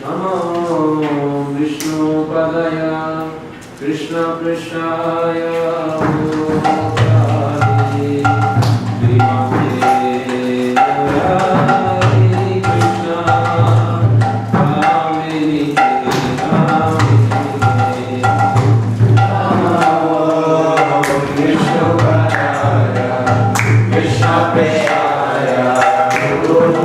Namo Vishnu Padaya Krishna Prishaya Murali Vimate Murali Krishna Kamini Kamini Namo Vishnu Padaya Krishna Prishaya Murali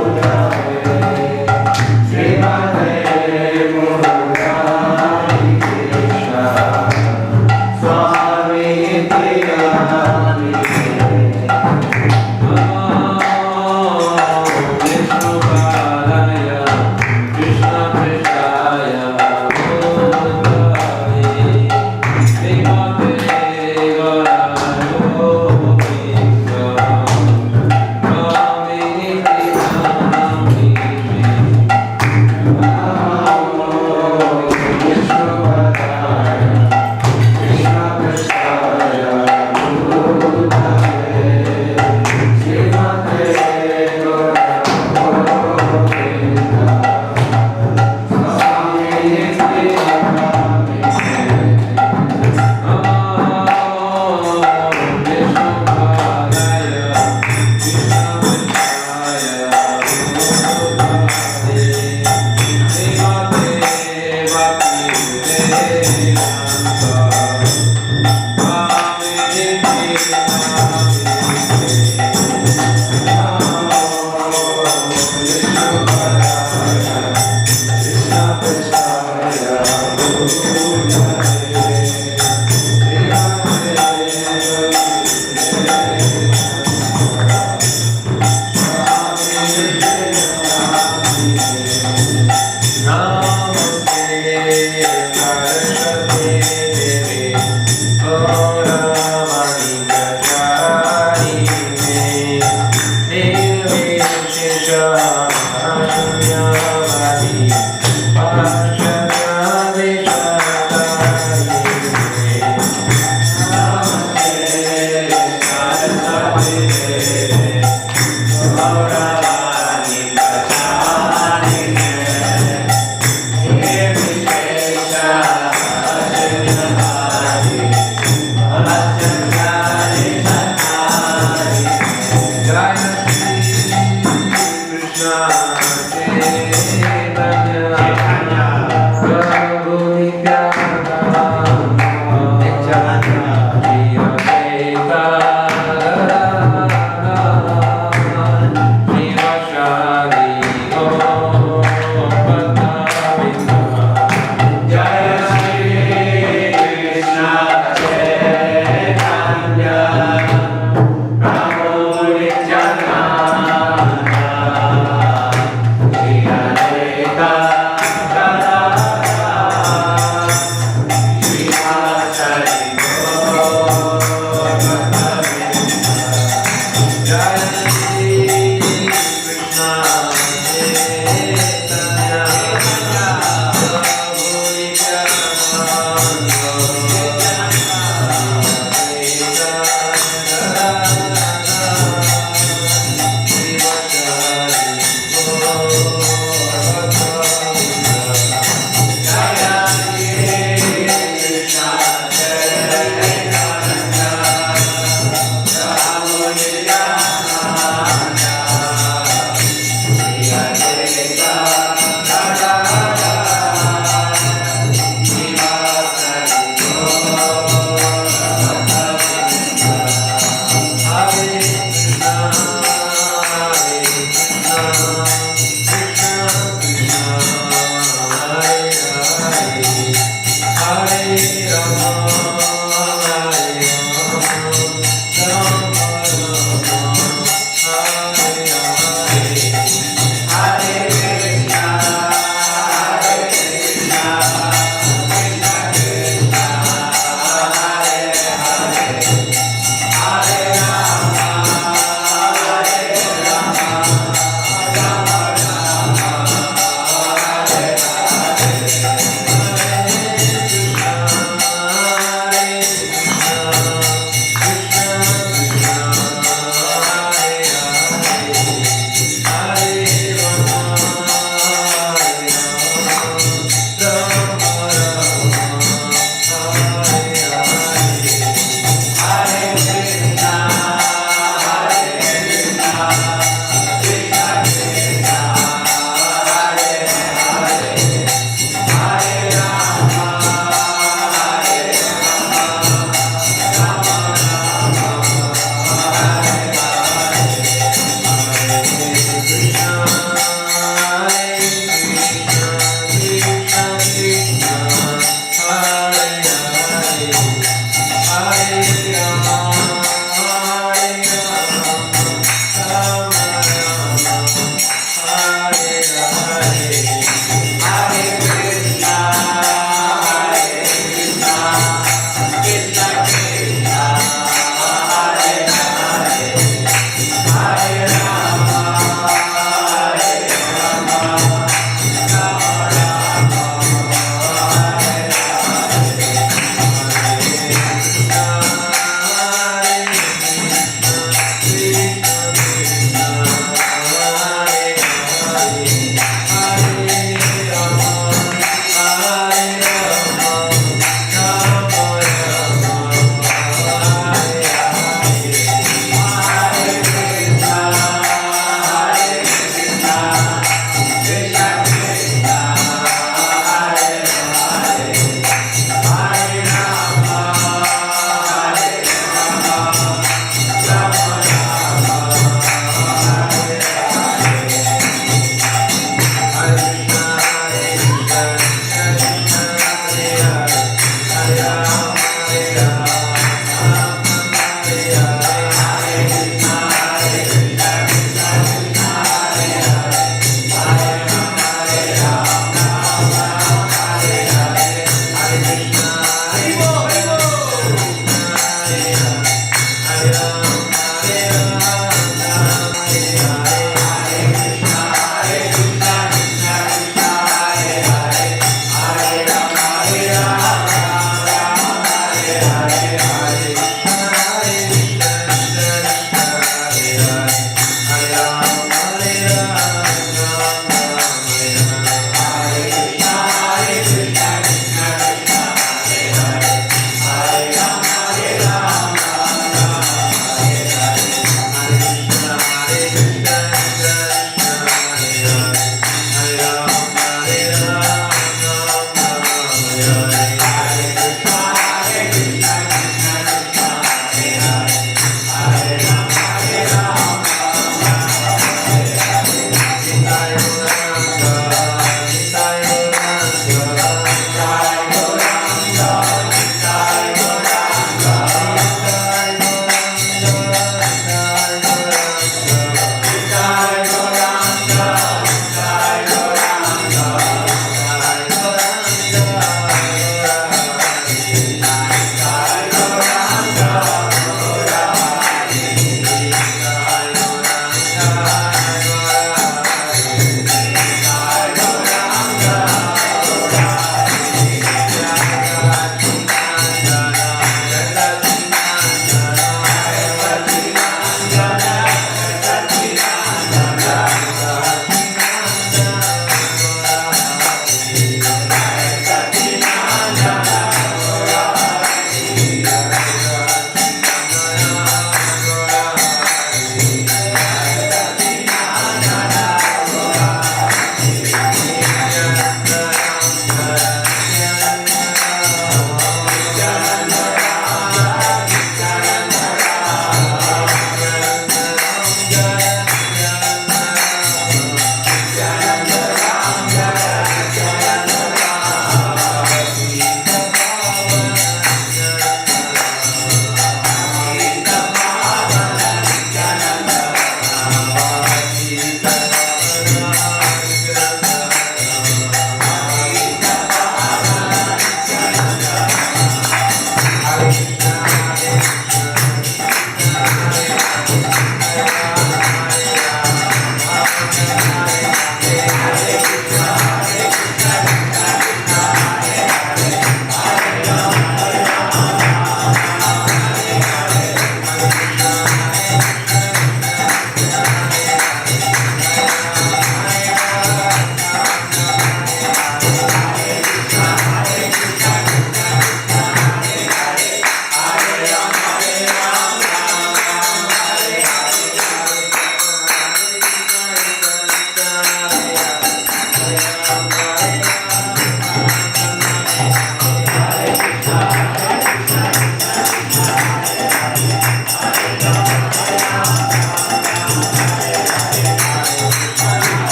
Hare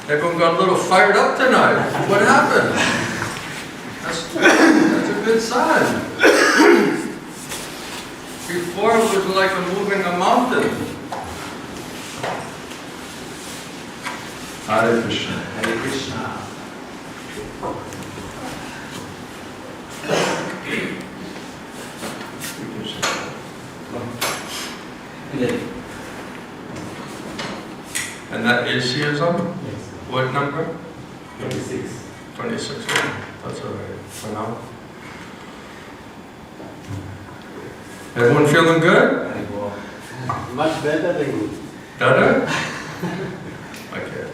Everyone got a little fired up tonight. What happened? That's a good sign. Before it was like moving a mountain. Hare Krishna. Hare Krishna. And that atheism? Yes. What number? 26. 26. That's all right for now. Everyone feeling good? Much better than good. Better? Okay.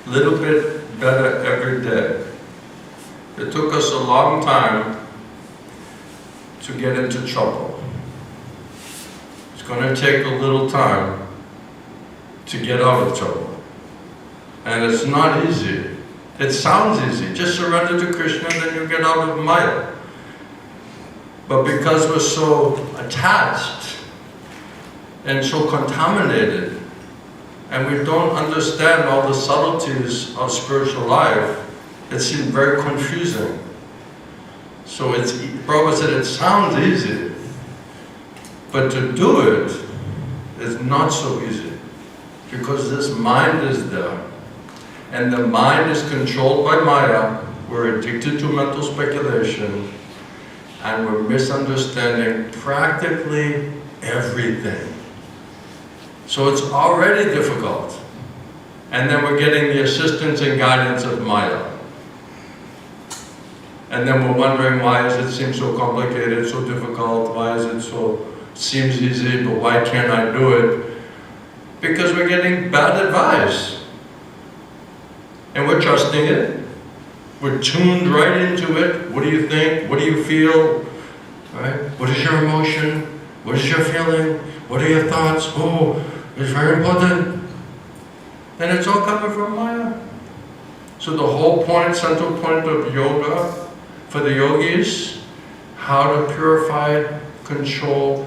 Little bit better every day. It took us a long time to get into trouble. It's going to take a little time to get out of trouble. And it's not easy. It sounds easy. Just surrender to Krishna and then you get out of Maya. But because we're so attached and so contaminated, and we don't understand all the subtleties of spiritual life, it seems very confusing. So Prabhupada said it sounds easy, but to do it is not so easy, because this mind is there, and the mind is controlled by Maya. We're addicted to mental speculation, and we're misunderstanding practically everything. So it's already difficult. And then we're getting the assistance and guidance of Maya. And then we're wondering, why does it seem so complicated, so difficult? Why is it seems easy, but why can't I do it? Because we're getting bad advice. And we're trusting it. We're tuned right into it. What do you think? What do you feel? Right? What is your emotion? What is your feeling? What are your thoughts? Oh, it's very important. And it's all coming from Maya. So the whole point, central point of yoga for the yogis, how to purify, control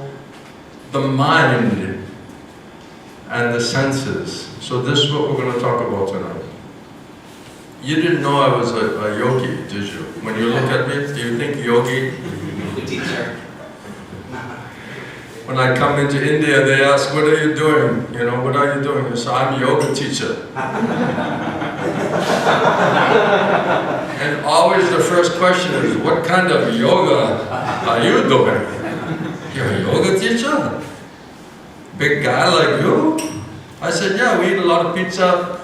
the mind and the senses. So this is what we're going to talk about tonight. You didn't know I was a yogi, did you? When you look at me, do you think yogi? The teacher. When I come into India, they ask, what are you doing? You know, what are you doing? I say, I'm a yoga teacher. And always the first question is, what kind of yoga are you doing? You're a yoga teacher? Big guy like you? I said, yeah, we eat a lot of pizza.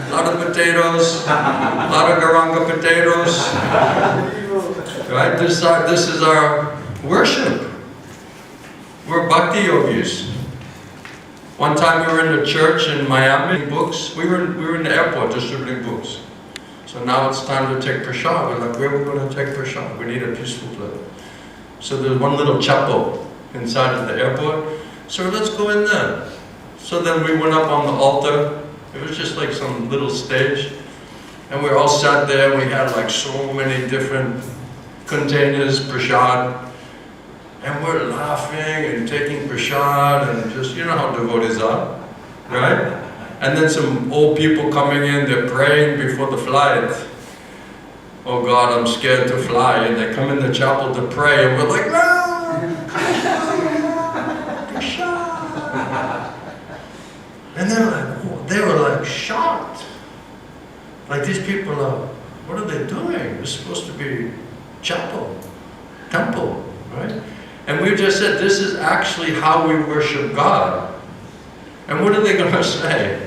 A lot of potatoes, a lot of garanga potatoes. Right? This is our worship. We're bhakti yogis. One time we were in a church in Miami, books. We were in the airport distributing books. So now it's time to take prasad. We're like, where are we going to take prasad? We need a peaceful place. So there's one little chapel inside of the airport. So let's go in there. So then we went up on the altar. It was just like some little stage. And we all sat there, and we had like so many different containers, prasad. And we're laughing and taking prasad and just, you know how devotees are, right? And then some old people coming in, they're praying before the flight. Oh God, I'm scared to fly. And they come in the chapel to pray, and we're like, no! Prasad! And they were like shocked. Like, these people are, what are they doing? It's supposed to be chapel, temple, right? And we just said, this is actually how we worship God. And what are they going to say?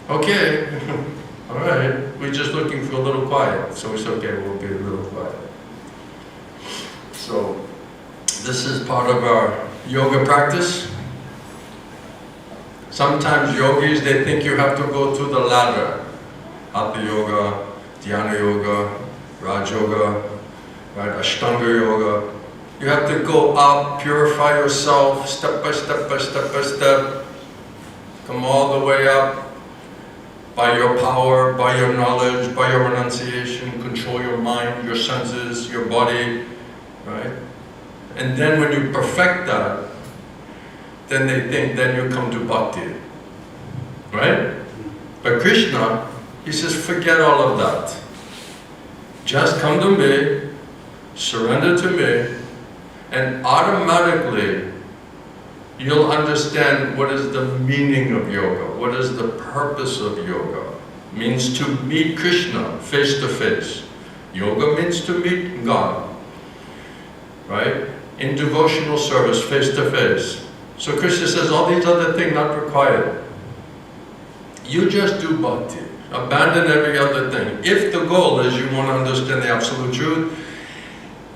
Okay, all right, we're just looking for a little quiet. So we said, okay, we'll be a little quiet. So this is part of our yoga practice. Sometimes yogis, they think you have to go to the ladder. Hatha yoga, dhyana yoga, raj yoga, right? Ashtanga yoga. You have to go up, purify yourself, step by step by step by step. Come all the way up by your power, by your knowledge, by your renunciation. Control your mind, your senses, your body, right? And then when you perfect that, then they think, then you come to bhakti. right? But Krishna, he says, forget all of that. Just come to me, surrender to me, and automatically you'll understand what is the meaning of yoga, what is the purpose of yoga. It means to meet Krishna face to face. Yoga means to meet God, right? In devotional service, face to face. So Krishna says, all these other things not required. You just do bhakti. Abandon every other thing. If the goal is you want to understand the absolute truth,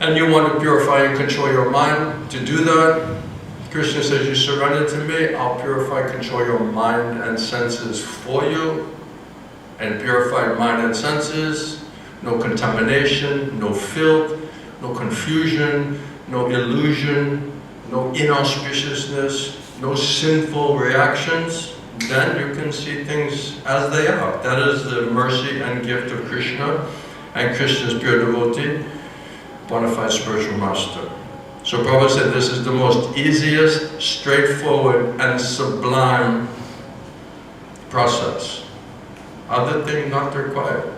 and you want to purify and control your mind, to do that, Krishna says, you surrender to me, I'll purify, control your mind and senses for you. And purified mind and senses, no contamination, no filth, no confusion, no illusion, no inauspiciousness, no sinful reactions. Then you can see things as they are. That is the mercy and gift of Krishna and Krishna's pure devotee, bona fide spiritual master. So Prabhupada said this is the most easiest, straightforward and sublime process. Other thing not required.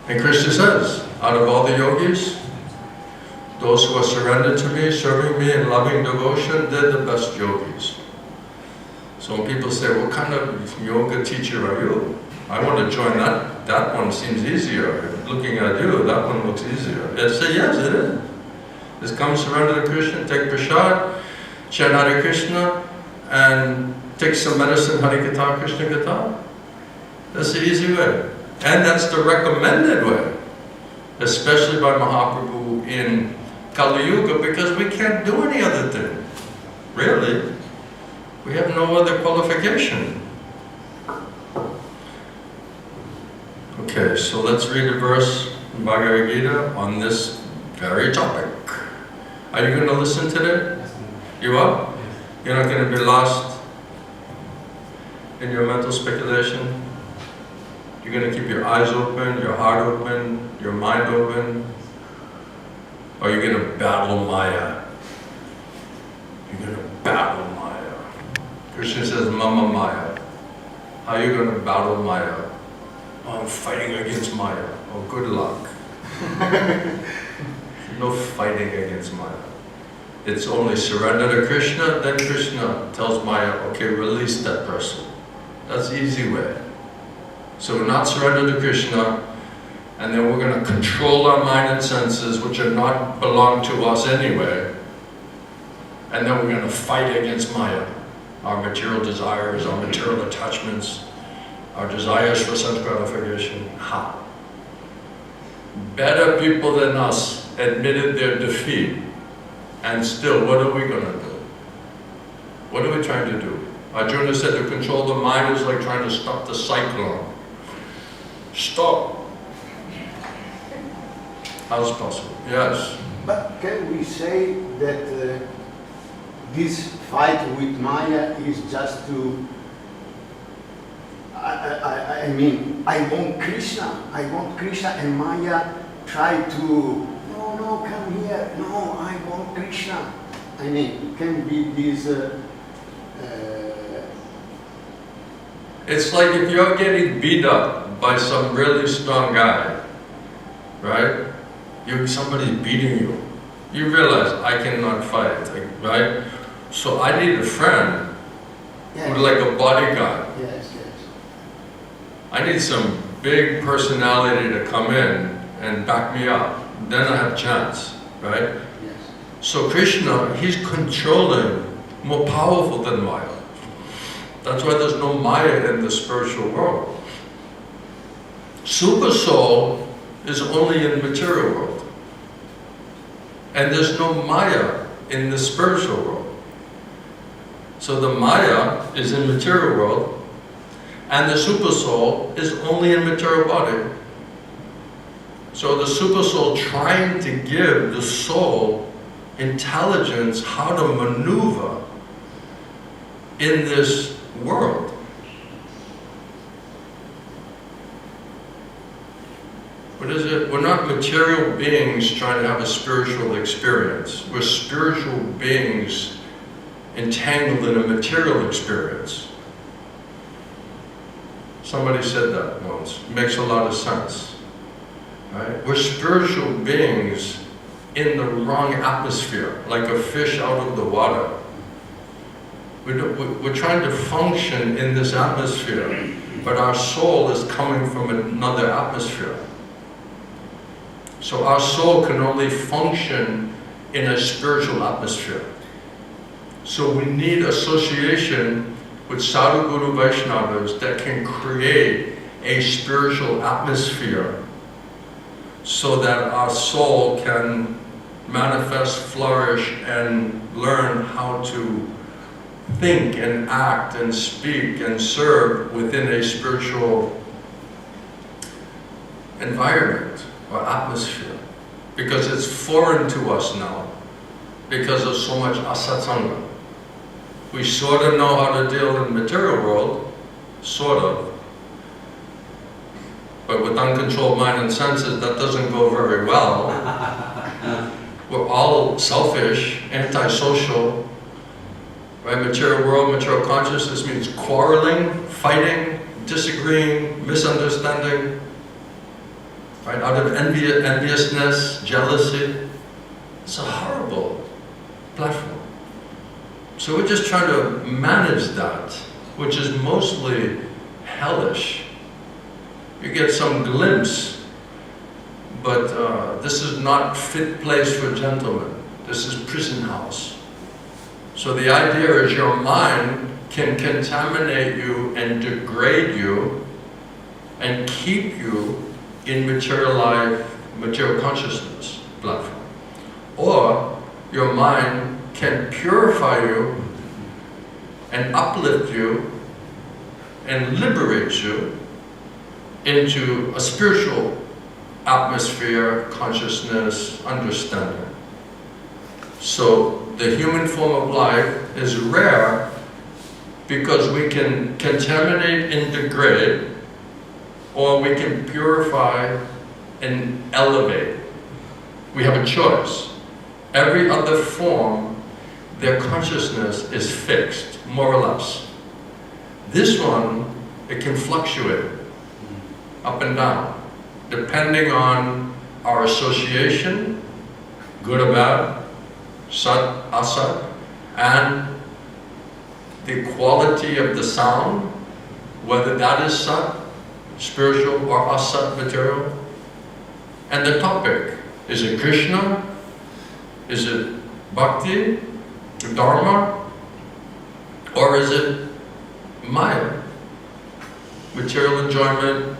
And Krishna says, out of all the yogis, those who are surrendered to me, serving me in loving devotion, they're the best yogis. So when people say, what kind of yoga teacher are you? I want to join that. That one seems easier. Looking at you, that one looks easier. I say, yes, it is. Just come surrender to Krishna, take prasad, chant Hare Krishna, and take some medicine, Hare-katha, krishna-katha. That's the easy way. And that's the recommended way. Especially by Mahaprabhu in Kali Yuga, because we can't do any other thing. Really. We have no other qualification. Okay, so let's read a verse in Bhagavad Gita on this very topic. Are you going to listen today? You are? You're not going to be lost in your mental speculation? You're going to keep your eyes open, your heart open, your mind open? Or you're going to battle Maya? You're going to battle Maya. Krishna says, Mama Maya. How are you going to battle Maya? Oh, I'm fighting against Maya. Oh, good luck. No fighting against Maya. It's only surrender to Krishna, then Krishna tells Maya, okay, release that person. That's the easy way. So not surrender to Krishna, and then we're going to control our mind and senses, which are not belong to us anyway, and then we're going to fight against Maya, our material desires, our material attachments, our desires for sense gratification. How? Better people than us admitted their defeat, and still, what are we going to do? What are we trying to do? Arjuna said to control the mind is like trying to stop the cyclone. Stop. How's it possible? Yes. But can we say that this fight with Maya is just to, I mean, I want Krishna, and Maya try to, no, come here, no, I want Krishna. I mean, can be this... It's like if you're getting beat up by some really strong guy, right? Somebody's beating you. You realize, I cannot fight, right? So I need a friend, Yes. like a bodyguard. Yes. I need some big personality to come in and back me up. Then I have a chance, right? Yes. So Krishna, he's controlling, more powerful than Maya. That's why there's no Maya in the spiritual world. Super soul is only in material world. And there's no Maya in the spiritual world. So the Maya is in material world, and the super soul is only in material body. So the super soul trying to give the soul intelligence how to maneuver in this world. What is it? We're not material beings trying to have a spiritual experience. We're spiritual beings entangled in a material experience. Somebody said that once. It makes a lot of sense. Right? We're spiritual beings in the wrong atmosphere, like a fish out of the water. We're trying to function in this atmosphere, but our soul is coming from another atmosphere. So our soul can only function in a spiritual atmosphere. So we need association with Sadhu Guru Vaishnavas that can create a spiritual atmosphere so that our soul can manifest, flourish, and learn how to think and act and speak and serve within a spiritual environment or atmosphere. Because it's foreign to us now, because of so much asatsanga. We sort of know how to deal in the material world, sort of. But with uncontrolled mind and senses, that doesn't go very well. We're all selfish, antisocial. Right? Material world, material consciousness means quarreling, fighting, disagreeing, misunderstanding. Right? Out of enviousness, jealousy. It's a horrible platform. So we're just trying to manage that, which is mostly hellish. You get some glimpse, but this is not fit place for gentlemen. This is prison house. So the idea is your mind can contaminate you and degrade you and keep you in material life, material consciousness platform. Or your mind can purify you and uplift you and liberate you into a spiritual atmosphere, consciousness, understanding. So the human form of life is rare because we can contaminate and degrade, or we can purify and elevate. We have a choice. Every other form, their consciousness is fixed, more or less. This one, it can fluctuate up and down, depending on our association, good or bad, sat, asat, and the quality of the sound, whether that is sat, spiritual, or asat material, and the topic. Is it Krishna? Is it Bhakti, Dharma, or is it Maya? Material enjoyment,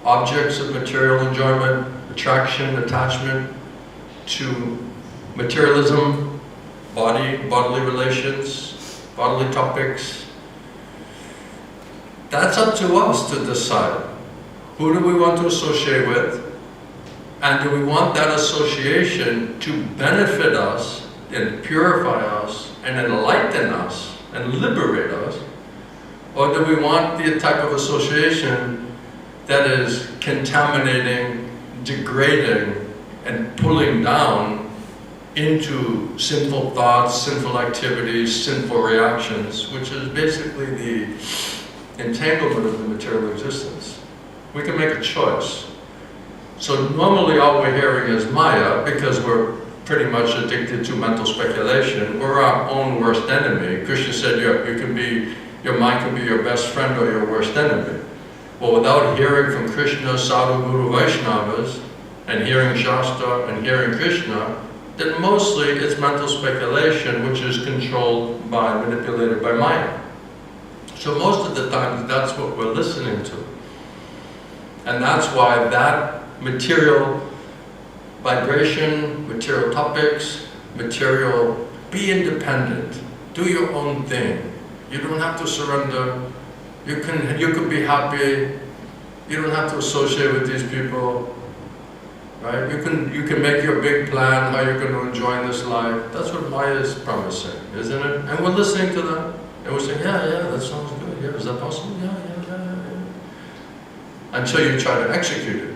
objects of material enjoyment, attraction, attachment to materialism, bodily relations, bodily topics. That's up to us to decide. Who do we want to associate with? And do we want that association to benefit us and purify us and enlighten us and liberate us? Or do we want the type of association that is contaminating, degrading, and pulling down into sinful thoughts, sinful activities, sinful reactions, which is basically the entanglement of the material existence? We can make a choice. So normally all we're hearing is Maya, because we're pretty much addicted to mental speculation. We're our own worst enemy. Krishna said your mind can be your best friend or your worst enemy. Well, without hearing from Krishna, Sadhu, Guru, Vaishnavas, and hearing Shastra and hearing Krishna, then mostly it's mental speculation, which is controlled by, manipulated by Maya. So most of the time, that's what we're listening to. And that's why that material vibration, material topics, be independent, do your own thing. You don't have to surrender. You could be happy. You don't have to associate with these people, right? You can make your big plan how you're going to enjoy this life. That's what Maya is promising, isn't it? And we're listening to them, and we're saying, yeah, that sounds good. Yeah, is that possible? Yeah. Until you try to execute it.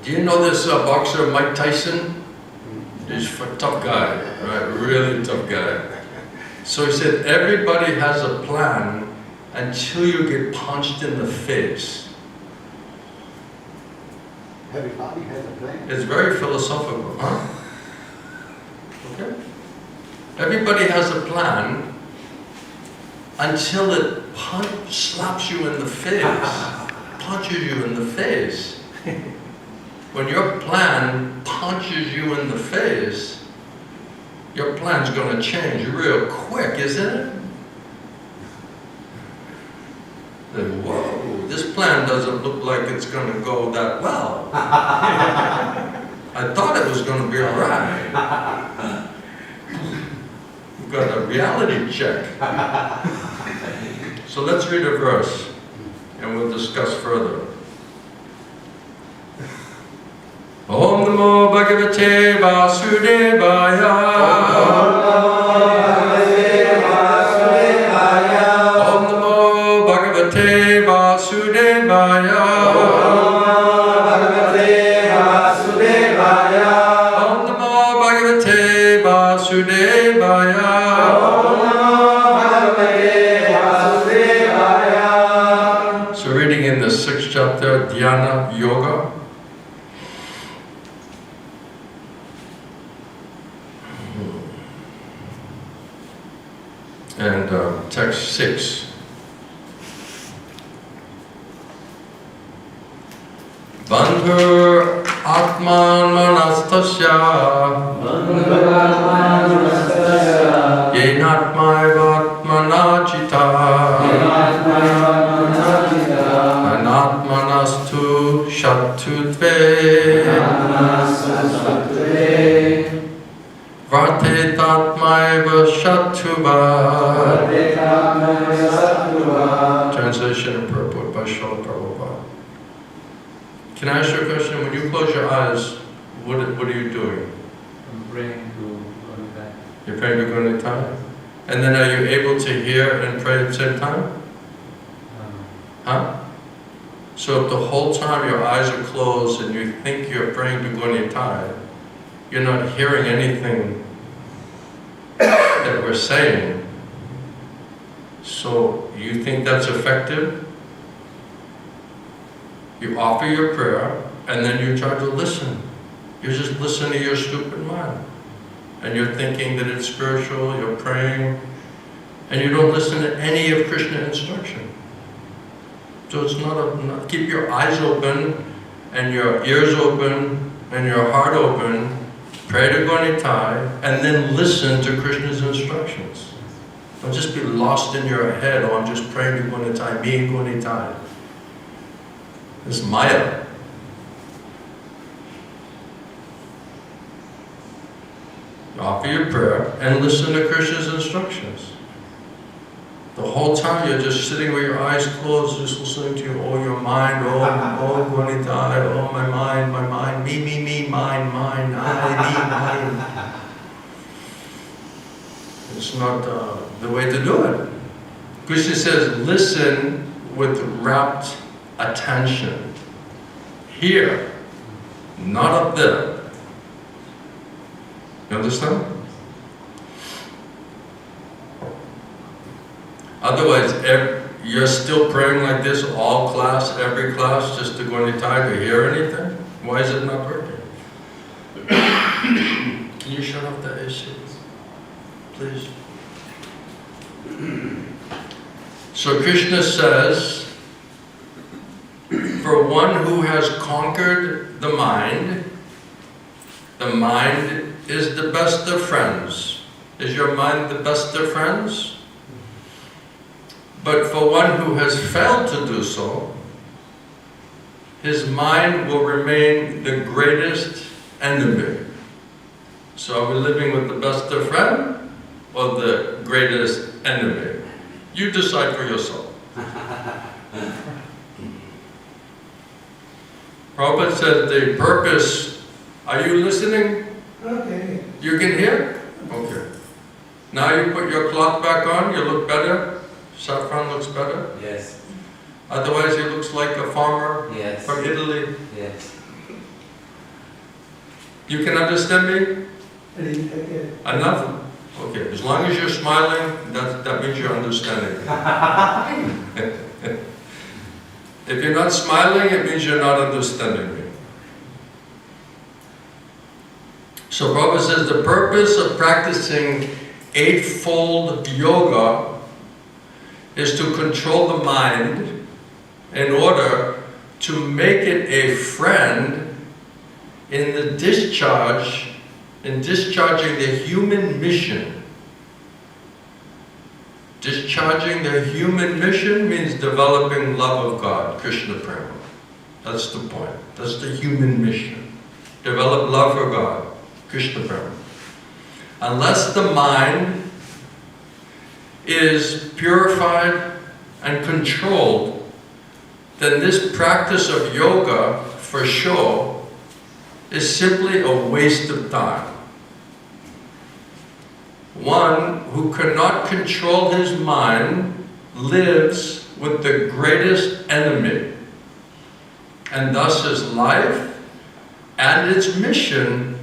Do you know this boxer, Mike Tyson? He's a tough guy, right? Really tough guy. So he said, everybody has a plan until you get punched in the face. Everybody has a plan. It's very philosophical, huh? Okay. Everybody has a plan until it slaps you in the face, punches you in the face. When your plan punches you in the face, your plan's going to change real quick, isn't it? Then, whoa, this plan doesn't look like it's going to go that well. I thought it was going to be all right. We've got a reality check. So let's read a verse and we'll discuss further. Om Namo Bhagavate Vasudevaya. Om Namo Bhagavate Vasudevaya. Om Namo Bhagavate Vasudevaya. So reading in the 6th chapter, Dhyana Yoga. And text 6. Bandhur Atman Manastasya Yenatmaivatmanachita Anatmanastu Shatutve Vartetatmaiva Shattuva. Translation and purport by Srila Prabhupada. Can I ask you a question? When you close your eyes, what are you doing? I'm praying to Garuda. You're praying to Garuda? And then are you able to hear and pray at the same time? Huh? So if the whole time your eyes are closed and you think you're praying to Garuda, you're not hearing anything that we're saying. So you think that's effective? You offer your prayer and then you try to listen. You just listen to your stupid mind. And you're thinking that it's spiritual, you're praying, and you don't listen to any of Krishna instruction. So it's not keep your eyes open and your ears open and your heart open, pray to Gaunitai, and then listen to Krishna's instructions. Don't just be lost in your head, oh, I'm just praying to Gaunitai, being Gaunitai. It's Maya. You offer your prayer and listen to Krishna's instructions. The whole time you're just sitting with your eyes closed, just listening to your mind, oh Gaunitai, oh my mind, me, mine, I, me, mine. It's not the way to do it. Krishna says, listen with rapt attention. Here, not up there. You understand? Otherwise, you're still praying like this all class, every class, just to go any time to hear anything? Why is it not working? Can you shut off the AC, please? So Krishna says, for one who has conquered the mind is the best of friends. Is your mind the best of friends? But for one who has failed to do so, his mind will remain the greatest enemy. So are we living with the best of friend or the greatest enemy? You decide for yourself. Prabhupada said the purpose, are you listening? Okay. You can hear? Okay. Now you put your cloth back on, you look better. Saffron looks better. Yes. Otherwise he looks like a farmer from Italy. Yes. You can understand me? Okay. Enough? Okay, as long as you're smiling, that means you're understanding. If you're not smiling, it means you're not understanding me. So Prabhupada says the purpose of practicing eightfold yoga is to control the mind in order to make it a friend in discharging the human mission. Discharging the human mission means developing love of God, Krishna Prema. That's the point. That's the human mission. Develop love for God, Krishna Prema. Unless the mind is purified and controlled, then this practice of yoga, for sure, is simply a waste of time. One who cannot control his mind lives with the greatest enemy, and thus his life and its mission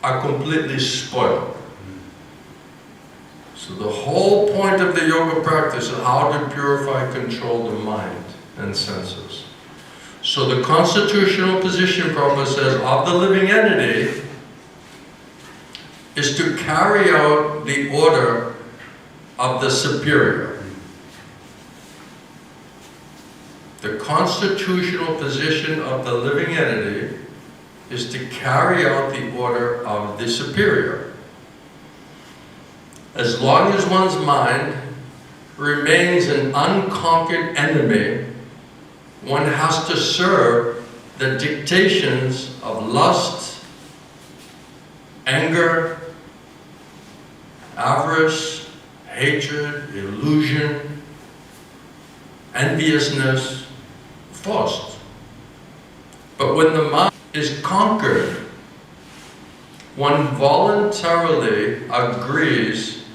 are completely spoiled. So the whole point of the yoga practice is how to purify and control the mind and senses. So the constitutional position, Prabhupada says, of the living entity is to carry out the order of the superior. The constitutional position of the living entity is to carry out the order of the superior. As long as one's mind remains an unconquered enemy, one has to serve the dictations of lust, anger, avarice, hatred, illusion, enviousness, forced. But when the mind is conquered, one voluntarily agrees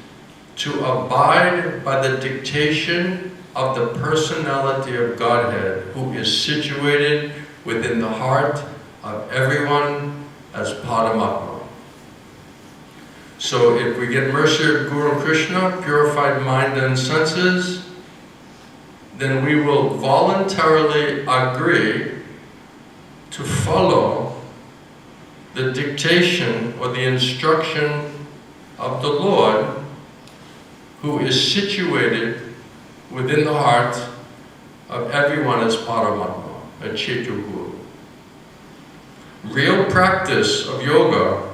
to abide by the dictation of the personality of Godhead, who is situated within the heart of everyone as Paramatma. So if we get mercy of Guru and Krishna, purified mind and senses, then we will voluntarily agree to follow the dictation or the instruction of the Lord, who is situated within the heart of everyone as Paramatma, a Chetu Guru. Real practice of yoga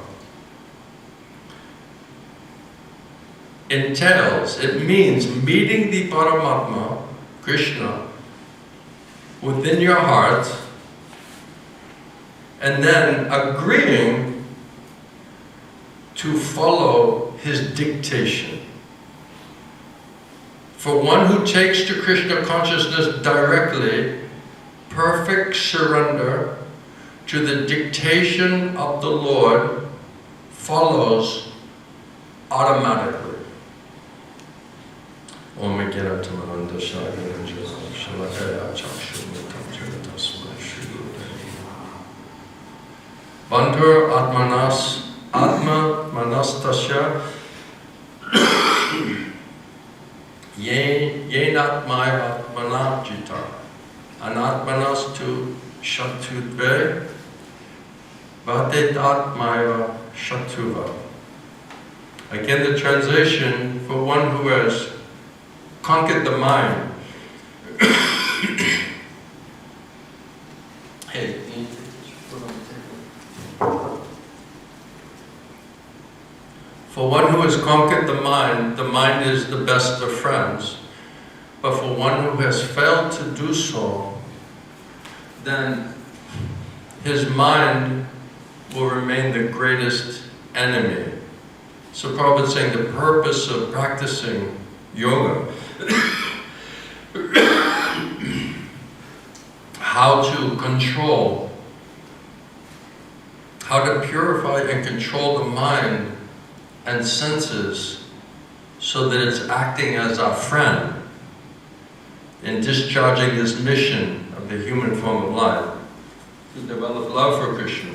it means meeting the Paramatma, Krishna, within your heart, and then agreeing to follow his dictation. For one who takes to Krishna consciousness directly, perfect surrender to the dictation of the Lord follows automatically. Om Gyanatamanda Shagananja Shalakaya Chakshumutam Jagatasma Shri Bandhur Atmanas Atma Manastasya Yenatmaya Atmanajita Anatmanas tu Shatudve Vatedatmaya Shatuva. Again, the translation for one who has conquered the mind. Hey, can you take this foot on the table? For one who has conquered the mind is the best of friends. But for one who has failed to do so, then his mind will remain the greatest enemy. So Prabhupada is saying the purpose of practicing yoga, how to control, how to purify and control the mind and senses so that it's acting as our friend in discharging this mission of the human form of life, to develop love for Krishna.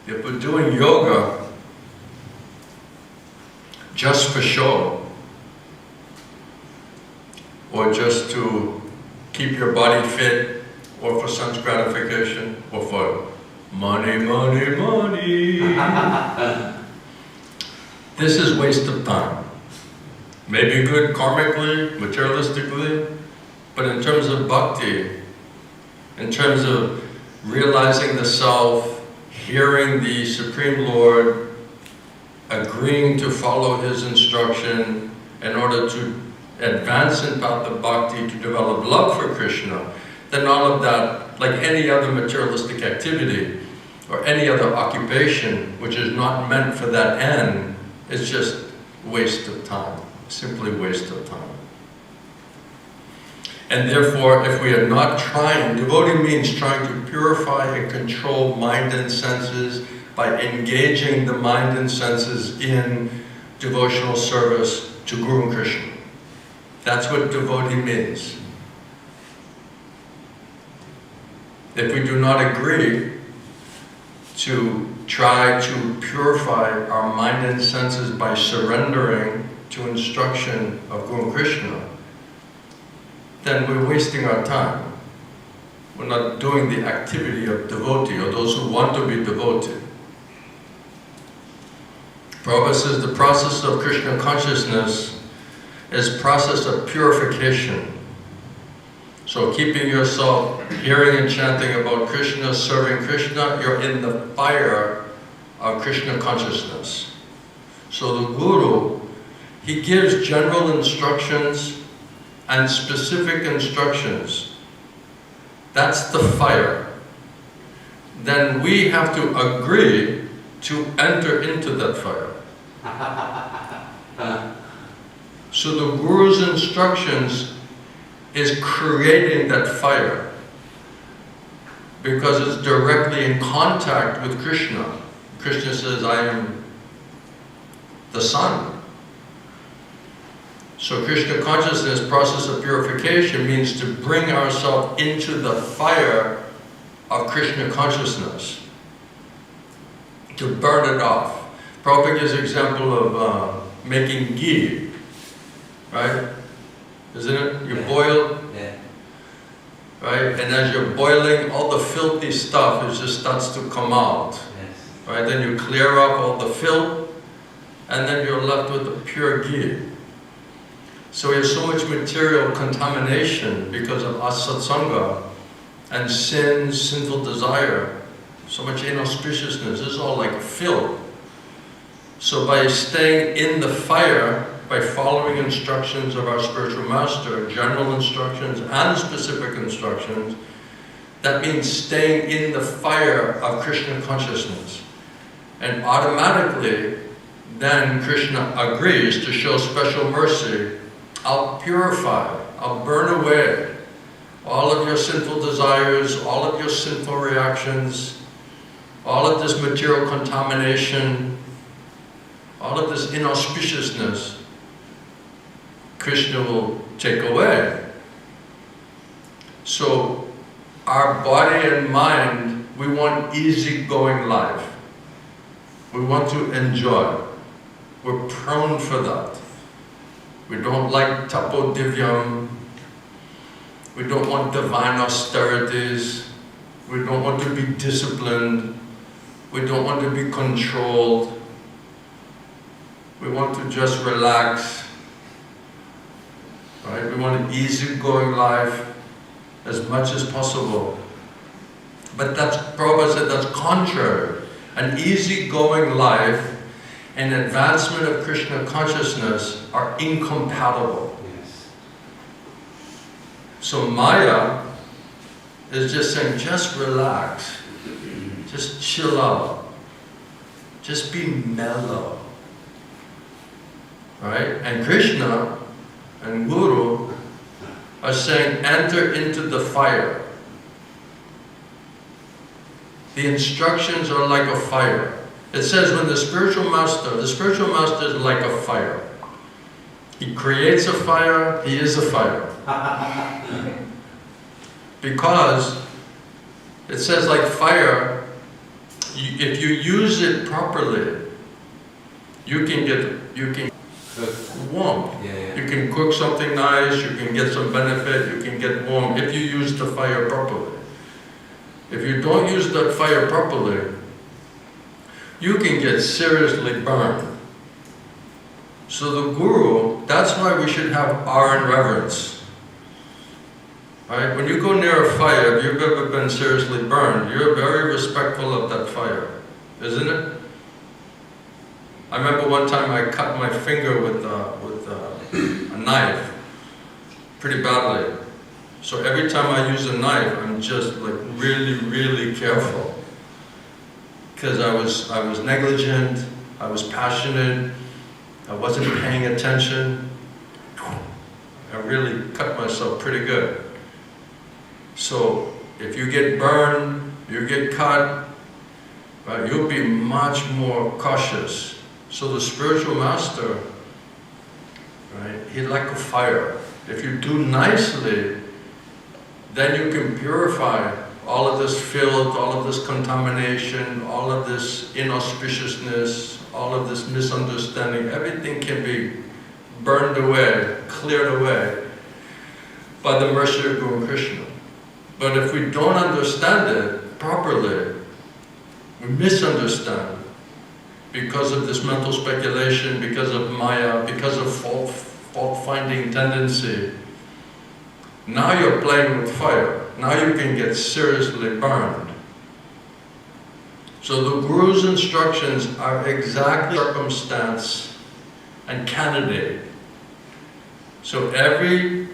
if we're doing yoga just for show, or just to keep your body fit, or for sense gratification, or for money, money, money, this is waste of time. Maybe good karmically, materialistically, but in terms of bhakti, in terms of realizing the self, hearing the Supreme Lord, agreeing to follow His instruction in order to advance in path of bhakti, to develop love for Krishna, then all of that, like any other materialistic activity or any other occupation which is not meant for that end, is just waste of time, simply waste of time. And therefore, if we are not trying, devotee means trying to purify and control mind and senses by engaging the mind and senses in devotional service to Guru and Krishna. That's what devotee means. If we do not agree to try to purify our mind and senses by surrendering to instruction of Guru and Krishna, then we're wasting our time. We're not doing the activity of devotee, or those who want to be devoted. Prabhupada says the process of Krishna consciousness is a process of purification. So keeping yourself hearing and chanting about Krishna, serving Krishna, you're in the fire of Krishna consciousness. So the Guru, he gives general instructions and specific instructions. That's the fire. Then we have to agree to enter into that fire. So the Guru's instructions is creating that fire because it's directly in contact with Krishna. Krishna says, I am the sun. So Krishna consciousness, process of purification, means to bring ourselves into the fire of Krishna consciousness, to burn it off. Prabhupada gives an example of making ghee, right? Isn't it? You boil, right? And as you're boiling, all the filthy stuff, it just starts to come out. Right? Then you clear up all the filth, and then you're left with the pure ghee. So we have so much material contamination because of asatsanga and sin, sinful desire, so much inauspiciousness. This is all like filth. So by staying in the fire, by following instructions of our spiritual master, general instructions and specific instructions, that means staying in the fire of Krishna consciousness. And automatically, then Krishna agrees to show special mercy. I'll purify, I'll burn away all of your sinful desires, all of your sinful reactions, all of this material contamination, all of this inauspiciousness, Krishna will take away. So our body and mind, we want easygoing life. We want to enjoy. We're prone for that. We don't like tapodivyam. We don't want divine austerities. We don't want to be disciplined. We don't want to be controlled. We want to just relax. Right? We want an easygoing life as much as possible. But that's, Prabhupada said, that's contrary. An easygoing life and advancement of Krishna consciousness are incompatible. Yes. So Maya is just saying, just relax, just chill out, just be mellow. Right? And Krishna and Guru are saying, enter into the fire. The instructions are like a fire. It says when the spiritual master is like a fire. He creates a fire, he is a fire. Because it says like fire, if you use it properly, you can warm. Yeah. You can cook something nice, you can get some benefit, you can get warm if you use the fire properly. If you don't use that fire properly, you can get seriously burned. So the Guru, that's why we should have awe and reverence. Right? When you go near a fire, if you've ever been seriously burned, you're very respectful of that fire, isn't it? I remember one time I cut my finger with a knife pretty badly. So every time I use a knife, I'm just like really careful. Because I was negligent, I was passionate, I wasn't paying attention. I really cut myself pretty good. So if you get burned, you get cut, right, you'll be much more cautious. So the spiritual master, right, he's like a fire. If you do nicely, then you can purify all of this filth, all of this contamination, all of this inauspiciousness, all of this misunderstanding. Everything can be burned away, cleared away by the mercy of Guru Krishna. But if we don't understand it properly, we misunderstand because of this mental speculation, because of Maya, because of fault-finding tendency. Now you're playing with fire. Now you can get seriously burned. So the Guru's instructions are exactly circumstance and candidate. So everybody's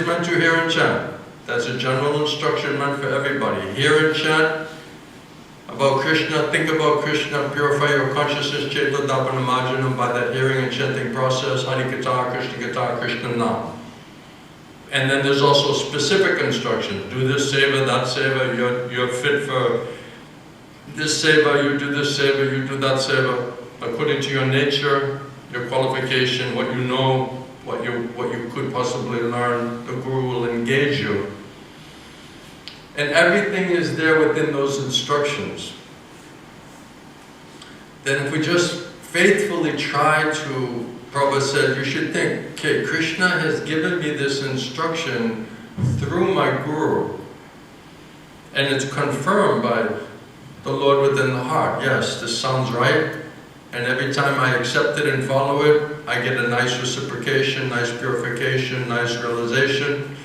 meant to hear and chant. That's a general instruction meant for everybody. Hear and chant about Krishna, think about Krishna, purify your consciousness, Chaitanya Dapana Marjanam, by that hearing and chanting process, Hari-katha, krishna-katha, Krishna-nam. And then there's also specific instructions. Do this seva, that seva, you're fit for this seva, you do this seva, you do that seva. According to your nature, your qualification, what you know, what you could possibly learn, the Guru will engage you. And everything is there within those instructions. Then if we just faithfully try to, Prabhupada said, you should think, okay, Krishna has given me this instruction through my Guru. And it's confirmed by the Lord within the heart. Yes, this sounds right. And every time I accept it and follow it, I get a nice reciprocation, nice purification, nice realization.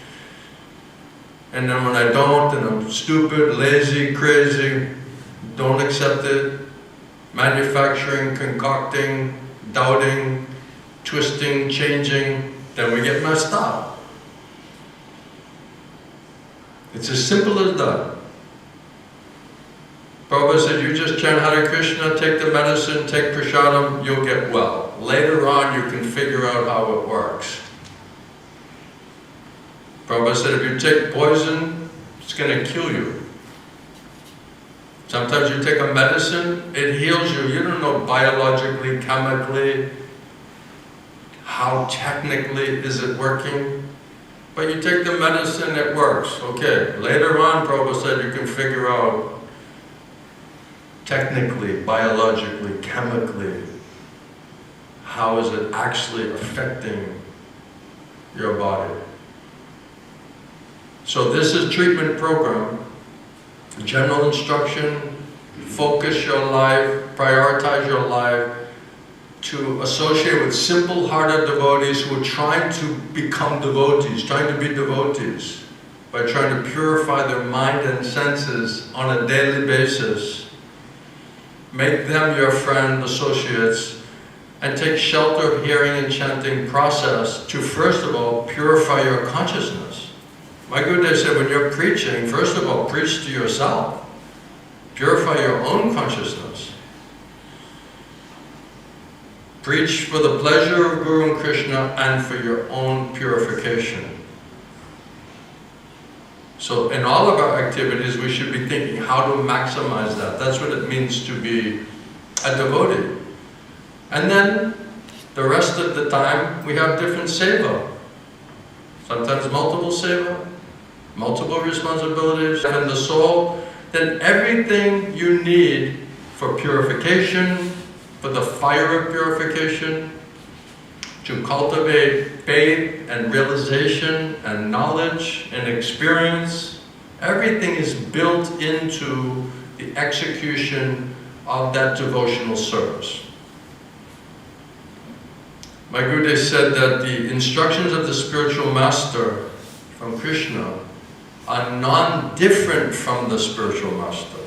And then when I don't, and I'm stupid, lazy, crazy, don't accept it, manufacturing, concocting, doubting, twisting, changing, then we get messed up. It's as simple as that. Prabhupada said, you just chant Hare Krishna, take the medicine, take prasadam, you'll get well. Later on, you can figure out how it works. Prabhupada said, if you take poison, it's going to kill you. Sometimes you take a medicine, it heals you. You don't know biologically, chemically, how technically is it working. But you take the medicine, it works. Okay, later on, Prabhupada said, you can figure out technically, biologically, chemically, how is it actually affecting your body. So this is treatment program, general instruction, focus your life, prioritize your life, to associate with simple-hearted devotees who are trying to become devotees, trying to be devotees, by trying to purify their mind and senses on a daily basis. Make them your friend, associates, and take shelter of hearing and chanting process to, first of all, purify your consciousness. My Gurudev said, when you're preaching, first of all, preach to yourself. Purify your own consciousness. Preach for the pleasure of Guru and Krishna and for your own purification. So in all of our activities, we should be thinking how to maximize that. That's what it means to be a devotee. And then the rest of the time, we have different seva. Sometimes multiple seva, multiple responsibilities. And the soul, then everything you need for purification, for the fire of purification, to cultivate faith and realization and knowledge and experience, everything is built into the execution of that devotional service. My Gurudev said that the instructions of the spiritual master from Krishna are non-different from the spiritual master.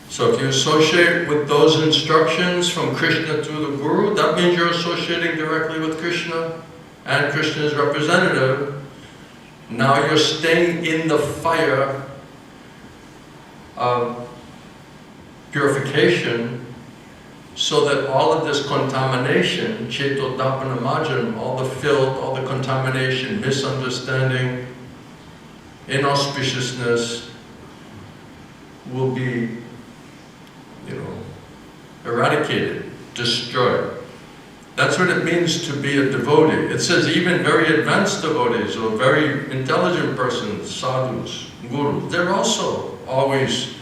So if you associate with those instructions from Krishna to the Guru, that means you're associating directly with Krishna and Krishna's representative. Now you're staying in the fire of purification, so that all of this contamination, Chetodapana, all the filth, all the contamination, misunderstanding, inauspiciousness will be, eradicated, destroyed. That's what it means to be a devotee. It says even very advanced devotees or very intelligent persons, sadhus, gurus, they're also always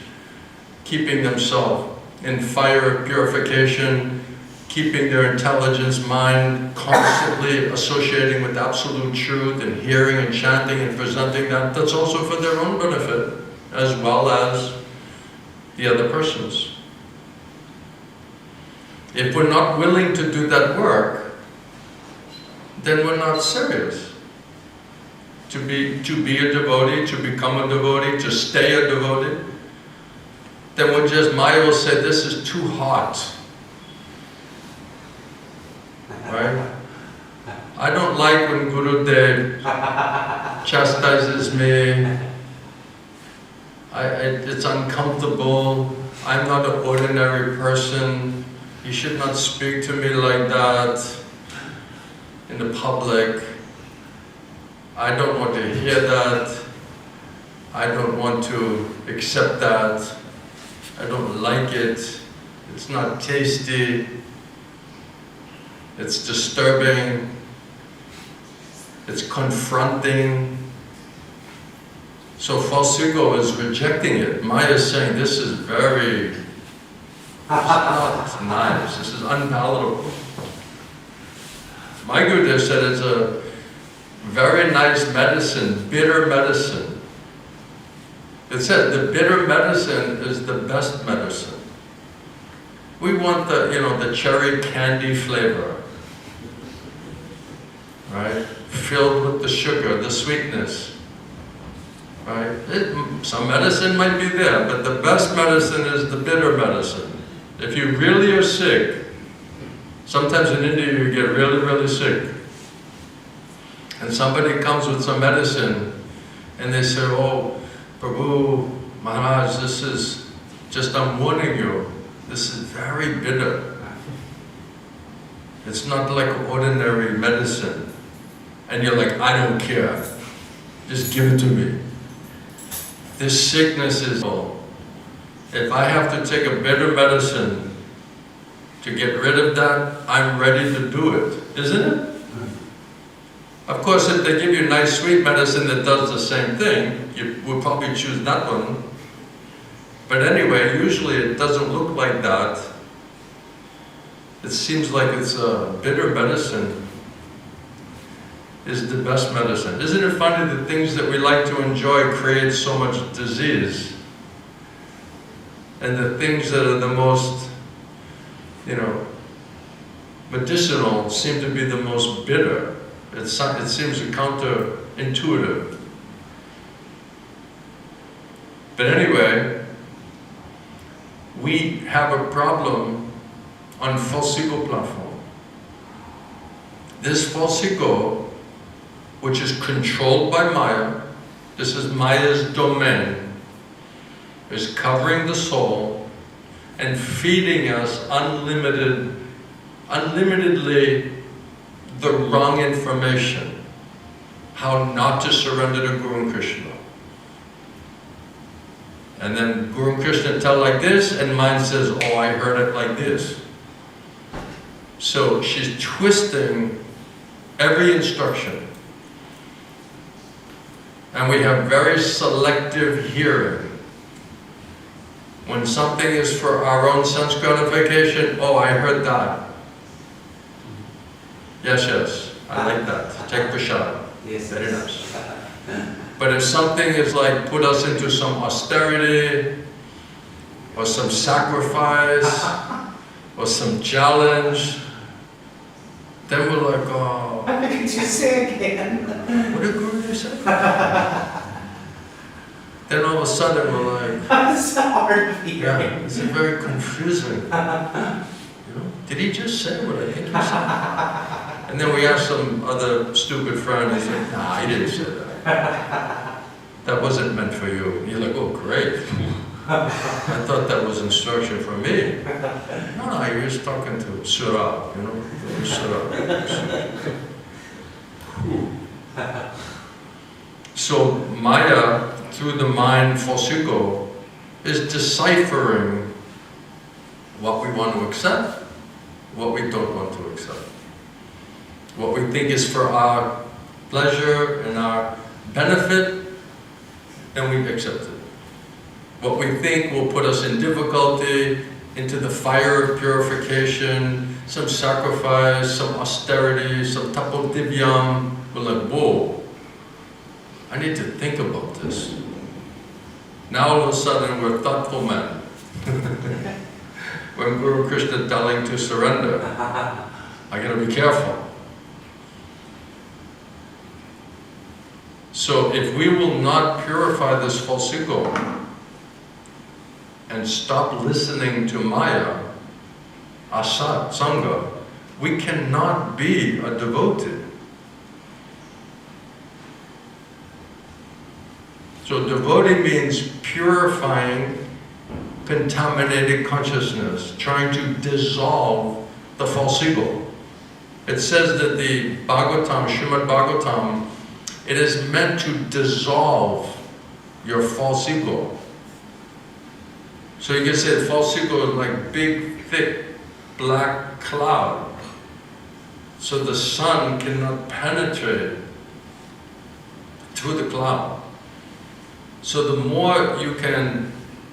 keeping themselves in fire of purification, keeping their intelligence, mind constantly associating with absolute truth and hearing and chanting and presenting that. That's also for their own benefit as well as the other persons. If we're not willing to do that work, then we're not serious. To be a devotee, to become a devotee, to stay a devotee, then we'll just, Maya will say, this is too hot. Right? I don't like when Gurudev chastises me. It's uncomfortable. I'm not an ordinary person. You should not speak to me like that in the public. I don't want to hear that. I don't want to accept that. I don't like it. It's not tasty. It's disturbing. It's confronting. So false ego is rejecting it. Maya is saying this is very, it's not nice. This is unpalatable. My Gurudev said it's a very nice medicine, bitter medicine. It said the bitter medicine is the best medicine. We want the cherry candy flavor, right? Filled with the sugar, the sweetness, right? Some medicine might be there, but the best medicine is the bitter medicine. If you really are sick, sometimes in India you get really, really sick, and somebody comes with some medicine, and they say, oh, Prabhu, Maharaj, this is just, I'm warning you, this is very bitter. It's not like ordinary medicine. And you're like, I don't care. Just give it to me. This sickness is all. If I have to take a bitter medicine to get rid of that, I'm ready to do it, isn't it? Of course, if they give you nice sweet medicine that does the same thing, you would probably choose that one. But anyway, usually it doesn't look like that. It seems like it's a bitter medicine is the best medicine. Isn't it funny the things that we like to enjoy create so much disease? And the things that are the most, medicinal seem to be the most bitter. It seems counterintuitive. But anyway, we have a problem on false ego platform. This false ego, which is controlled by Maya, this is Maya's domain, is covering the soul and feeding us unlimitedly the wrong information, how not to surrender to Guru and Krishna. And then Guru and Krishna tell like this, and mind says, oh, I heard it like this. So she's twisting every instruction. And we have very selective hearing. When something is for our own sense gratification, oh, I heard that. Yes, yes, I like that. Take prashad. Yes. Very nice. But if something is like put us into some austerity, or some sacrifice, or some challenge, then we're like, oh. Could you say again? What did Guru say? Then all of a sudden we're like, I'm sorry. yeah, it's very confusing. You know, did he just say what I think he said? And then we ask some other stupid friend, he said, nah, he didn't say that. That wasn't meant for you. And you're like, oh, great. I thought that was instruction for me. No, you're just talking to Sura, you know, Sura. So Maya, through the mind false ego, is deciphering what we want to accept, what we don't want to accept. What we think is for our pleasure and our benefit, and we accept it. What we think will put us in difficulty, into the fire of purification, some sacrifice, some austerity, some tapo divyam, we're like, whoa, I need to think about this. Now all of a sudden we're thoughtful men. When Guru Krishna telling to surrender, I gotta be careful. So if we will not purify this false ego and stop listening to Maya, asat, sangha, we cannot be a devotee. So devotee means purifying contaminated consciousness, trying to dissolve the false ego. It says that the Bhagavatam, Srimad Bhagavatam, it is meant to dissolve your false ego. So you can say the false ego is like big, thick, black cloud. So the sun cannot penetrate through the cloud. So the more you can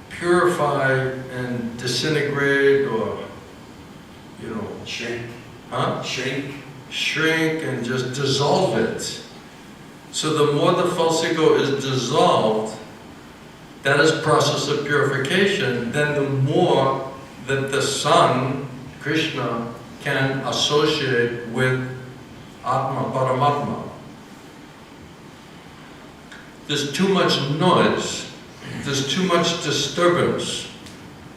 purify and disintegrate or, you know, Shrink. huh? Shrink. Shrink and just dissolve it. So the more the false ego is dissolved, that is process of purification, then the more that the sun, Krishna, can associate with Atma, Paramatma. There's too much noise, there's too much disturbance,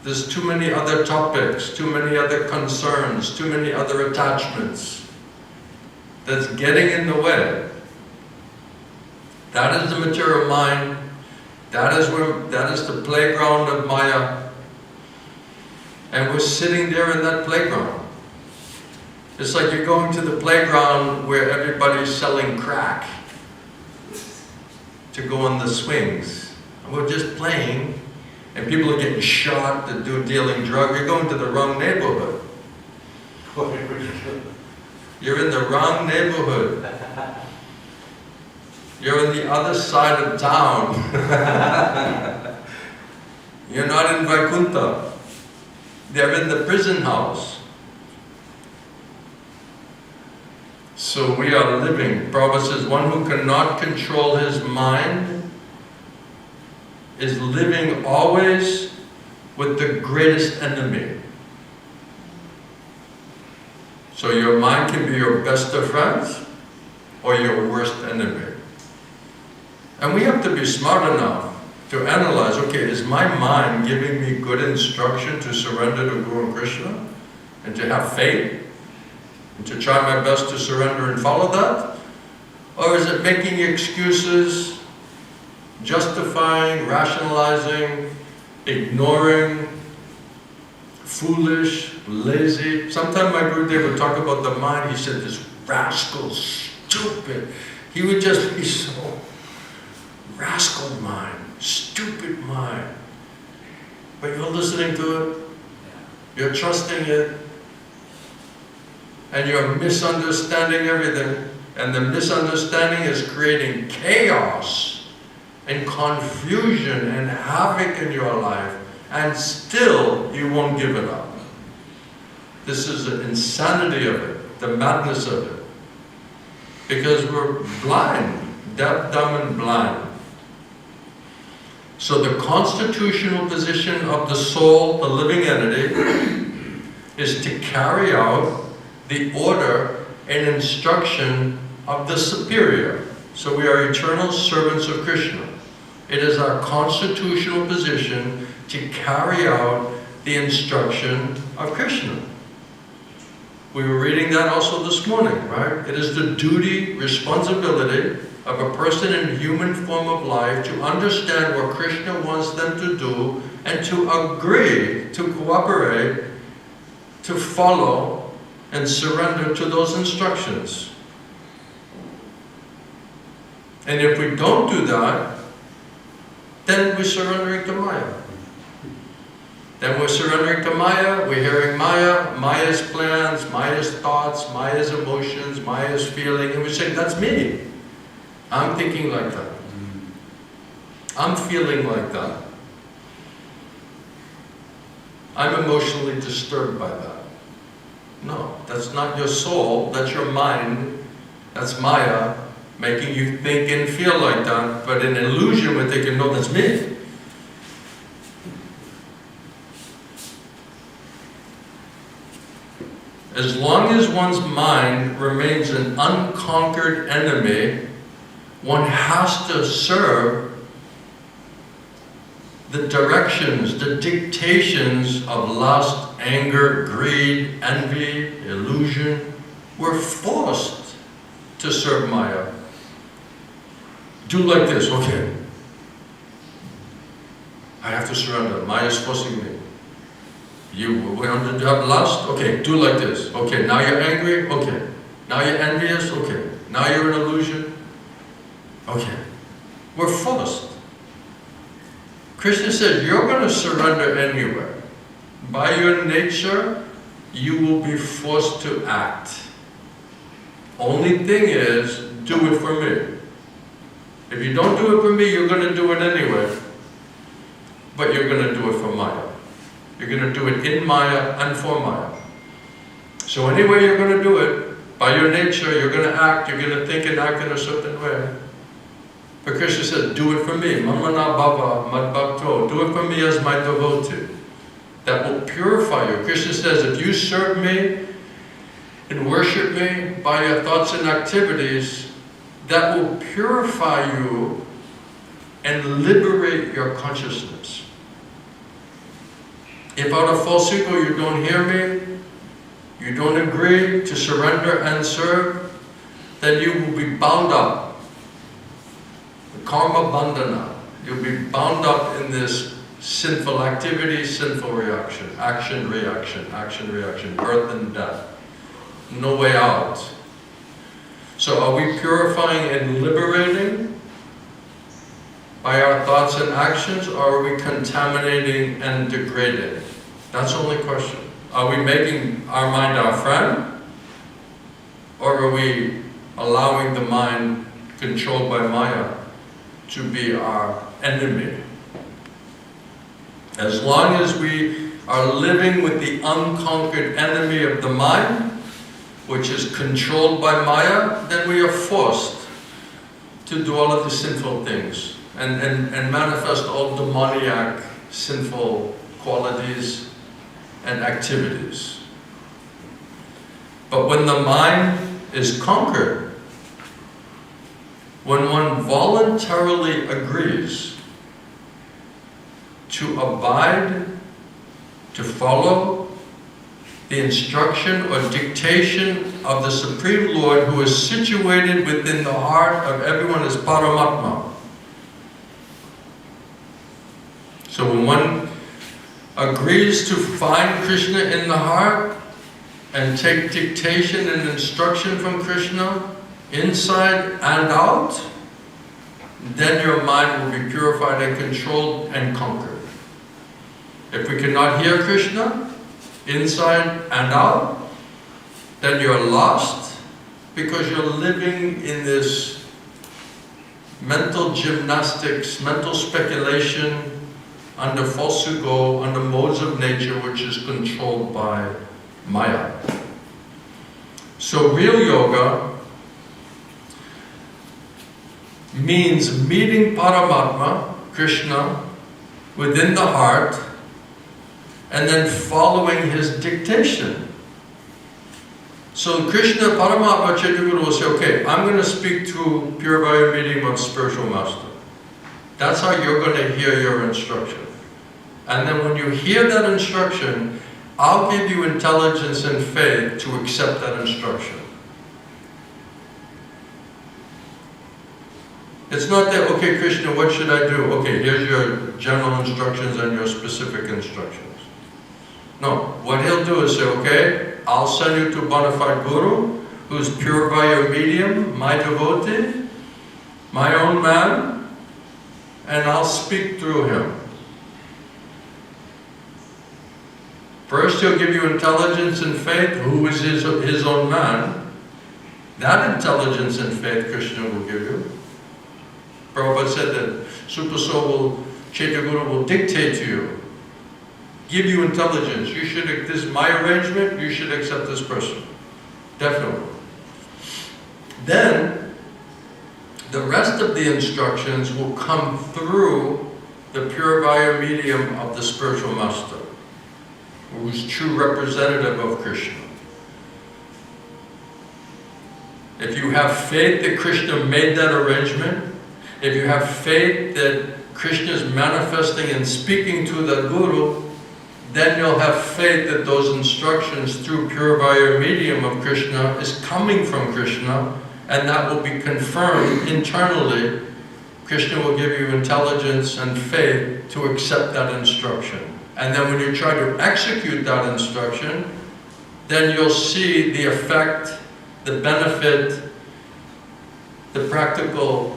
there's too many other topics, too many other concerns, too many other attachments that's getting in the way. That is the material mind, that is the playground of Maya, and we're sitting there in that playground. It's like you're going to the playground where everybody's selling crack to go on the swings. And we're just playing, and people are getting shot that do dealing drugs. You're going to the wrong neighborhood. You're in the wrong neighborhood. You're on the other side of town. You're not in Vaikuntha. They're in the prison house. So we are living, Prabhupada says, one who cannot control his mind is living always with the greatest enemy. So your mind can be your best of friends or your worst enemy. And we have to be smart enough to analyze, okay, is my mind giving me good instruction to surrender to Guru Krishna and to have faith? And to try my best to surrender and follow that? Or is it making excuses, justifying, rationalizing, ignoring, foolish, lazy? Sometimes my Gurudev would talk about the mind, he said, this rascal, stupid. He would just be so, rascal mind, stupid mind. But you're listening to it, you're trusting it, and you're misunderstanding everything, and the misunderstanding is creating chaos and confusion and havoc in your life, and still you won't give it up. This is the insanity of it, the madness of it. Because we're blind, deaf, dumb, and blind. So the constitutional position of the soul, the living entity, is to carry out the order and instruction of the superior. So we are eternal servants of Krishna. It is our constitutional position to carry out the instruction of Krishna. We were reading that also this morning, right? It is the duty, responsibility of a person in human form of life to understand what Krishna wants them to do and to agree, to cooperate, to follow and surrender to those instructions. And if we don't do that, then we're surrendering to Maya. Then we're surrendering to Maya, we're hearing Maya, Maya's plans, Maya's thoughts, Maya's emotions, Maya's feeling, and we say, that's me. I'm thinking like that. I'm feeling like that. I'm emotionally disturbed by that. No, that's not your soul, that's your mind, that's Maya making you think and feel like that, but in illusion we're thinking, no, that's me. As long as one's mind remains an unconquered enemy, one has to serve the directions, the dictations of lust, anger, greed, envy, illusion. We're forced to serve Maya. Do like this, okay. I have to surrender. Maya's forcing me. You want to have lust? Okay, do like this. Okay, now you're angry? Okay. Now you're envious? Okay. Now you're an illusion? Okay. We're forced. Krishna said, you're going to surrender anyway. By your nature, you will be forced to act. Only thing is, do it for me. If you don't do it for me, you're going to do it anyway. But you're going to do it for Maya. You're going to do it in Maya and for Maya. So anyway you're going to do it, by your nature, you're going to act, you're going to think and act in a certain way. But Krishna said, do it for me. Mamana Bhava Mad Bhakto. Do it for me as my devotee. That will purify you. Krishna says, if you serve me and worship me by your thoughts and activities, that will purify you and liberate your consciousness. If out of false ego you don't hear me, you don't agree to surrender and serve, then you will be bound up. The karma bandhana. You'll be bound up in this sinful activity, sinful reaction, action, reaction, action, reaction, birth and death. No way out. So are we purifying and liberating by our thoughts and actions, or are we contaminating and degrading? That's the only question. Are we making our mind our friend, or are we allowing the mind controlled by Maya to be our enemy? As long as we are living with the unconquered enemy of the mind, which is controlled by Maya, then we are forced to do all of the sinful things and manifest all demoniac, sinful qualities and activities. But when the mind is conquered, when one voluntarily agrees to abide, to follow the instruction or dictation of the Supreme Lord, who is situated within the heart of everyone as Paramatma. So when one agrees to find Krishna in the heart and take dictation and instruction from Krishna inside and out, then your mind will be purified and controlled and conquered. If we cannot hear Krishna inside and out, then you're lost, because you're living in this mental gymnastics, mental speculation, under false ego, under modes of nature which is controlled by Maya. So real yoga means meeting Paramatma, Krishna, within the heart, and then following his dictation. So Krishna, Paramatma, Chaitanya Guru will say, okay, I'm going to speak through pure via medium of spiritual master. That's how you're going to hear your instruction. And then when you hear that instruction, I'll give you intelligence and faith to accept that instruction. It's not that, okay, Krishna, what should I do? Okay, here's your general instructions and your specific instructions. No, what he'll do is say, okay, I'll send you to a bona fide guru, who's pure via medium, my devotee, my own man, and I'll speak through him. First, he'll give you intelligence and faith, who is his own man. That intelligence and faith Krishna will give you. Prabhupada said that Super Soul Chaitanya Guru will dictate to you, give you intelligence. You should, this is my arrangement, you should accept this person. Definitely. Then, the rest of the instructions will come through the pure via medium of the spiritual master, who's true representative of Krishna. If you have faith that Krishna made that arrangement, if you have faith that Krishna is manifesting and speaking to the Guru, then you'll have faith that those instructions through pure via medium of Krishna is coming from Krishna, and that will be confirmed internally. Krishna will give you intelligence and faith to accept that instruction. And then when you try to execute that instruction, then you'll see the effect, the benefit, the practical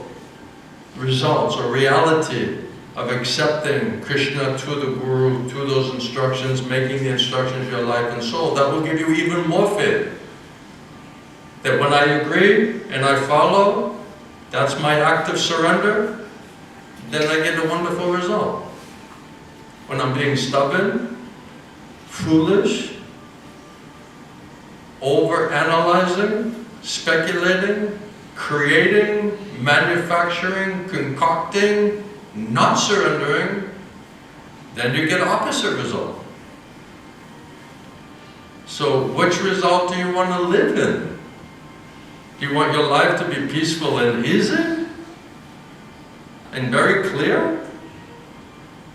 results or reality of accepting Krishna to the Guru, to those instructions, making the instructions your life and soul. That will give you even more faith. That when I agree and I follow, that's my act of surrender, then I get a wonderful result. When I'm being stubborn, foolish, over-analyzing, speculating, creating, manufacturing, concocting, not surrendering, then you get opposite result. So which result do you want to live in? Do you want your life to be peaceful and easy? And very clear?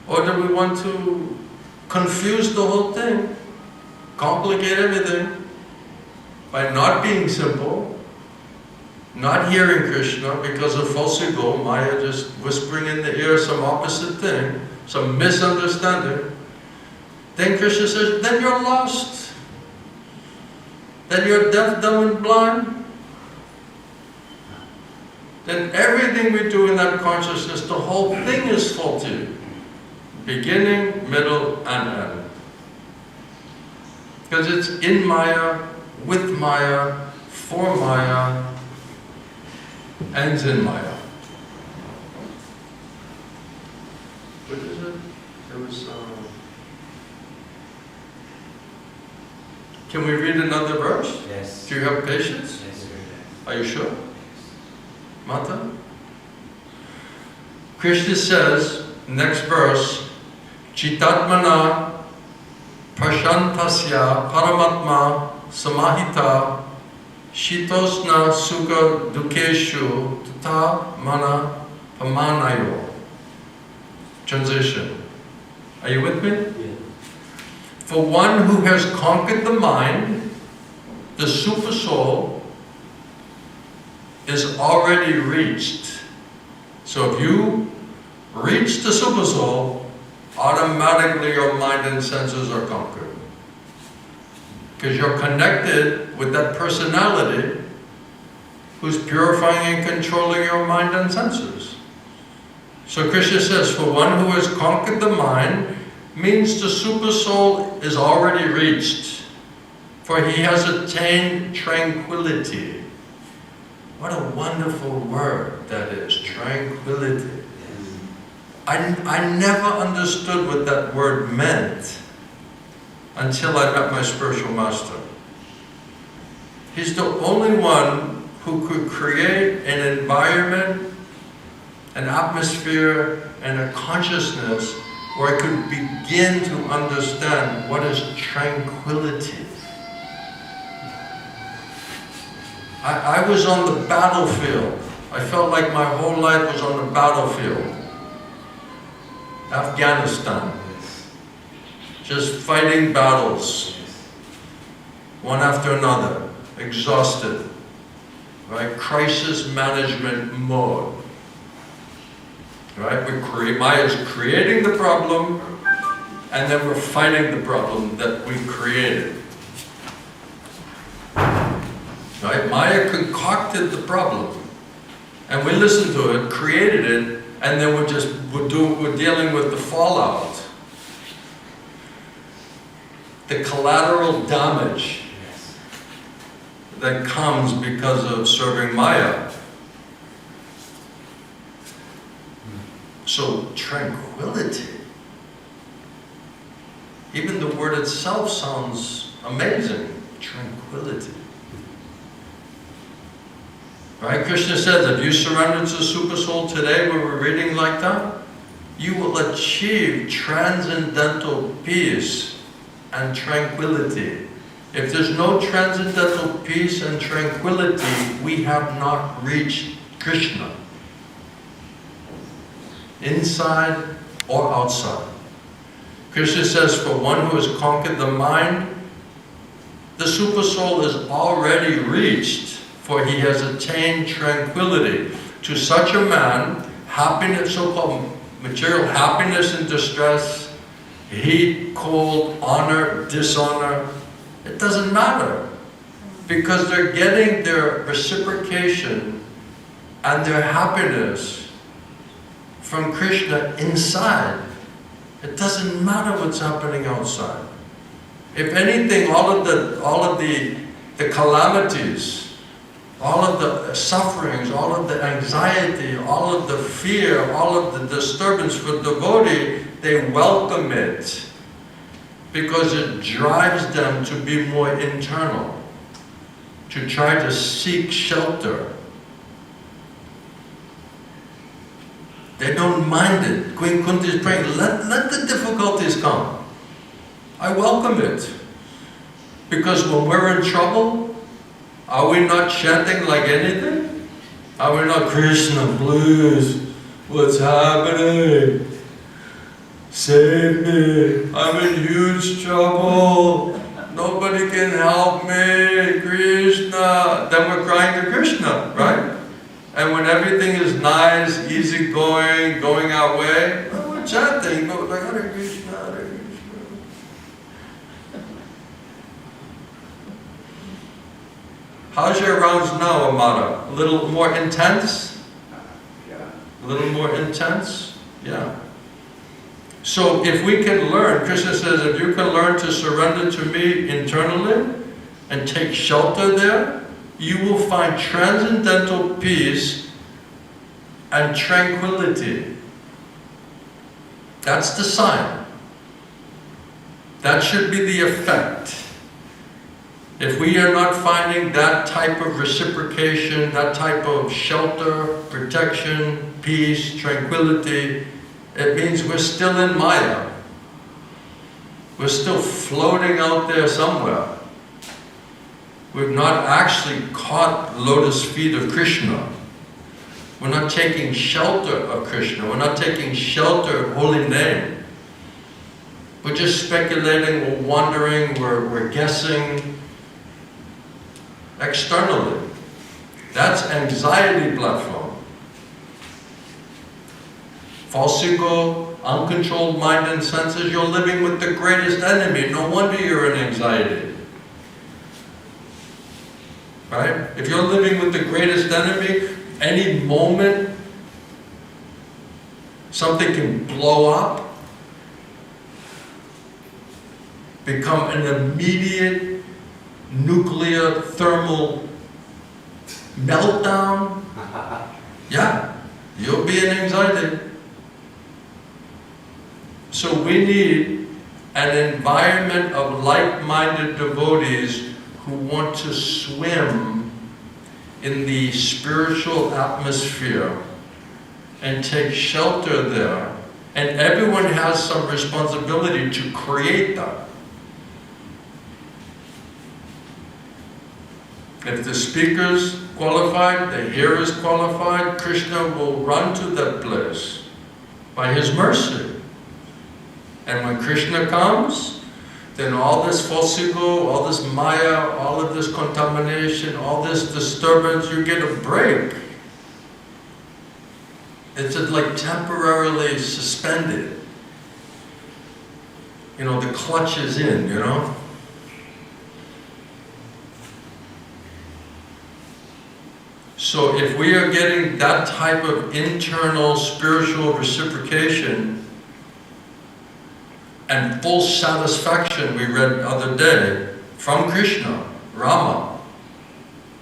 Or do we want to confuse the whole thing, complicate everything by not being simple, not hearing Krishna because of false ego, Maya just whispering in the ear some opposite thing, some misunderstanding? Then Krishna says, then you're lost. Then you're deaf, dumb, and blind. Then everything we do in that consciousness, the whole thing is faulty. Beginning, middle, and end. Because it's in Maya, with Maya, for Maya, ends in Maya. What is it? It was, can we read another verse? Yes. Do you have patience? Yes, Are you sure? Mata? Krishna says, next verse, Chitatmana Prashantasya Paramatma Samahita Shitosna Sukha Dukeshu Tata Mana Pamanayo. Translation. Are you with me? Yeah. For one who has conquered the mind, the super soul is already reached. So if you reach the super soul, automatically your mind and senses are conquered. Because you're connected with that personality who's purifying and controlling your mind and senses. So Krishna says, for one who has conquered the mind, means the super soul is already reached, for he has attained tranquility. What a wonderful word that is, tranquility. I never understood what that word meant until I met my spiritual master. He's the only one who could create an environment, an atmosphere, and a consciousness where I could begin to understand what is tranquility. I was on the battlefield. I felt like my whole life was on the battlefield. Afghanistan. Just fighting battles. One after another. Exhausted. Right? Crisis management mode. Right? Maya's creating the problem, and then we're fighting the problem that we created. Right? Maya concocted the problem, and we listened to it, created it, and then we're dealing with the fallout, the collateral damage that comes because of serving Maya. So tranquility, even the word itself sounds amazing. Tranquility. Right? Krishna says, if you surrender to the Super Soul today, when we're reading like that, you will achieve transcendental peace and tranquility. If there's no transcendental peace and tranquility, we have not reached Krishna. Inside or outside. Krishna says, for one who has conquered the mind, the Super Soul is already reached, for he has attained tranquility. To such a man, happiness, so-called material happiness and distress, heat, cold, honor, dishonor, it doesn't matter, because they're getting their reciprocation and their happiness from Krishna inside. It doesn't matter what's happening outside. If anything, all of the calamities, all of the sufferings, all of the anxiety, all of the fear, all of the disturbance for devotee, they welcome it because it drives them to be more internal, to try to seek shelter. They don't mind it. Queen Kunti is praying, let the difficulties come. I welcome it. Because when we're in trouble, are we not chanting like anything? Are we not, Krishna, please, what's happening? Save me, I'm in huge trouble. Nobody can help me, Krishna. Then we're crying to Krishna, right? And when everything is nice, easy going, going our way, we're chanting, like Hare Krishna, Hare Krishna. How's your rounds now, Amara? A little more intense? Yeah. A little more intense? Yeah. So if we can learn, Krishna says, if you can learn to surrender to me internally and take shelter there, you will find transcendental peace and tranquility. That's the sign. That should be the effect. If we are not finding that type of reciprocation, that type of shelter, protection, peace, tranquility, it means we're still in Maya. We're still floating out there somewhere. We've not actually caught lotus feet of Krishna. We're not taking shelter of Krishna. We're not taking shelter of holy name. We're just speculating, we're wondering, we're guessing externally. That's anxiety platform. False ego, uncontrolled mind and senses, you're living with the greatest enemy. No wonder you're in anxiety. Right? If you're living with the greatest enemy, any moment something can blow up, become an immediate nuclear thermal meltdown. Yeah, you'll be in anxiety. So we need an environment of like-minded devotees who want to swim in the spiritual atmosphere and take shelter there. And everyone has some responsibility to create that. If the speaker's qualified, the hearer's qualified, Krishna will run to that place by his mercy. And when Krishna comes, then all this false ego, all this maya, all of this contamination, all this disturbance, you get a break. It's just like temporarily suspended. You know, the clutch is in, you know? So if we are getting that type of internal spiritual reciprocation and full satisfaction, we read the other day, from Krishna, Rama,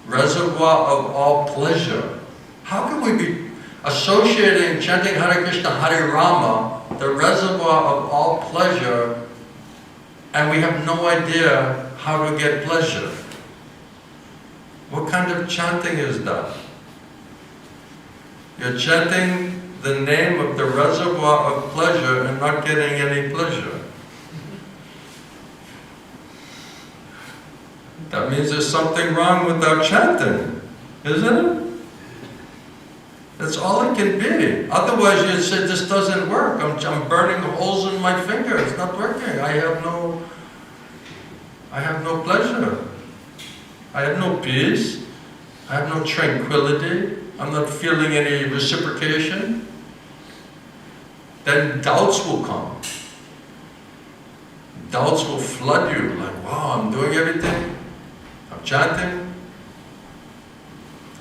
reservoir of all pleasure. How can we be associating chanting Hare Krishna, Hare Rama, the reservoir of all pleasure, and we have no idea how to get pleasure? What kind of chanting is that? You're chanting the name of the reservoir of pleasure and not getting any pleasure. That means there's something wrong with our chanting, isn't it? That's all it can be. Otherwise you'd say this doesn't work. I'm burning holes in my finger. It's not working. I have no pleasure. I have no peace. I have no tranquility. I'm not feeling any reciprocation. Then doubts will come. Doubts will flood you, like, wow, I'm doing everything. I'm chanting.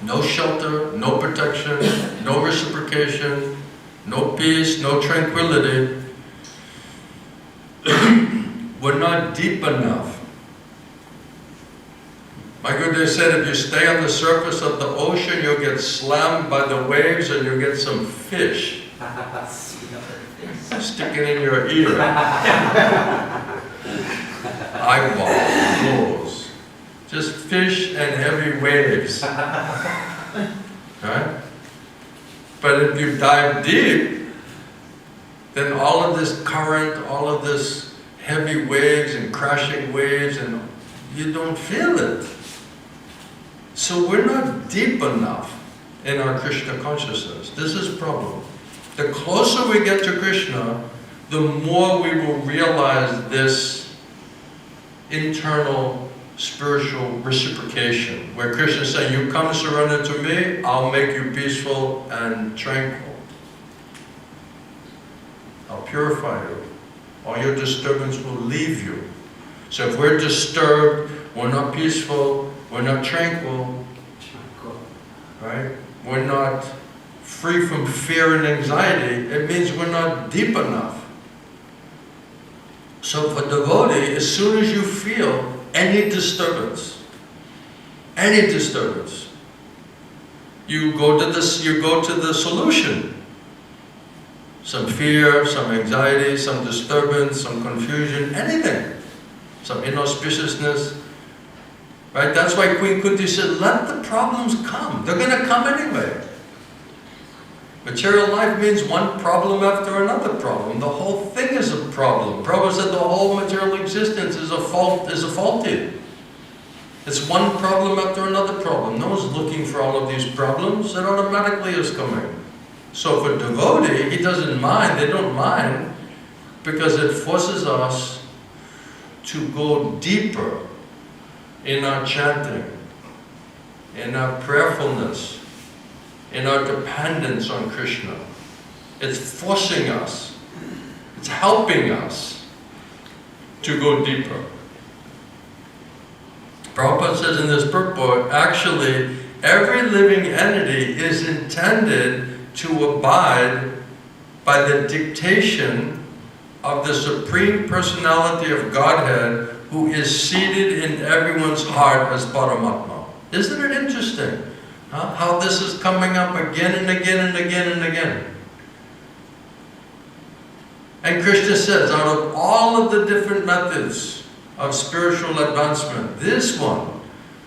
No shelter, no protection, no reciprocation, no peace, no tranquility. We're not deep enough. My Guru said if you stay on the surface of the ocean, you'll get slammed by the waves and you'll get some fish sticking in your ear. Eyeball, nose. Just fish and heavy waves. Right? But if you dive deep, then all of this current, all of this heavy waves and crashing waves, and you don't feel it. So we're not deep enough in our Krishna consciousness. This is a problem. The closer we get to Krishna, the more we will realize this internal spiritual reciprocation, where Krishna is saying, you come surrender to me, I'll make you peaceful and tranquil. I'll purify you. All your disturbance will leave you. So if we're disturbed, we're not peaceful, we're not tranquil, right? We're not free from fear and anxiety, it means we're not deep enough. So for devotee, as soon as you feel any disturbance, you go to the solution. Some fear, some anxiety, some disturbance, some confusion, anything. Some inauspiciousness. Right? That's why Queen Kunti said, let the problems come. They're going to come anyway. Material life means one problem after another problem. The whole thing is a problem. Prabhupada said the whole material existence is faulty. It's one problem after another problem. No one's looking for all of these problems. It automatically is coming. So for devotee, he doesn't mind. They don't mind because it forces us to go deeper in our chanting, in our prayerfulness, in our dependence on Krishna. It's forcing us, it's helping us to go deeper. Prabhupada says in this purport, actually, every living entity is intended to abide by the dictation of the Supreme Personality of Godhead, who is seated in everyone's heart as Paramatma. Isn't it interesting? How this is coming up again and again and again and again. And Krishna says, out of all of the different methods of spiritual advancement, this one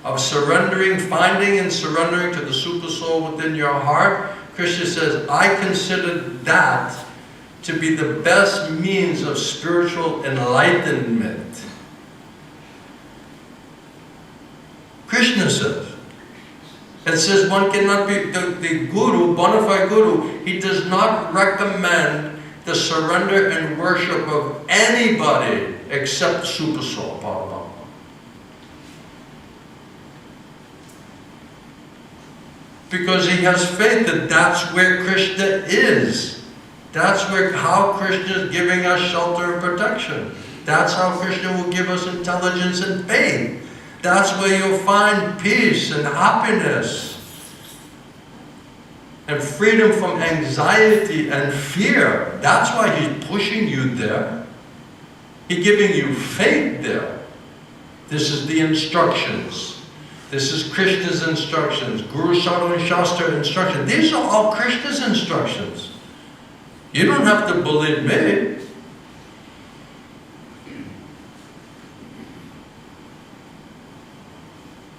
of surrendering, finding and surrendering to the super soul within your heart, Krishna says, I consider that to be the best means of spiritual enlightenment. Krishna says. It says one cannot be, the guru, bona fide guru, he does not recommend the surrender and worship of anybody except Super Soul, Paramatma. Because he has faith that that's where Krishna is. That's how Krishna is giving us shelter and protection. That's how Krishna will give us intelligence and faith. That's where you'll find peace and happiness and freedom from anxiety and fear. That's why he's pushing you there. He's giving you faith there. This is the instructions. This is Krishna's instructions. Guru, Sadhu, and Shastra instructions. These are all Krishna's instructions. You don't have to believe me.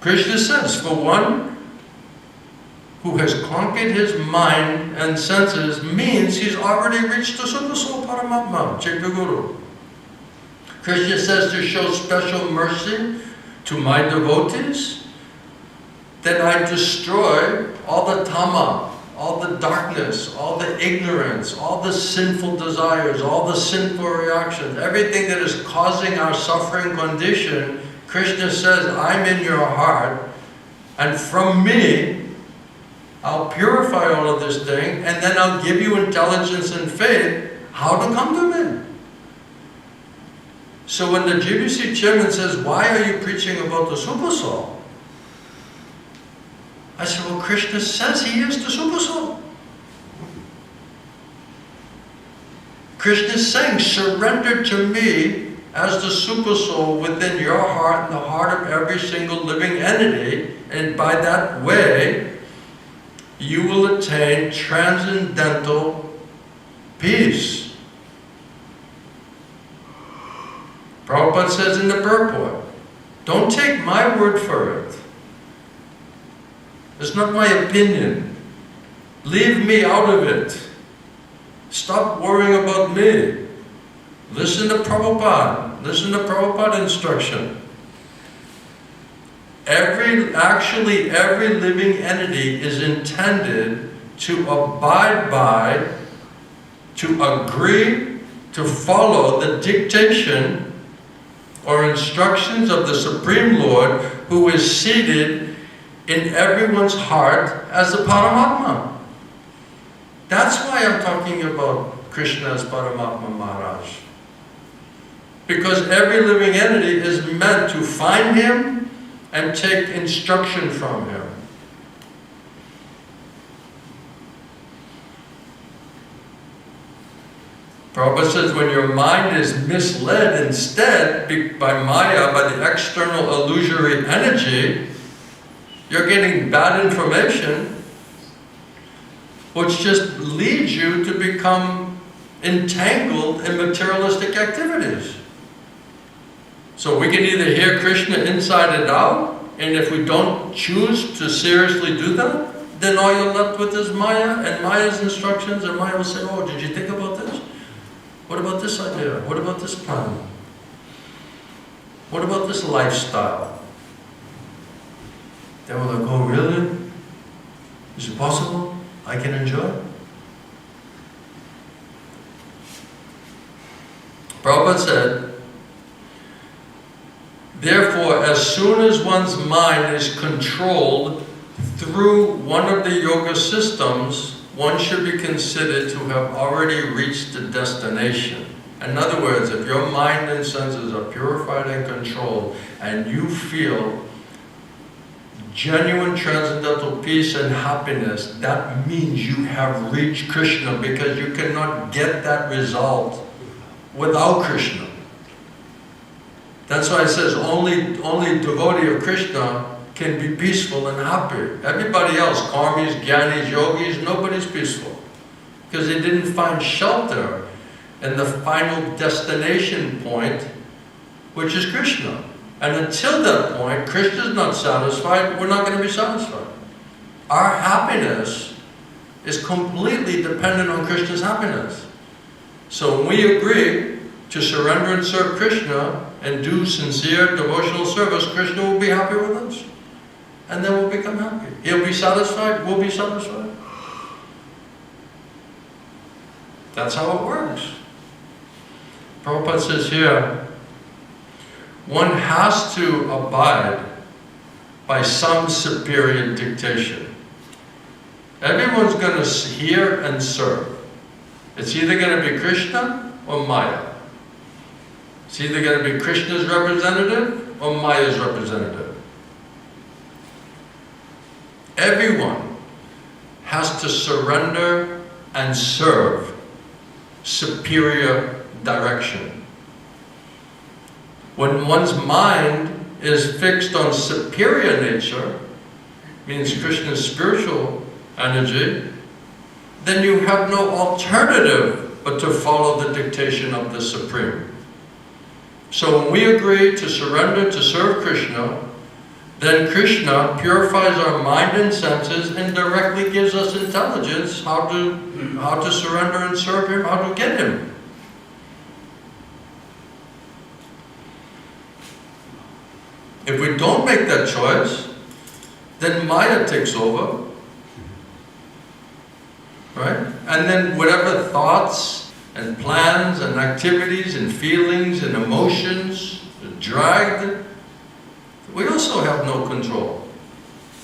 Krishna says, for one who has conquered his mind and senses means he's already reached the Super Soul Paramatma, Chaitya. Krishna says to show special mercy to my devotees, then I destroy all the tama, all the darkness, all the ignorance, all the sinful desires, all the sinful reactions, everything that is causing our suffering condition. Krishna says, I'm in your heart, and from me, I'll purify all of this thing, and then I'll give you intelligence and faith how to come to me. So when the GBC chairman says, why are you preaching about the Super Soul? I said, well, Krishna says he is the Super Soul. Krishna is saying, surrender to me as the Super Soul within your heart and the heart of every single living entity, and by that way, you will attain transcendental peace. Prabhupada says in the purport, don't take my word for it. It's not my opinion. Leave me out of it. Stop worrying about me. Listen to Prabhupada. Listen to Prabhupada instruction. Actually every living entity is intended to abide by, to agree, to follow the dictation or instructions of the Supreme Lord, who is seated in everyone's heart as the Paramatma. That's why I'm talking about Krishna as Paramatma Maharaj. Because every living entity is meant to find him and take instruction from him. Prabhupada says when your mind is misled instead by Maya, by the external illusory energy, you're getting bad information, which just leads you to become entangled in materialistic activities. So we can either hear Krishna inside and out, and if we don't choose to seriously do that, then all you're left with is Maya and Maya's instructions, and Maya will say, oh, did you think about this? What about this idea? What about this plan? What about this lifestyle? Then we're like, oh, really? Is it possible? I can enjoy? Prabhupada said, therefore, as soon as one's mind is controlled through one of the yoga systems, one should be considered to have already reached the destination. In other words, if your mind and senses are purified and controlled, and you feel genuine transcendental peace and happiness, that means you have reached Krishna, because you cannot get that result without Krishna. That's why it says only devotee of Krishna can be peaceful and happy. Everybody else, karmis, jnanis, yogis, nobody's peaceful. Because they didn't find shelter and the final destination point, which is Krishna. And until that point, Krishna is not satisfied, we're not going to be satisfied. Our happiness is completely dependent on Krishna's happiness. So when we agree to surrender and serve Krishna and do sincere devotional service, Krishna will be happy with us. And then we'll become happy. He'll be satisfied, we'll be satisfied. That's how it works. Prabhupada says here, one has to abide by some superior dictation. Everyone's going to hear and serve. It's either going to be Krishna or Maya. It's either going to be Krishna's representative or Maya's representative. Everyone has to surrender and serve superior direction. When one's mind is fixed on superior nature, means Krishna's spiritual energy, then you have no alternative but to follow the dictation of the Supreme. So when we agree to surrender to serve Krishna, then Krishna purifies our mind and senses and directly gives us intelligence how to surrender and serve Him, how to get Him. If we don't make that choice, then Maya takes over. Right? And then whatever thoughts and plans and activities and feelings and emotions are dragged, we also have no control.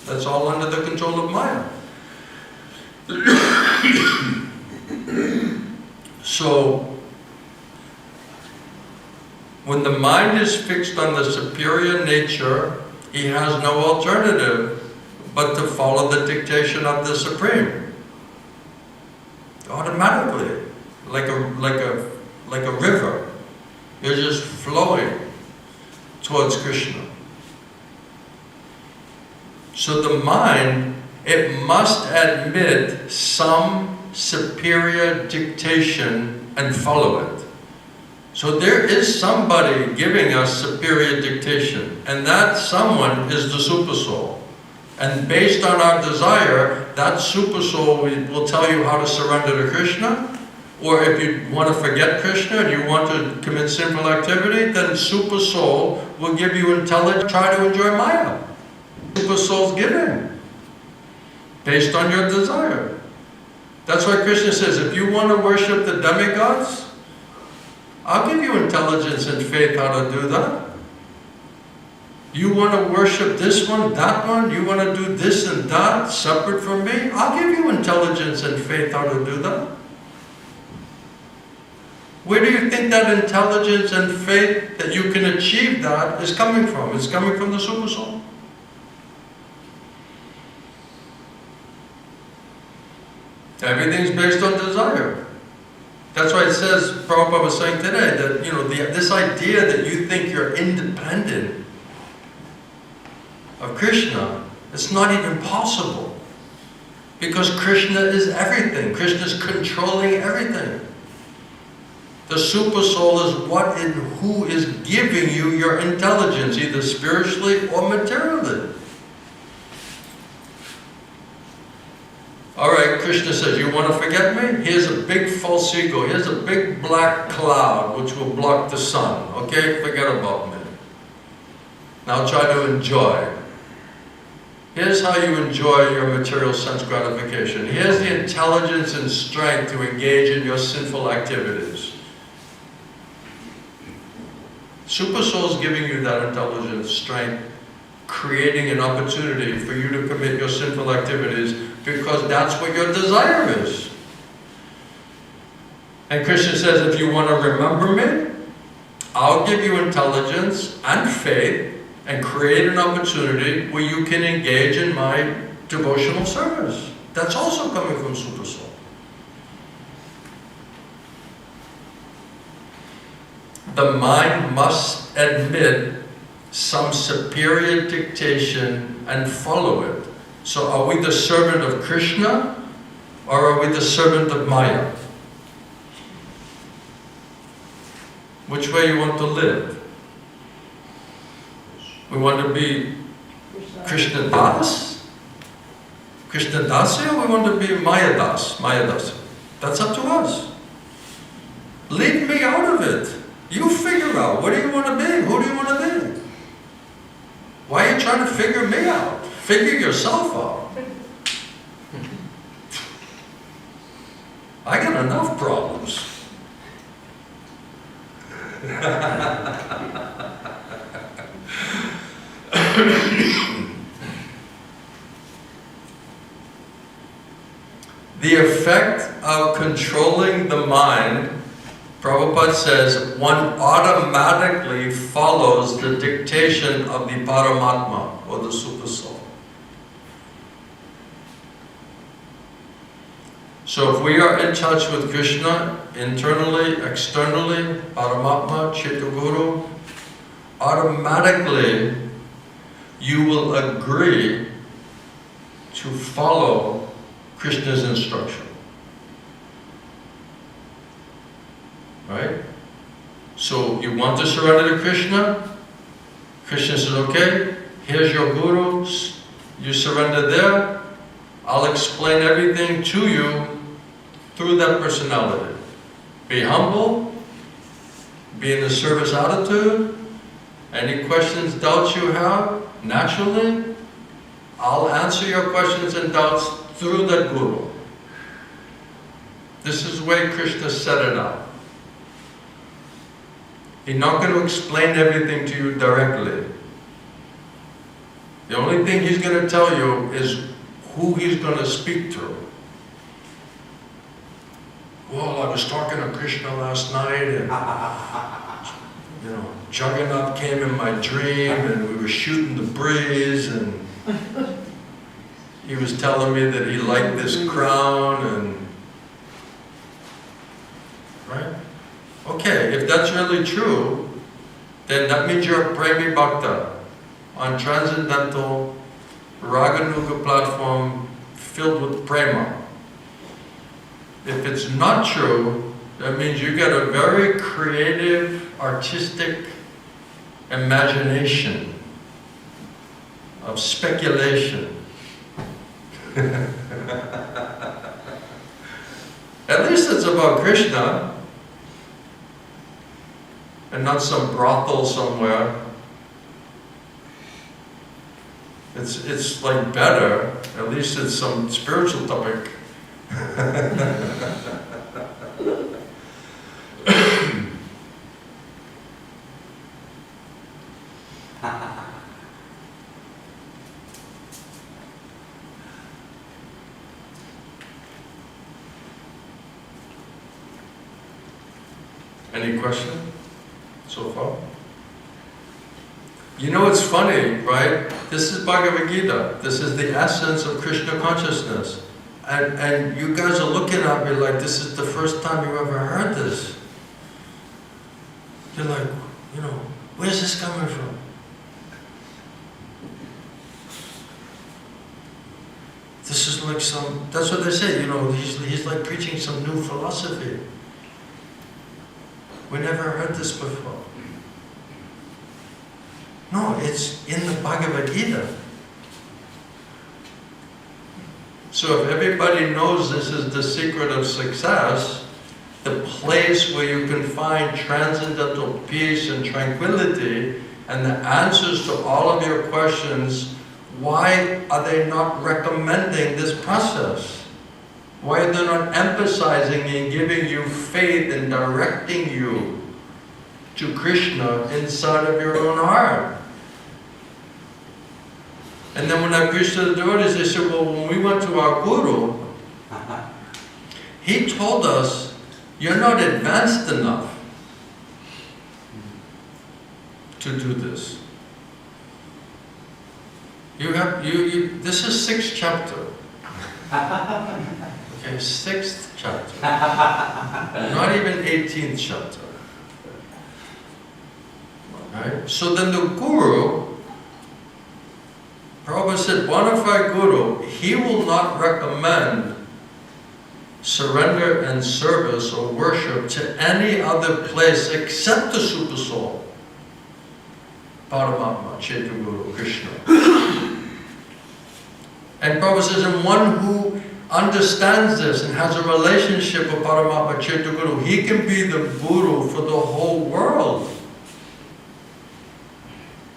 That's all under the control of Maya. So, when the mind is fixed on the superior nature, he has no alternative but to follow the dictation of the Supreme. Automatically, like a river, you're just flowing towards Krishna. So the mind, it must admit some superior dictation and follow it. So there is somebody giving us superior dictation, and that someone is the super soul. And based on our desire, that super soul will tell you how to surrender to Krishna, or if you want to forget Krishna and you want to commit sinful activity, then super soul will give you intelligence, try to enjoy Maya. Super soul's giving, based on your desire. That's why Krishna says, if you want to worship the demigods, I'll give you intelligence and faith how to do that. You want to worship this one, that one, you want to do this and that separate from me, I'll give you intelligence and faith how to do that. Where do you think that intelligence and faith that you can achieve that is coming from? It's coming from the super soul. Everything's based on desire. That's why it says, Prabhupada was saying today, that this idea that you think you're independent of Krishna, it's not even possible. Because Krishna is everything. Krishna is controlling everything. The super soul is what and who is giving you your intelligence, either spiritually or materially. Alright, Krishna says, you want to forget me? Here's a big false ego. Here's a big black cloud which will block the sun. Okay, forget about me. Now try to enjoy. Here's how you enjoy your material sense gratification. Here's the intelligence and strength to engage in your sinful activities. Super Soul is giving you that intelligence, strength, creating an opportunity for you to commit your sinful activities because that's what your desire is. And Krishna says, if you want to remember me, I'll give you intelligence and faith and create an opportunity where you can engage in my devotional service. That's also coming from Super Soul. The mind must admit some superior dictation and follow it. So are we the servant of Krishna or are we the servant of Maya? Which way you want to live? We want to be Krishna Das? Krishna Dasya, or we want to be Maya Das? Maya Das. That's up to us. Leave me out of it. You figure out, what do you want to be? Who do you want to be? Why are you trying to figure me out? Figure yourself out. I got enough problems. The effect of controlling the mind, Prabhupada says, one automatically follows the dictation of the Paramatma, or the Super Soul. So if we are in touch with Krishna, internally, externally, Paramatma, Chittaguru, automatically you will agree to follow Krishna's instruction. Right? So you want to surrender to Krishna? Krishna says, okay, here's your guru, you surrender there, I'll explain everything to you through that personality. Be humble, be in the service attitude, any questions, doubts you have, naturally, I'll answer your questions and doubts through that guru. This is the way Krishna set it up. He's not going to explain everything to you directly. The only thing he's going to tell you is who he's going to speak to. Well, I was talking to Krishna last night and Jagannath came in my dream and we were shooting the breeze and he was telling me that he liked this crown and... Right? Okay, if that's really true, then that means you're a Premi Bhakta on transcendental Raganuga platform filled with prema. If it's not true, that means you got a very creative, artistic imagination of speculation. At least it's about Krishna and not some brothel somewhere. It's like better, at least it's some spiritual topic. Any question so far? You know, it's funny, right? This is Bhagavad Gita. This is the essence of Krishna consciousness. And you guys are looking at me like this is the first time you ever heard this. You're like, where's this coming from? This is like that's what they say, he's like preaching some new philosophy. We never heard this before. No, it's in the Bhagavad Gita. So if everybody knows this is the secret of success, the place where you can find transcendental peace and tranquility and the answers to all of your questions, why are they not recommending this process? Why are they not emphasizing and giving you faith and directing you to Krishna inside of your own heart? And then when I preached to the devotees, they said, well, when we went to our guru, he told us, you're not advanced enough to do this. This is 6th chapter. Okay, 6th chapter. Not even 18th chapter. Right? So then the guru, Prabhupada said, bona fide guru, he will not recommend surrender and service or worship to any other place except the Super Soul, Paramatma, Chaitanya Krishna. And Prabhupada says, and one who understands this and has a relationship with Paramatma Chaitanya, he can be the guru for the whole world.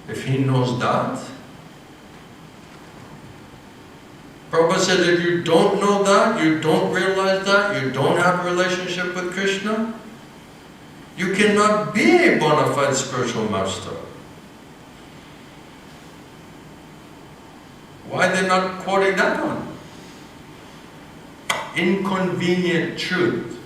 If he knows that. Prabhupada said, if you don't know that, you don't realize that, you don't have a relationship with Krishna, you cannot be a bona fide spiritual master. Why are they not quoting that one? Inconvenient truth.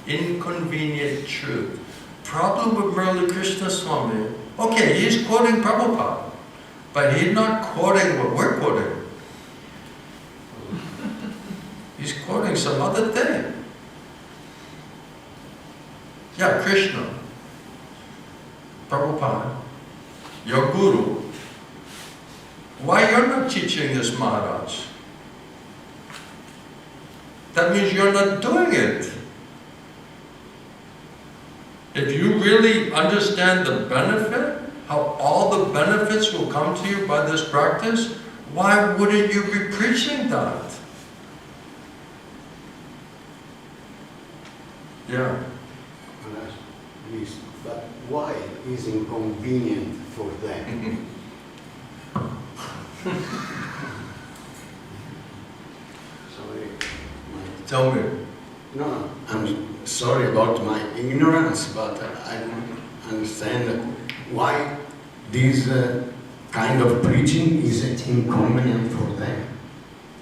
Inconvenient truth. Problem with Murali Krishna Swami, okay, he's quoting Prabhupada, but he's not quoting what we're quoting. He's quoting some other thing. Yeah, Krishna, Prabhupada, your guru. Why you're not teaching this, Maharaj? That means you're not doing it. If you really understand the benefit, how all the benefits will come to you by this practice, why wouldn't you be preaching that? Yeah. Please, but why is inconvenient for them? Sorry. Tell me. No, I'm sorry about my ignorance, but I don't understand why this kind of preaching is inconvenient for them.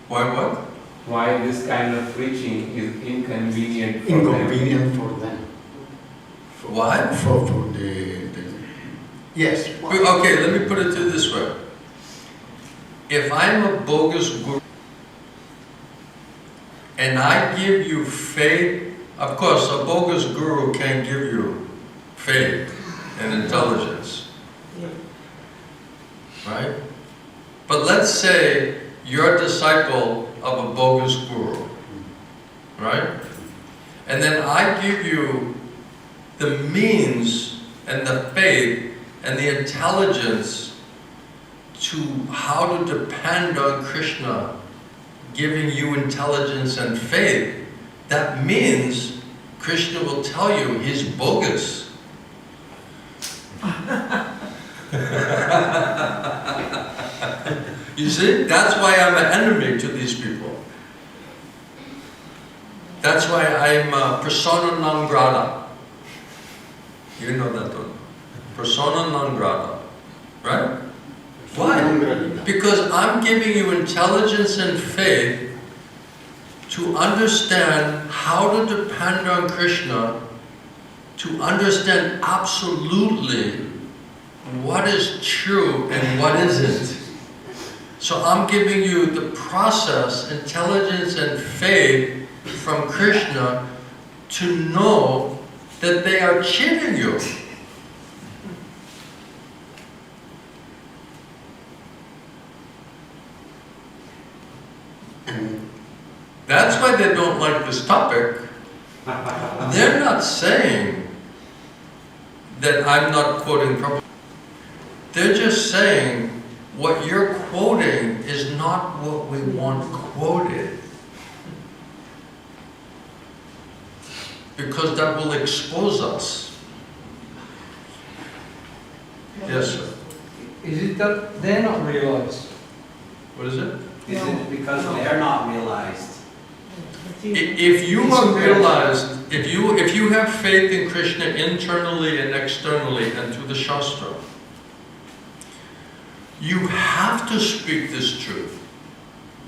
Why what? Why this kind of preaching is inconvenient for them? Inconvenient for them. Why? For the yes. Why? Okay, let me put it to you this way. If I'm a bogus guru and I give you faith, of course a bogus guru can't give you faith and intelligence. Right? But let's say you're a disciple of a bogus guru. Right? And then I give you the means and the faith and the intelligence to how to depend on Krishna giving you intelligence and faith. That means Krishna will tell you he's bogus. You see? That's why I'm an enemy to these people. That's why I'm persona non grata. You know that one. Persona non grata. Right? Why? Because I'm giving you intelligence and faith to understand how to depend on Krishna, to understand absolutely what is true and what isn't. So I'm giving you the process, intelligence and faith from Krishna to know that they are cheating you. That's why they don't like this topic. They're not saying that I'm not quoting Prabhupada. They're just saying what you're quoting is not what we want quoted. Because that will expose us. Yes, sir. Is it that they're not realized? What is it? Is it because they're not realized? If you are realized, if you have faith in Krishna internally and externally and through the Shastra, you have to speak this truth.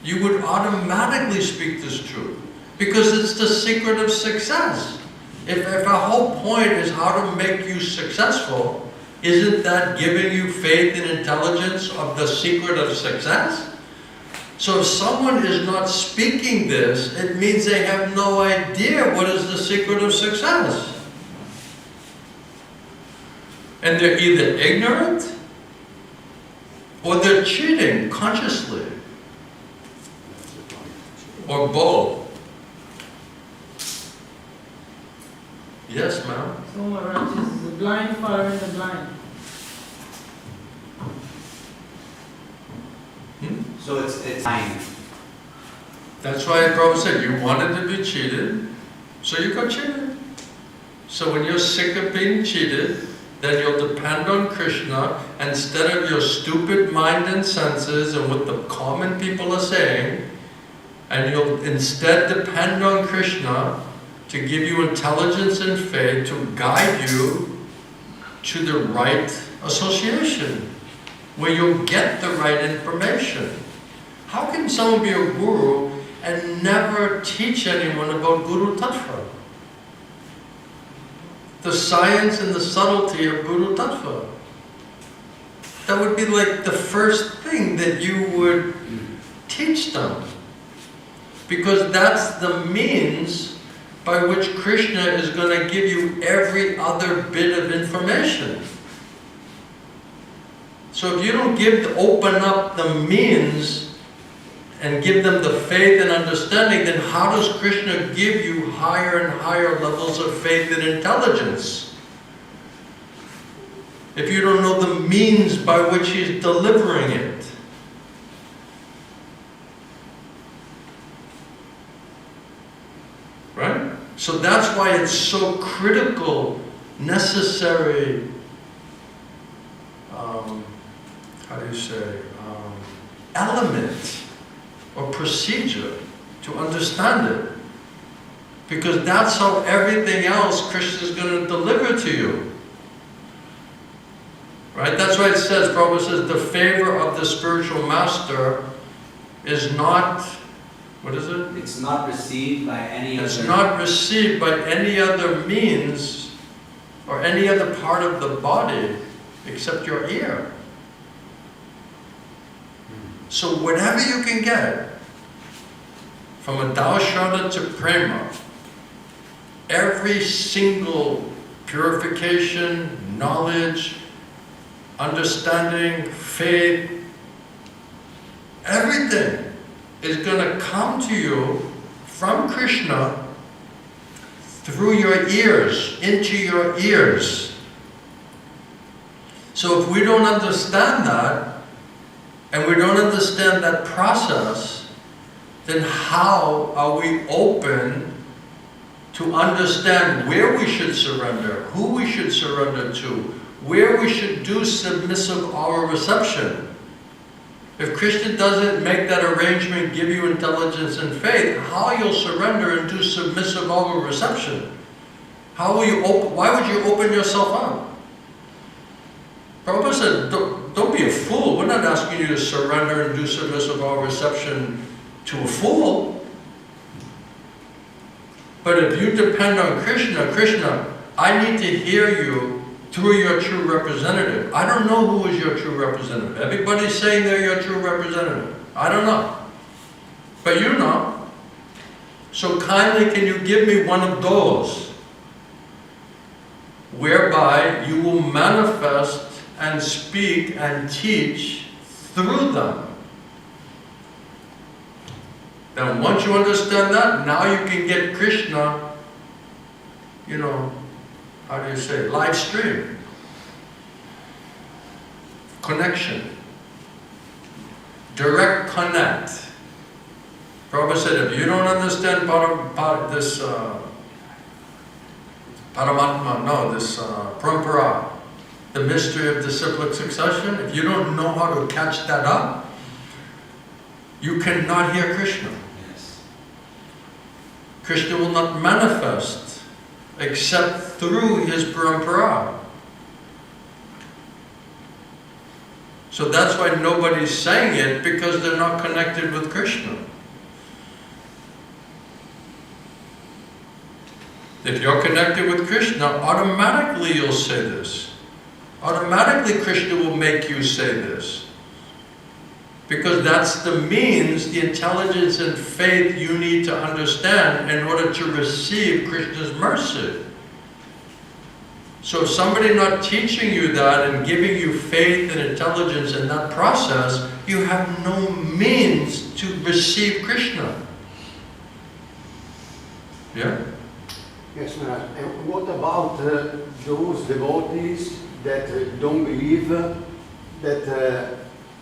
You would automatically speak this truth because it's the secret of success. If our whole point is how to make you successful, isn't that giving you faith and intelligence of the secret of success? So if someone is not speaking this, it means they have no idea what is the secret of success. And they're either ignorant or they're cheating consciously. Or both. Yes, ma'am. So Maharaj is the blind following the blind. So it's time. That's why Prabhupada said you wanted to be cheated, so you got cheated. So when you're sick of being cheated, then you'll depend on Krishna instead of your stupid mind and senses and what the common people are saying, and you'll instead depend on Krishna to give you intelligence and faith to guide you to the right association, where you'll get the right information. How can someone be a guru and never teach anyone about Guru Tattva? The science and the subtlety of Guru Tattva. That would be like the first thing that you would teach them. Because that's the means by which Krishna is going to give you every other bit of information. So if you don't open up the means and give them the faith and understanding, then how does Krishna give you higher and higher levels of faith and intelligence? If you don't know the means by which He's delivering it. Right? So that's why it's so critical, necessary, element or procedure to understand it. Because that's how everything else Krishna is going to deliver to you. Right? That's why it says, Prabhupada says, the favor of the spiritual master is not, what is it? It's not received by any other. It's not received by any other means or any other part of the body except your ear. So whatever you can get, from a Daushrada to Prema, every single purification, knowledge, understanding, faith, everything is going to come to you from Krishna through your ears, into your ears. So if we don't understand that, and we don't understand that process, then how are we open to understand where we should surrender, who we should surrender to, where we should do submissive aura reception? If Krishna doesn't make that arrangement, give you intelligence and faith, how you'll surrender and do submissive aura reception? How will you why would you open yourself up? Prabhupada said, don't be a fool. We're not asking you to surrender and do submissive aura reception to a fool. But if you depend on Krishna, Krishna, I need to hear you through your true representative. I don't know who is your true representative. Everybody's saying they're your true representative. I don't know. But you know. So kindly can you give me one of those whereby you will manifest and speak and teach through them. Then once you understand that, now you can get Krishna, how do you say, live stream. Connection. Direct connect. Prabhupada said, if you don't understand Parampara, the mystery of disciplic succession, if you don't know how to catch that up, you cannot hear Krishna. Yes. Krishna will not manifest except through his parampara. So that's why nobody's saying it, because they're not connected with Krishna. If you're connected with Krishna, automatically you'll say this. Automatically Krishna will make you say this. Because that's the means, the intelligence and faith you need to understand in order to receive Krishna's mercy. So if somebody not teaching you that and giving you faith and intelligence in that process, you have no means to receive Krishna. Yeah? Yes, Maharaj. And what about those devotees that don't believe that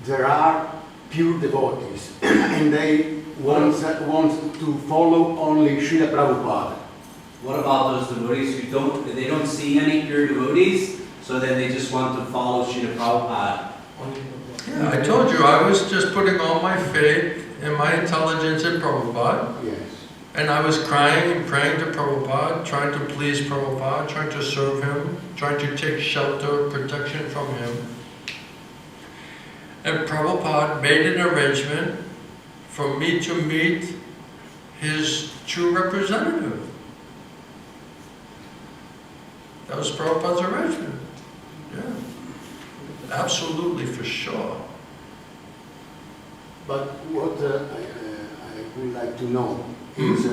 there are pure devotees and they want to follow only Srila Prabhupada? What about those devotees who they don't see any pure devotees, so then they just want to follow Srila Prabhupada? Yeah, I told you, I was just putting all my faith and my intelligence in Prabhupada. Yes. And I was crying and praying to Prabhupada, trying to please Prabhupada, trying to serve him, trying to take shelter, protection from him. And Prabhupada made an arrangement for me to meet his true representative. That was Prabhupada's arrangement. Yeah. Absolutely, for sure. But what I would like to know is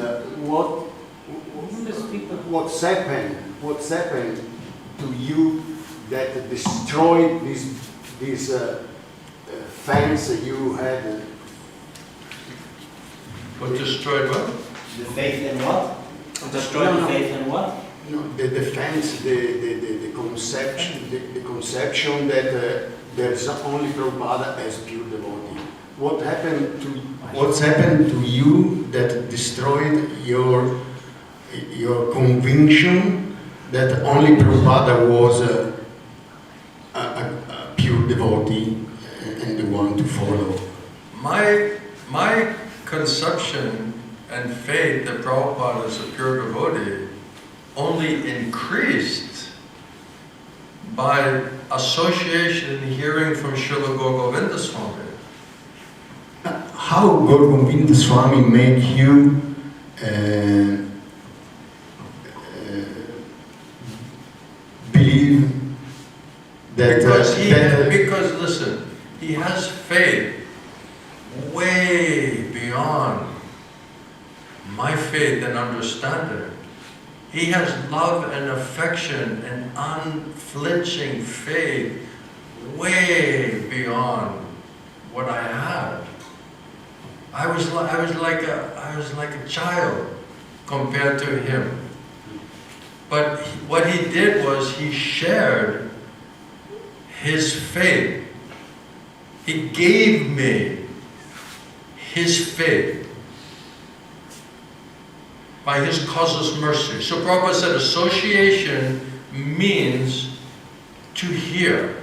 what's happened to you that destroyed this fence you had? What destroyed what? The faith in what? Destroy the faith in what? No, the defense, the conception that there's only Prabhupada as pure devotee. What's happened to you that destroyed your conviction that only Prabhupada was a pure devotee and the one to follow? My conception and faith that Prabhupada is a pure devotee only increased by association and hearing from Srila Govinda Swami. How Govinda Swami made you believe that? Because listen, he has faith way beyond my faith and understanding. He has love and affection and unflinching faith way beyond what I had. I was like a child compared to him. But what he did was he shared his faith. He gave me his faith by his causeless mercy. So Prabhupada said association means to hear.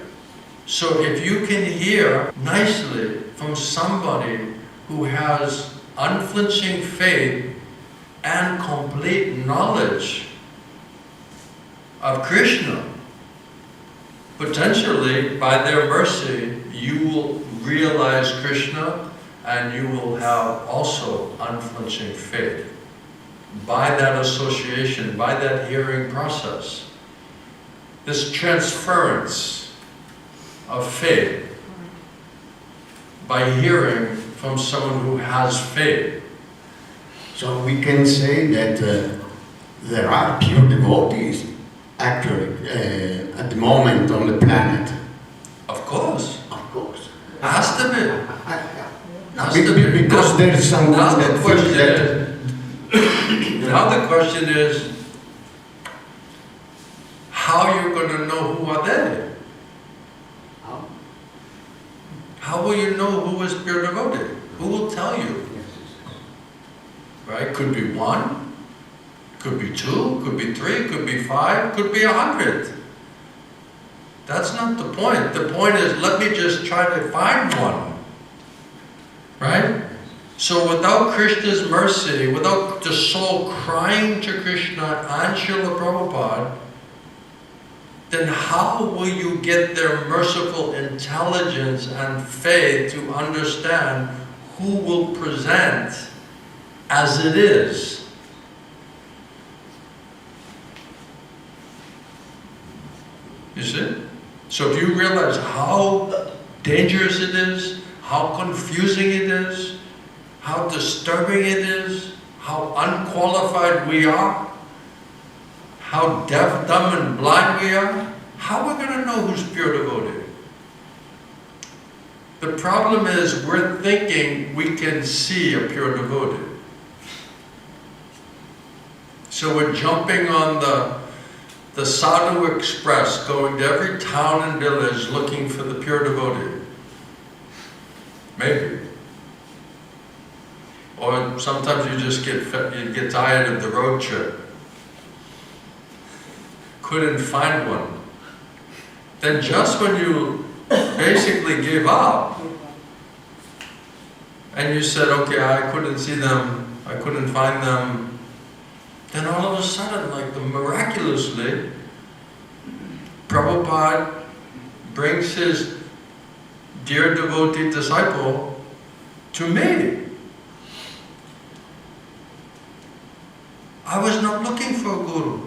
So if you can hear nicely from somebody who has unflinching faith and complete knowledge of Krishna, potentially by their mercy you will realize Krishna and you will have also unflinching faith. By that association, by that hearing process, this transference of faith by hearing from someone who has faith. So we can say that there are pure devotees actually at the moment on the planet. Of course. Of course. Has to be. Has to be. Because there is someone that thinks that. Now the question is, how you're going to know who are they? How will you know who is pure devotee? Who will tell you? Right? Could be 1, could be 2, could be 3, could be 5, could be 100. That's not the point. The point is, let me just try to find one. Right? So without Krishna's mercy, without the soul crying to Krishna and Srila Prabhupada, then how will you get their merciful intelligence and faith to understand who will present as it is? You see? So if you realize how dangerous it is, how confusing it is, how disturbing it is, how unqualified we are, how deaf, dumb, and blind we are, how are we going to know who's pure devotee? The problem is we're thinking we can see a pure devotee. So we're jumping on the Sadhu Express going to every town and village looking for the pure devotee. Maybe. Or sometimes you just you get tired of the road trip. Couldn't find one. Then just when you basically gave up, and you said, okay, I couldn't see them, I couldn't find them, then all of a sudden, like miraculously, Prabhupada brings his dear devotee disciple to me. I was not looking for a guru.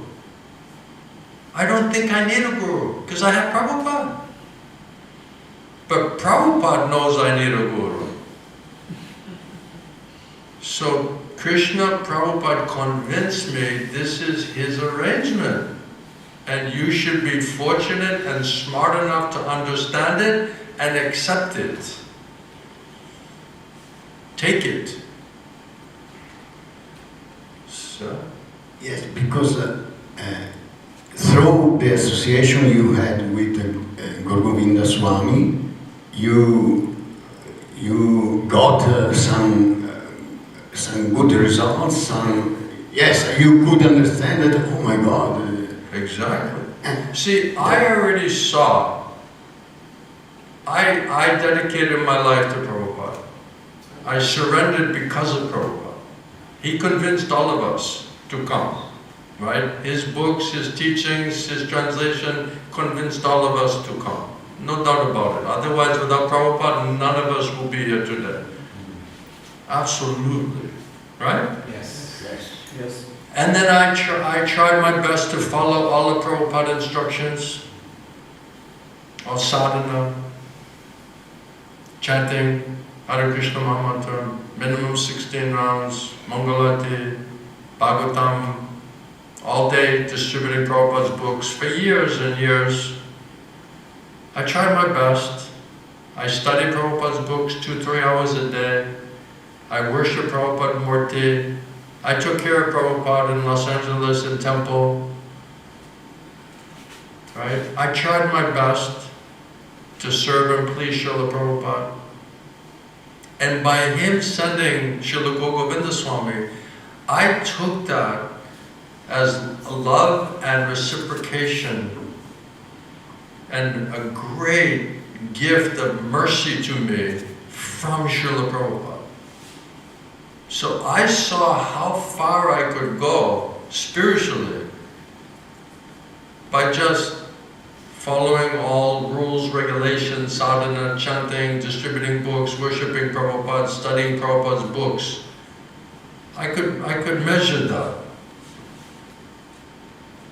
I don't think I need a guru, because I have Prabhupada. But Prabhupada knows I need a guru. So Krishna Prabhupada convinced me this is his arrangement. And you should be fortunate and smart enough to understand it and accept it. Take it. So? Yes, because through the association you had with Gaur Govinda Swami, you got some good results. Yes, you could understand that. Oh my God! Exactly. See, I already saw. I dedicated my life to Prabhupada. I surrendered because of Prabhupada. He convinced all of us to come, right? His books, his teachings, his translation convinced all of us to come. No doubt about it. Otherwise, without Prabhupada, none of us will be here today. Absolutely. Right? Yes. Yes. Yes. And then I tried my best to follow all the Prabhupada instructions on sadhana, chanting Hare Krishna Mahamantra, minimum 16 rounds, Mangalati, Bhagavatam, all day distributing Prabhupada's books for years and years. I tried my best. I studied Prabhupada's books 2-3 hours a day. I worshiped Prabhupada Murti. I took care of Prabhupada in Los Angeles in temple. Right? I tried my best to serve and please Srila Prabhupada. And by him sending Srila Gaur Govinda Swami, I took that as love and reciprocation and a great gift of mercy to me from Srila Prabhupada. So I saw how far I could go spiritually by just following all rules, regulations, sadhana, chanting, distributing books, worshipping Prabhupada, studying Prabhupada's books. I could measure that.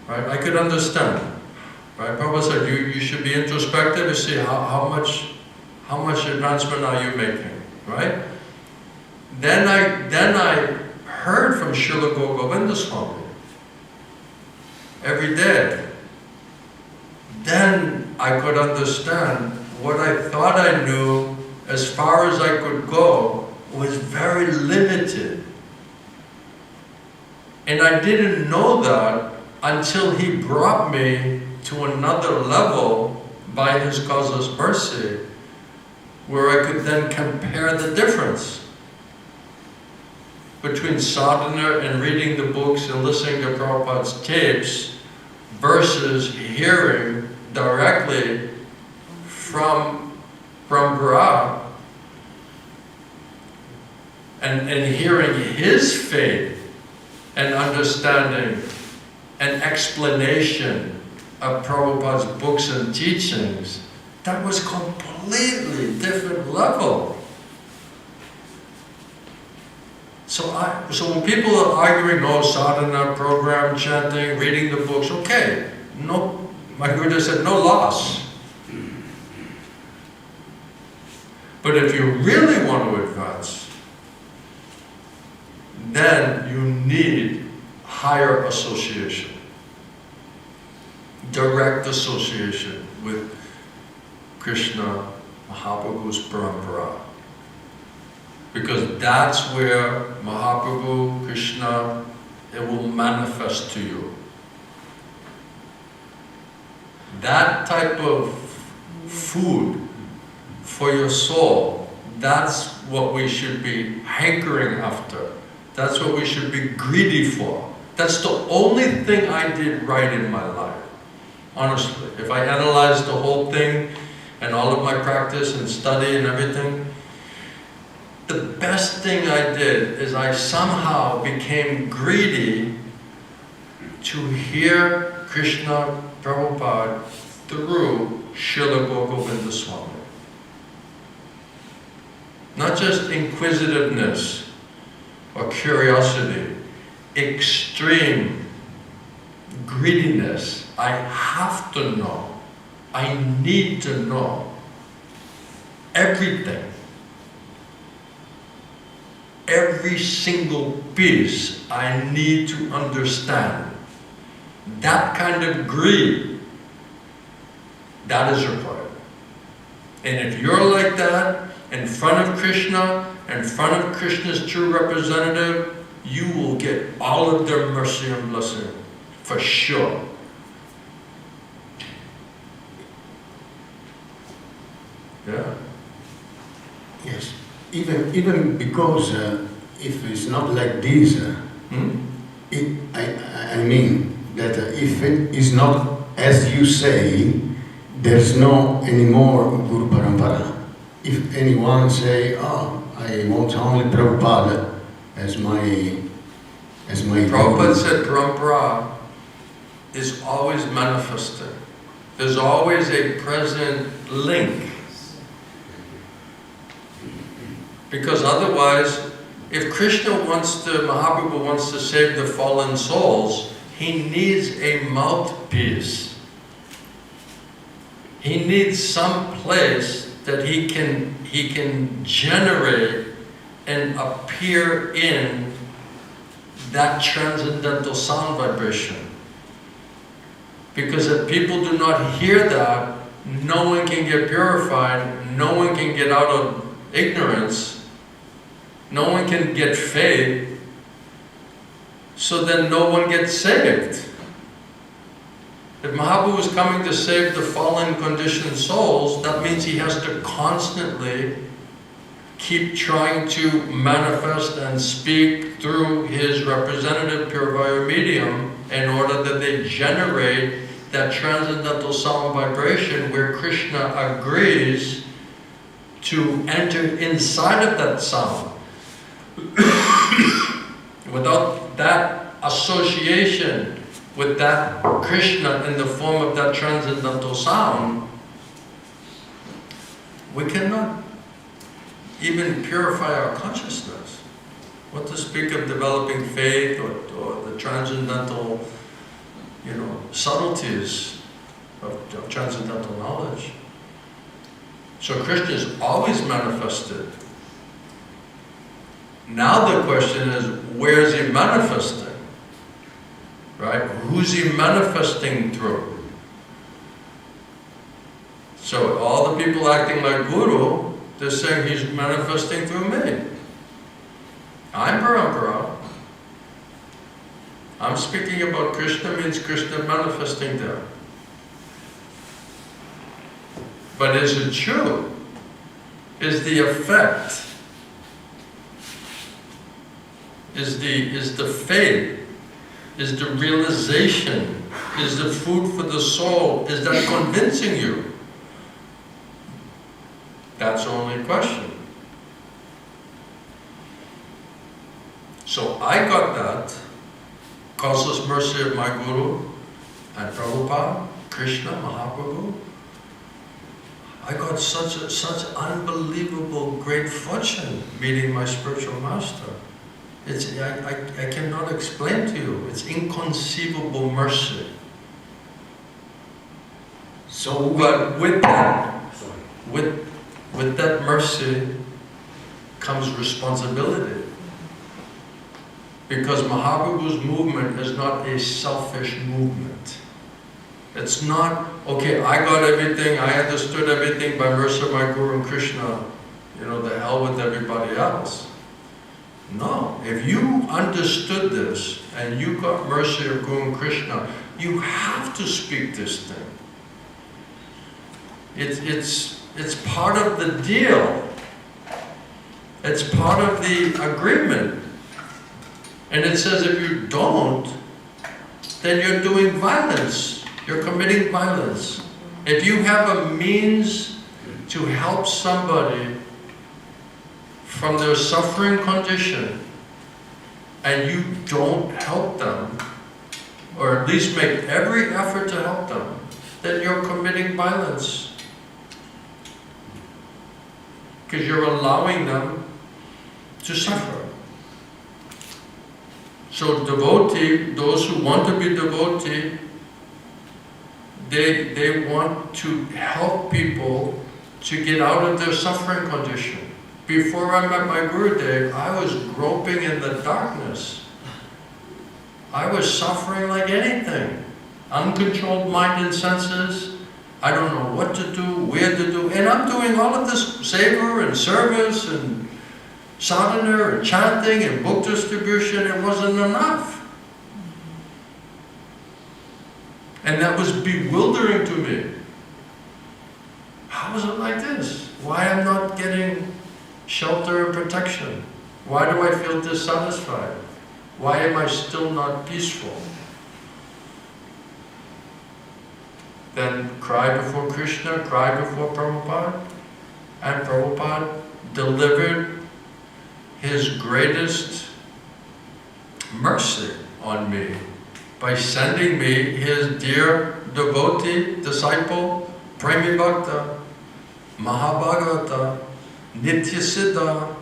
Right? I could understand. Right? Prabhupada said, you should be introspective to see how much advancement are you making. Right? Then I heard from Srila Gaur Govinda Swami every day. Then I could understand what I thought I knew as far as I could go was very limited. And I didn't know that until he brought me to another level by his causeless mercy, where I could then compare the difference between sadhana and reading the books and listening to Prabhupada's tapes versus hearing directly from Brahma and hearing his faith and understanding and explanation of Prabhupada's books and teachings. That was completely different level. So when people are arguing, oh, sadhana, program, chanting, reading the books, okay, no, my Guru said no loss. But if you really want to advance, then you need higher association, direct association with Krishna Mahaprabhu's parampara. Because that's where Mahaprabhu, Krishna, it will manifest to you. that type of food for your soul, that's what we should be hankering after. That's what we should be greedy for. That's the only thing I did right in my life. Honestly, if I analyzed the whole thing and all of my practice and study and everything, the best thing I did is I somehow became greedy to hear Krishna Prabhupada through Srila Govinda Swami. Not just inquisitiveness or curiosity, extreme greediness. I have to know. I need to know everything. Every single piece I need to understand. That kind of greed, that is required. And if you're like that, in front of Krishna, in front of Krishna's true representative, you will get all of their mercy and blessing, for sure. Yeah. Yes. Even because if it's not like this, I mean that if it is not as you say, there's no anymore Guru Parampara. If anyone say, "Oh, I want only Prabhupada as my Prabhupada guru," said Parampara is always manifesting. There's always a present link. Because otherwise, if Mahaprabhu wants to save the fallen souls, he needs a mouthpiece. He needs some place that he can generate and appear in that transcendental sound vibration. Because if people do not hear that, no one can get purified, no one can get out of ignorance, no one can get faith, so then no one gets saved. If Mahaprabhu is coming to save the fallen conditioned souls, that means he has to constantly keep trying to manifest and speak through his representative purifier medium in order that they generate that transcendental sound vibration where Krishna agrees to enter inside of that sound. Without that association with that Krishna in the form of that transcendental sound, we cannot even purify our consciousness. What to speak of developing faith or the transcendental, subtleties of transcendental knowledge. So Krishna is always manifested. Now the question is, where is he manifesting? Right? Who's he manifesting through? So all the people acting like Guru, they're saying he's manifesting through me. I'm Parampara. I'm speaking about Krishna, means Krishna manifesting there. But is it true? Is the effect, is the faith, is the realization, is the food for the soul, is that convincing you? That's the only question. So I got that, causeless mercy of my Guru and Prabhupada, Krishna, Mahaprabhu. I got such unbelievable great fortune meeting my spiritual master. I cannot explain to you. It's inconceivable mercy. But with that mercy comes responsibility. Because Mahaprabhu's movement is not a selfish movement. It's not, okay, I got everything, I understood everything by mercy of my Guru and Krishna, the hell with everybody else. No, if you understood this and you got mercy of Guru and Krishna, you have to speak this thing. It's part of the deal. It's part of the agreement. And it says if you don't, then you're doing violence. You're committing violence. If you have a means to help somebody from their suffering condition, and you don't help them, or at least make every effort to help them, then you're committing violence. Because you're allowing them to suffer. So devotee, those who want to be devotee, they want to help people to get out of their suffering condition. Before I met my Gurudev, I was groping in the darkness. I was suffering like anything. Uncontrolled mind and senses. I don't know what to do, where to do. And I'm doing all of this seva and service and sadhana and chanting and book distribution. It wasn't enough. And that was bewildering to me. How is it like this? Why am I not getting shelter and protection? Why do I feel dissatisfied? Why am I still not peaceful? Then cry before Krishna, cry before Prabhupada. And Prabhupada delivered his greatest mercy on me by sending me his dear devotee, disciple, Premi Bhakta, Mahabhagavata, Nitya Siddha,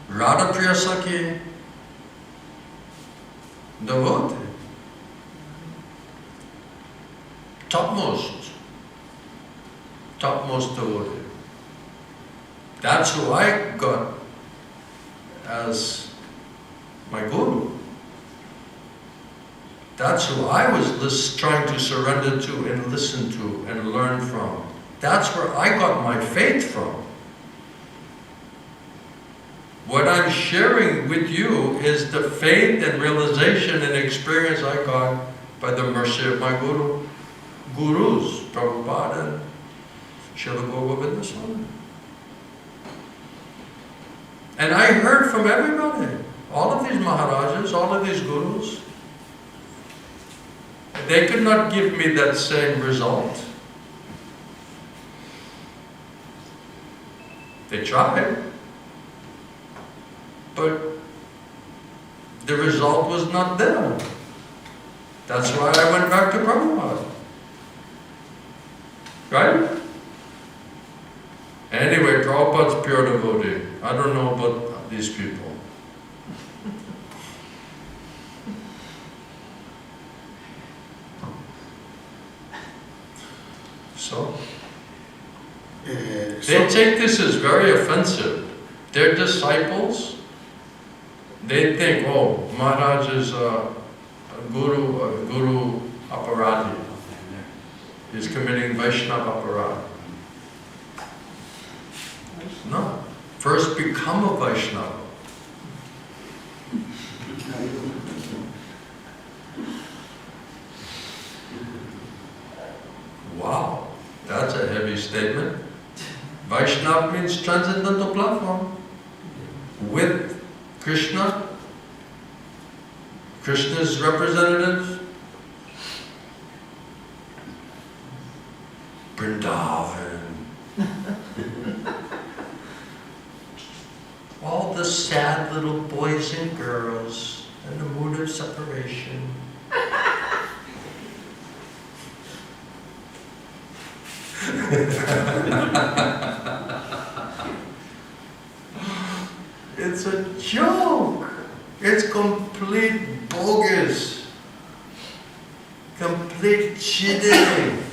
Radha Priyasaki, devotee. Topmost devotee. That's who I got as my guru. That's who I was trying to surrender to and listen to and learn from. That's where I got my faith from. What I'm sharing with you is the faith and realization and experience I got by the mercy of my gurus, Prabhupada and Srila Govinda Swami. And I heard from everybody, all of these Maharajas, all of these gurus. They could not give me that same result. They tried, but the result was not there. That's why I went back to Prabhupada. Right? Anyway, Prabhupada's pure devotee. I don't know about these people. So, they take this as very offensive. Their disciples, they think, oh, Maharaj is a guru aparadhi. He's committing Vaishnava aparadhi. No. First become a Vaishnava. Wow, that's a heavy statement. Vaishnava means transcendental platform. With Krishna, Krishna's representatives, Vrindavan, all the sad little boys and girls in the mood of separation. It's a joke. It's complete bogus. Complete cheating.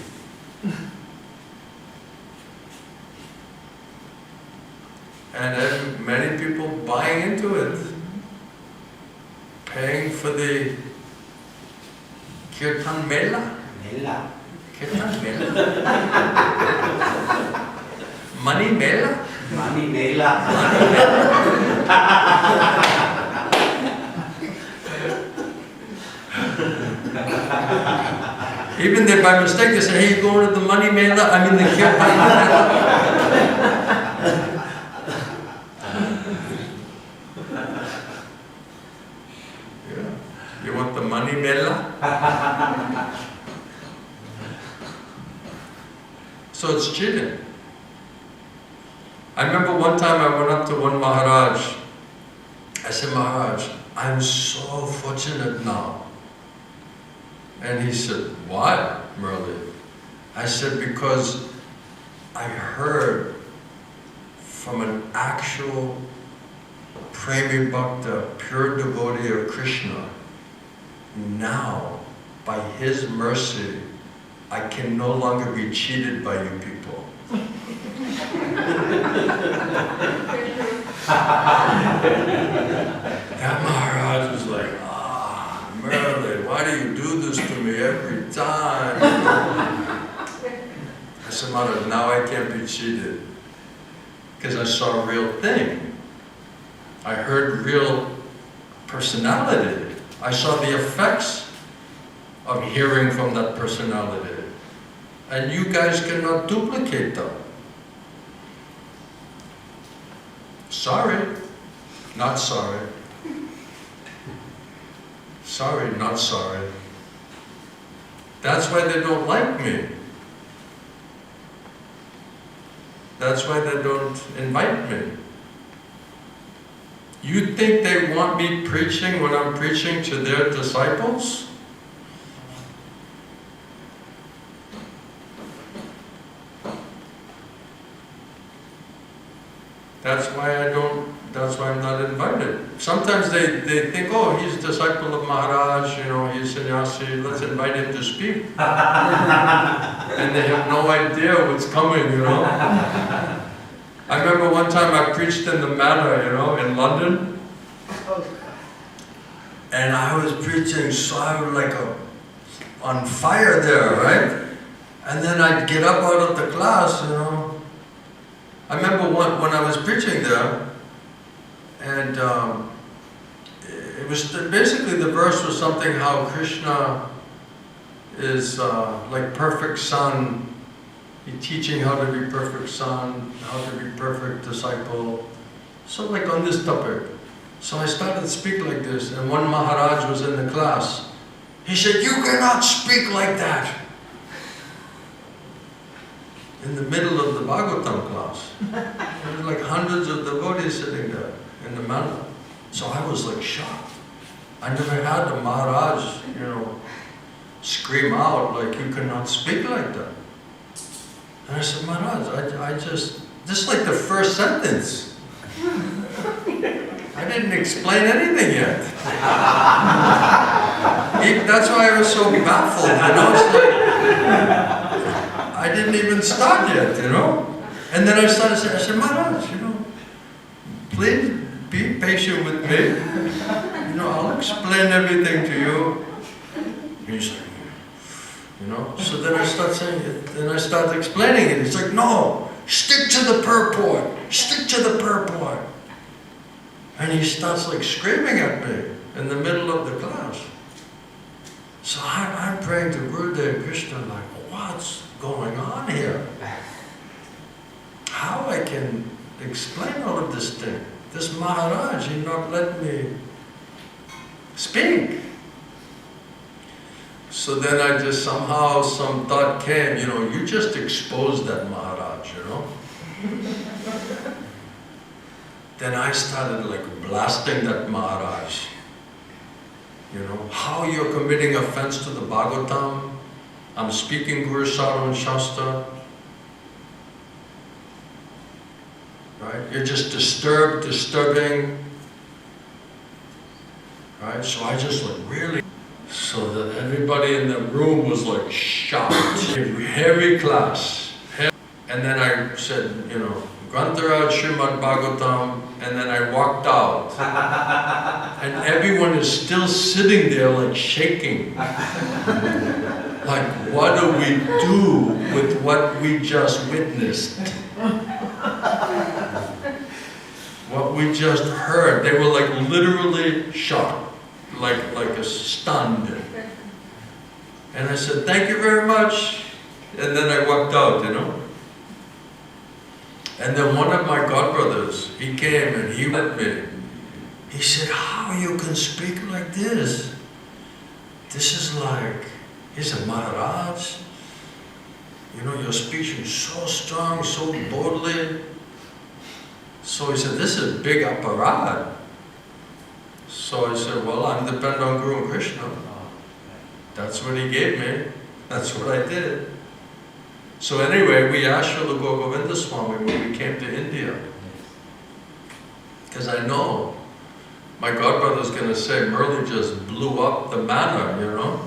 And many people buying into it, paying for the Kirtan Mela. Kirtan Mela. Money Mela. Money Mela. Even if by mistake they say, hey, you going to the money mela? I mean the kirtan. Yeah. You want the money mela? So it's cheating. I remember one time I went up to one Maharaj. I said, Maharaj, I'm so fortunate now. And he said, why, Murali? I said, because I heard from an actual Premi Bhakta, pure devotee of Krishna. Now, by his mercy, I can no longer be cheated by you people. That Maharaj was like, Murali, why do you do this to me every time? I said, Maharaj, now I can't be cheated. Because I saw a real thing. I heard real personality. I saw the effects of hearing from that personality. And you guys cannot duplicate them. Sorry, not sorry. Sorry, not sorry. That's why they don't like me. That's why they don't invite me. You think they want me preaching when I'm preaching to their disciples? That's why I'm not invited. Sometimes they think, oh, he's a disciple of Maharaj, you know, he's sannyasi, let's invite him to speak. And they have no idea what's coming, you know. I remember one time I preached in the Mata, you know, in London. And I was preaching, so I was like on fire there, right? And then I'd get up out of the class, you know. I remember when I was preaching there, and it was basically the verse was something how Krishna is like perfect son. He's teaching how to be perfect son, how to be perfect disciple. So like on this topic. So I started to speak like this, and one Maharaj was in the class. He said, you cannot speak like that. In the middle of the Bhagavatam class. There were like hundreds of devotees sitting there in the mala. So I was like shocked. I never had a Maharaj, you know, scream out like, you cannot speak like that. And I said, Maharaj, this is like the first sentence. I didn't explain anything yet. That's why I was so baffled, you know. It's like, I didn't even start yet, you know. And then I started saying, I said, Maharaj, you know, please be patient with me. You know, I'll explain everything to you. He's like, you know. So then I start saying it, then I start explaining it. He's like, no, stick to the purport. Stick to the purport. And he starts like screaming at me in the middle of the class. So I'm praying to Gurudev Krishna like, what's going on here? How I can explain all of this thing? This Maharaj, he not let me speak. So then I just somehow, some thought came, you know, you just exposed that Maharaj, you know. Then I started like blasting that Maharaj. You know, how you're committing offense to the Bhagavatam. I'm speaking Guru Sara and Shastra. Right? You're just disturbing. Right? So I just like really, so that everybody in the room was like shocked. Heavy class. And then I said, you know, Grantaraj Srimad Bhagavatam, and then I walked out. And everyone is still sitting there like shaking. Like, what do we do with what we just witnessed? What we just heard. They were like literally shocked, like a stunned. And I said, thank you very much. And then I walked out, you know. And then one of my godbrothers, he came and he met me. He said, how you can speak like this? This is like, he said, Maharaj, you know, you're speaking so strong, so boldly. So he said, this is big aparad. So I said, well, I'm dependent on Guru and Krishna. That's what he gave me. That's what I did. So anyway, we asked Srila Govinda Swami when we came to India. Because I know my godbrother's going to say, Murali just blew up the manor, you know.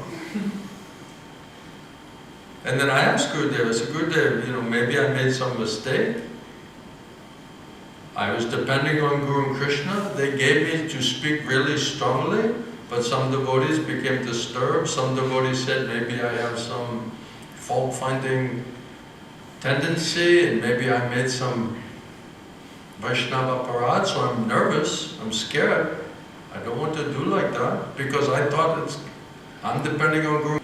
And then I asked Gurudev, I said, Gurudev, you know, maybe I made some mistake. I was depending on Guru and Krishna. They gave me to speak really strongly, but some devotees became disturbed. Some devotees said, maybe I have some fault-finding tendency, and maybe I made some Vaishnava aparad, so I'm nervous, I'm scared. I don't want to do like that, because I thought I'm depending on Guru.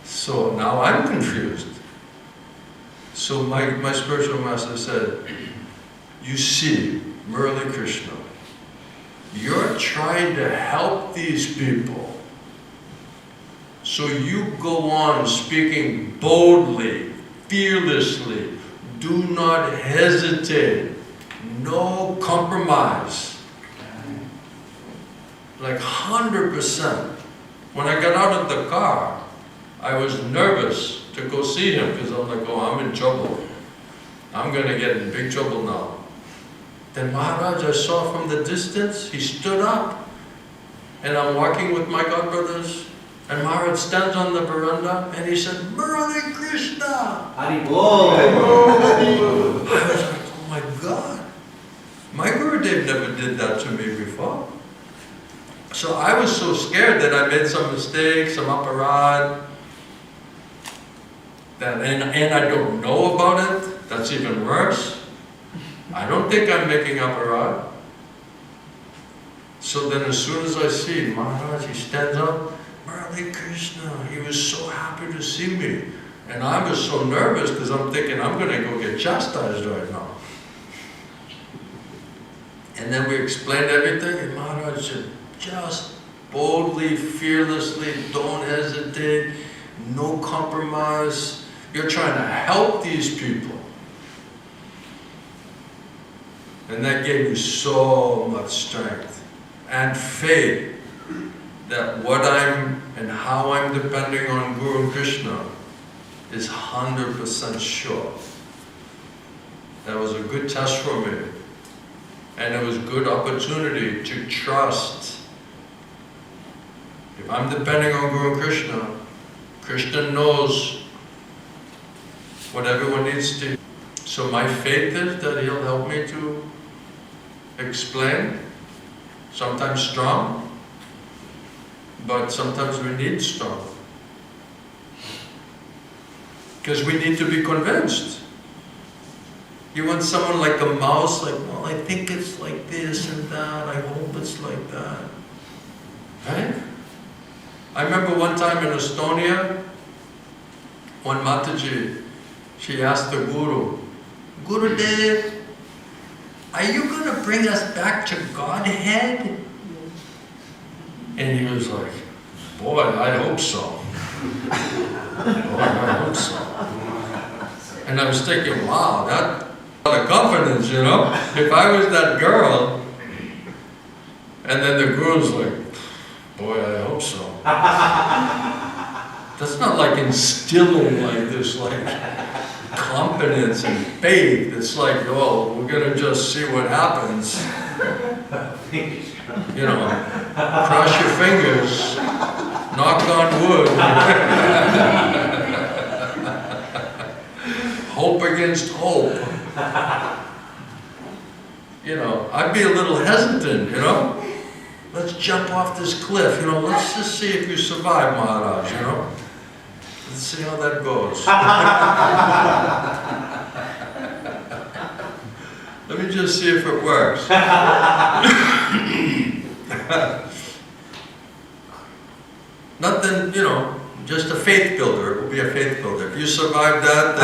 So now I'm confused. So my spiritual master said, you see, Murali Krishna, you're trying to help these people. So you go on speaking boldly, fearlessly, do not hesitate, no compromise. Like 100%. When I got out of the car, I was nervous to go see him because I'm like, oh, I'm in trouble. I'm going to get in big trouble now. Then Maharaj, I saw from the distance, he stood up. And I'm walking with my godbrothers. And Maharaj stands on the veranda and he said, Murali Krishna! Haribol! I was like, oh my God. My Gurudev never did that to me before. So I was so scared that I made some mistakes, some aparad. And I don't know about it. That's even worse. I don't think I'm making aparad. So then as soon as I see Maharaj, he stands up, Murali Krishna, he was so happy to see me. And I was so nervous because I'm thinking I'm going to go get chastised right now. And then we explained everything and Maharaj said, just boldly, fearlessly, don't hesitate, no compromise. You're trying to help these people. And that gave me so much strength and faith that what I'm and how I'm depending on Guru and Krishna is 100% sure. That was a good test for me. And it was a good opportunity to trust. If I'm depending on Guru and Krishna, Krishna knows what everyone needs to. So my faith is that he'll help me to explain, sometimes strong, but sometimes we need strong. Because we need to be convinced. You want someone like a mouse, like, well, I think it's like this and that, I hope it's like that. Right? I remember one time in Estonia, one Mataji, she asked the Guru, Gurudev, are you going to bring us back to Godhead? And he was like, boy, I hope so. Boy, I hope so. And I was thinking, wow, that's a lot of confidence, you know? If I was that girl, and then the Guru's like, boy, I hope so. That's not like instilling like this, like, confidence and faith. It's like, oh, we're going to just see what happens. You know, cross your fingers, knock on wood. Hope against hope. You know, I'd be a little hesitant, you know. Let's jump off this cliff, you know, let's just see if you survive, Maharaj, you know. Let's see how that goes. Let me just see if it works. Nothing, you know, just a faith builder. It will be a faith builder. If you survive that,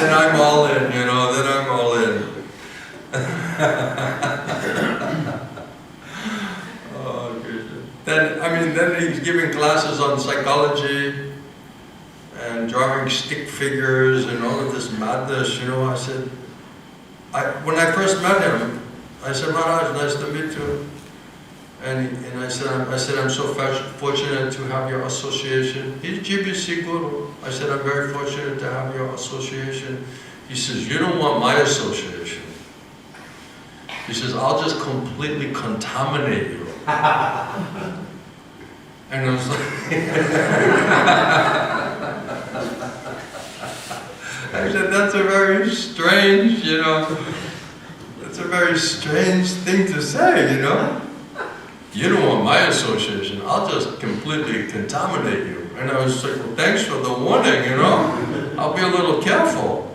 then I'm all in, you know, then I'm all in. Oh, Krishna. Then he's giving classes on psychology and drawing stick figures and all of this madness, you know. I said, when I first met him, I said, Maharaj, nice to meet you. And I said, I'm so fortunate to have your association. He's GBC Guru. I said, I'm very fortunate to have your association. He says, you don't want my association. He says, I'll just completely contaminate you. And I was like, I said, that's a very strange, you know, that's a very strange thing to say, you know. You don't want my association, I'll just completely contaminate you. And I was like, well, thanks for the warning, you know. I'll be a little careful.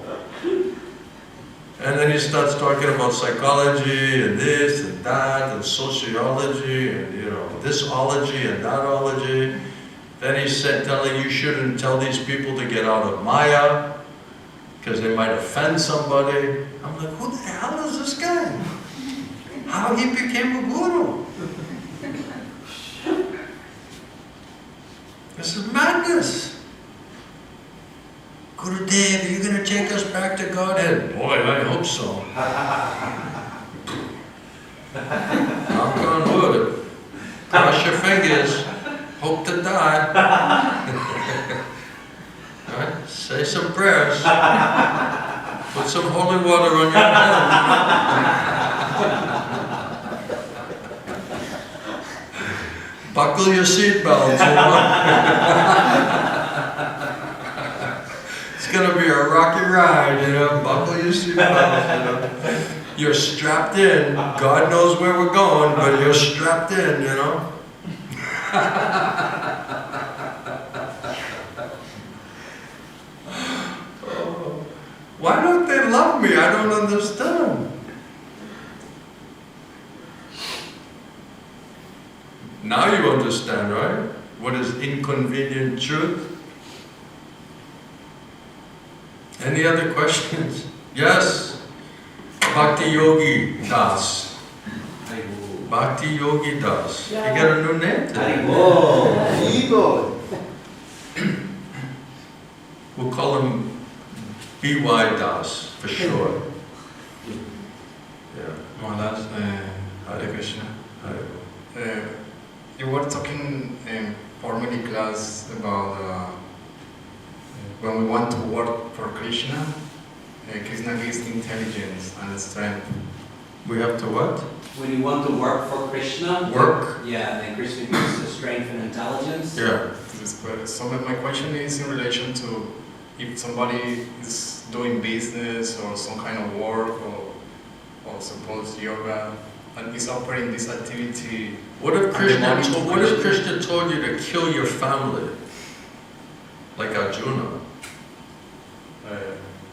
And then he starts talking about psychology and this and that and sociology and, you know, thisology and thatology. Then he said, telling you shouldn't tell these people to get out of Maya because they might offend somebody. I'm like, who the hell is this guy? How he became a guru? This is madness. Gurudev, are you going to take us back to Godhead? Boy, I hope so. Knock on wood. Cross your fingers. Hope to die. Right? Say some prayers. Put some holy water on your head. Buckle your seatbelts. It's going to be a rocky ride, you know. Buckle your seatbelts, you know. You're strapped in. God knows where we're going, but you're strapped in, you know. Why don't they love me? I don't understand. Now you understand, right? What is inconvenient truth? Any other questions? Yes? Bhakti Yogi Das. Bhakti Yogi Das. You got a new name today? We'll call him B.Y. Das for short. Yeah. Maharaj, Hare Krishna. Hare. You were talking in formally class about when we want to work for Krishna, Krishna gives intelligence and strength. We have to what? When you want to work for Krishna, Work? yeah, then Krishna gives the strength and intelligence. Yeah. So my question is in relation to if somebody is doing business or some kind of work or suppose yoga and is offering this activity. What if Krishna told you to kill your family? Like Arjuna.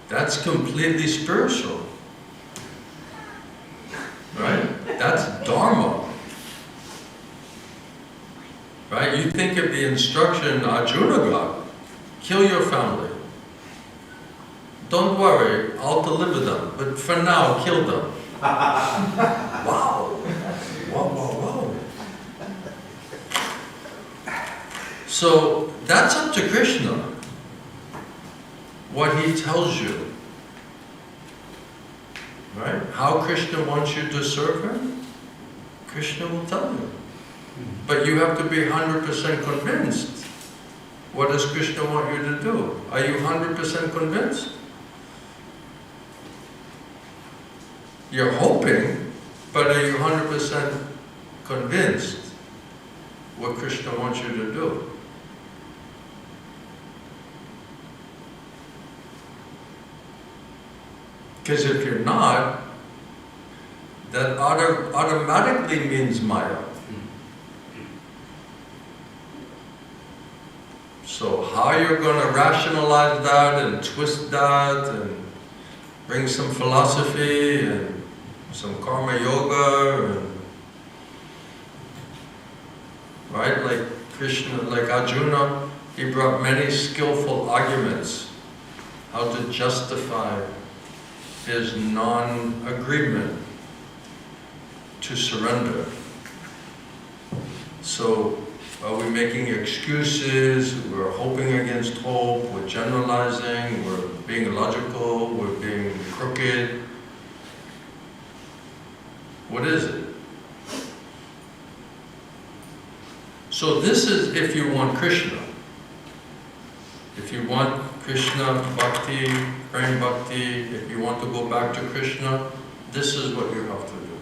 That's completely spiritual. Right? That's Dharma. Right? You think of the instruction Arjuna got. Kill your family. Don't worry, I'll deliver them. But for now, kill them. Wow. Whoa, whoa, whoa. So that's up to Krishna. What he tells you. Right? How Krishna wants you to serve him, Krishna will tell you. But you have to be 100% convinced. What does Krishna want you to do? Are you 100% convinced? You're hoping, but are you 100% convinced what Krishna wants you to do? Because if you're not, that automatically means Maya. So how you're going to rationalize that and twist that and bring some philosophy and some karma yoga and, right? Like Krishna, like Arjuna, he brought many skillful arguments how to justify his non-agreement to surrender. So, are we making excuses? We're hoping against hope, we're generalizing, we're being illogical, we're being crooked. What is it? So this is if you want Krishna. If you want Krishna Bhakti, Prem Bhakti, if you want to go back to Krishna, this is what you have to do.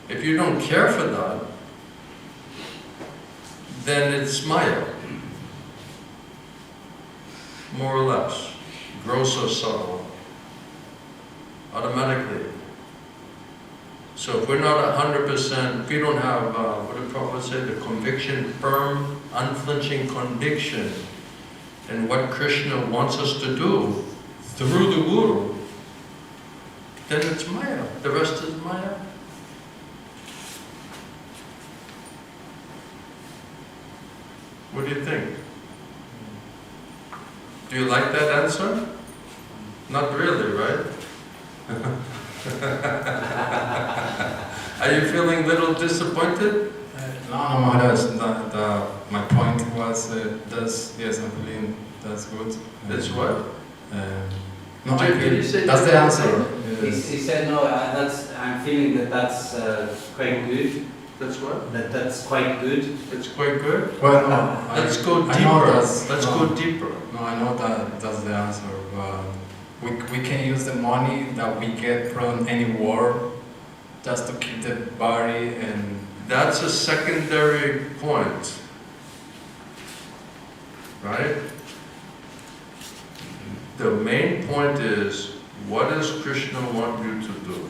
If you don't care for that, then it's Maya. More or less. Gross or subtle. Automatically. So if we're not 100%, if we don't have, what did Prabhupada say, the conviction, firm, unflinching conviction in what Krishna wants us to do through the Guru, then it's Maya. The rest is Maya. What do you think? Do you like that answer? Not really, right? Are you feeling a little disappointed? No, Maharaj, my point was, yes, I believe that's good. That's what? No, Did you say that's the answer. He said, no, I'm feeling that's quite good. That's what? That's quite good. It's quite good? Well, no, Let's go I know deeper. that's- Let's no. go deeper. No, I know that's the answer, but we can use the money that we get from any war just to keep the body and... That's a secondary point. Right? The main point is, what does Krishna want you to do?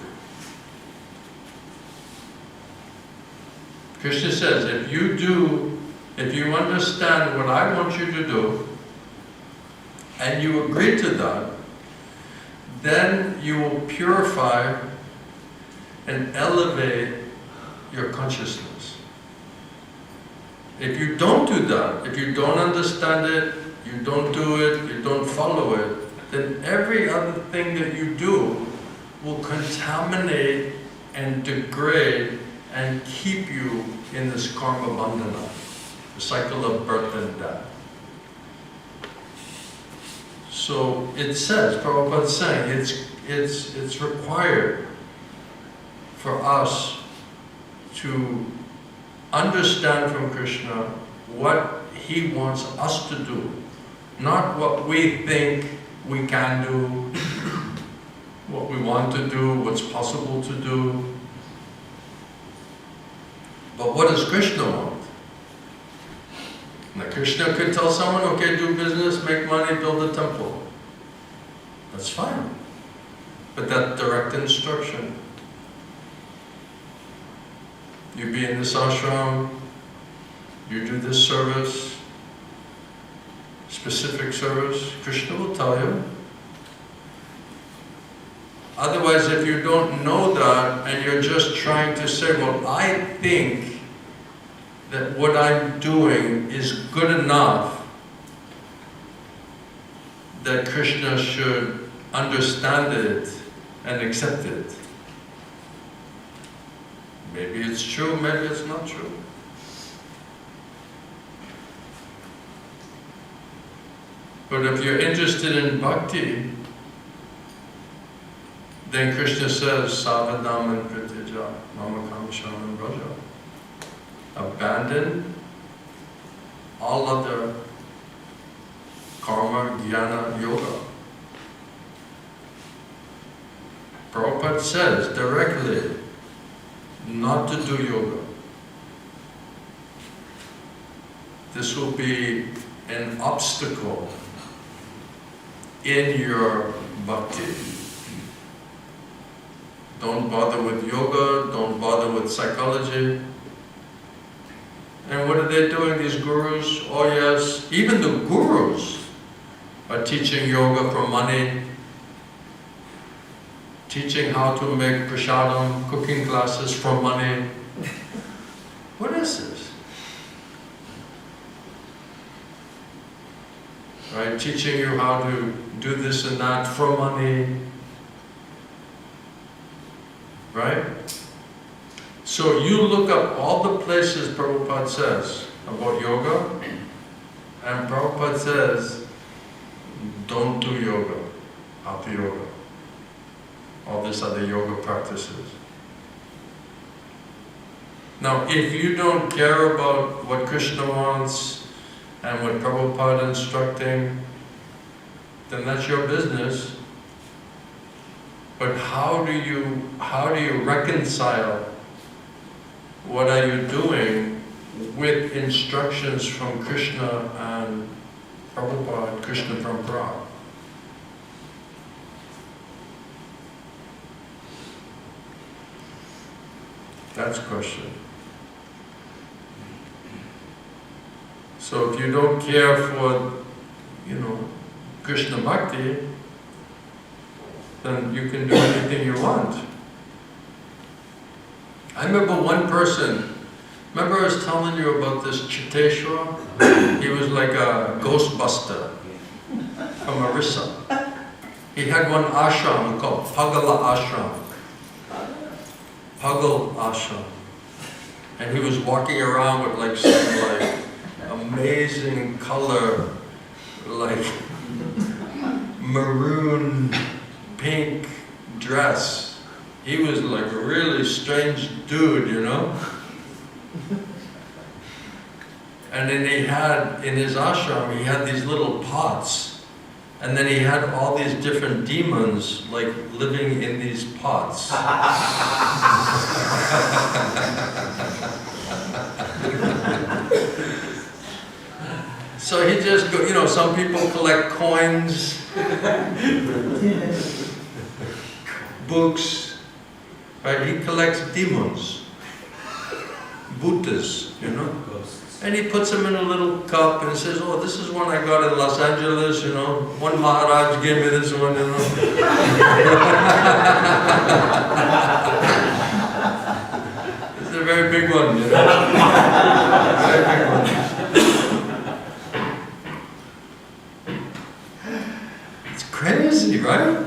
Krishna says, if you understand what I want you to do, and you agree to that, then you will purify and elevate your consciousness. If you don't do that, if you don't understand it, you don't do it, you don't follow it, then every other thing that you do will contaminate and degrade and keep you in this karma bandhana, the cycle of birth and death. So it says, Prabhupada is saying, it's required for us to understand from Krishna what he wants us to do, not what we think we can do, what we want to do, what's possible to do. But what does Krishna want? Now Krishna could tell someone, okay, do business, make money, build a temple. That's fine. But that direct instruction. You be in this ashram, you do this service, specific service, Krishna will tell you. Otherwise, if you don't know that and you're just trying to say, well, I think that what I'm doing is good enough that Krishna should understand it and accept it. Maybe it's true, maybe it's not true. But if you're interested in bhakti, then Krishna says, Savadam and Prityaja, Mamakam and Braja. Abandon all other karma, jnana, yoga. Prabhupada says directly, not to do yoga. This will be an obstacle in your bhakti. Don't bother with yoga, don't bother with psychology. And what are they doing, these gurus? Oh yes, even the gurus are teaching yoga for money, teaching how to make prasadam, cooking classes for money. What is this? right? Teaching you how to do this and that for money, right? So you look up all the places Prabhupada says about yoga, and Prabhupada says, don't do yoga, hatha yoga, all these other yoga practices. Now, if you don't care about what Krishna wants and what Prabhupada is instructing, then that's your business. But how do you reconcile what are you doing with instructions from Krishna and Prabhupada, Krishna Parampara? That's the question. So if you don't care for, Krishna Bhakti, then you can do anything you want. I remember one person, I was telling you about this Chiteshwar? He was like a ghostbuster from Orissa. He had one ashram called Pagala Ashram. Pagal Ashram. And he was walking around with like some amazing color, like maroon pink dress. He was like a really strange dude, And then he had, in his ashram, he had these little pots. And then he had all these different demons, like, living in these pots. So he just go, some people collect coins, books, right? He collects demons, Buddhas, And he puts them in a little cup and says, oh, this is one I got in Los Angeles, One Maharaj gave me this one, It's a very big one, Very big one. It's crazy, right?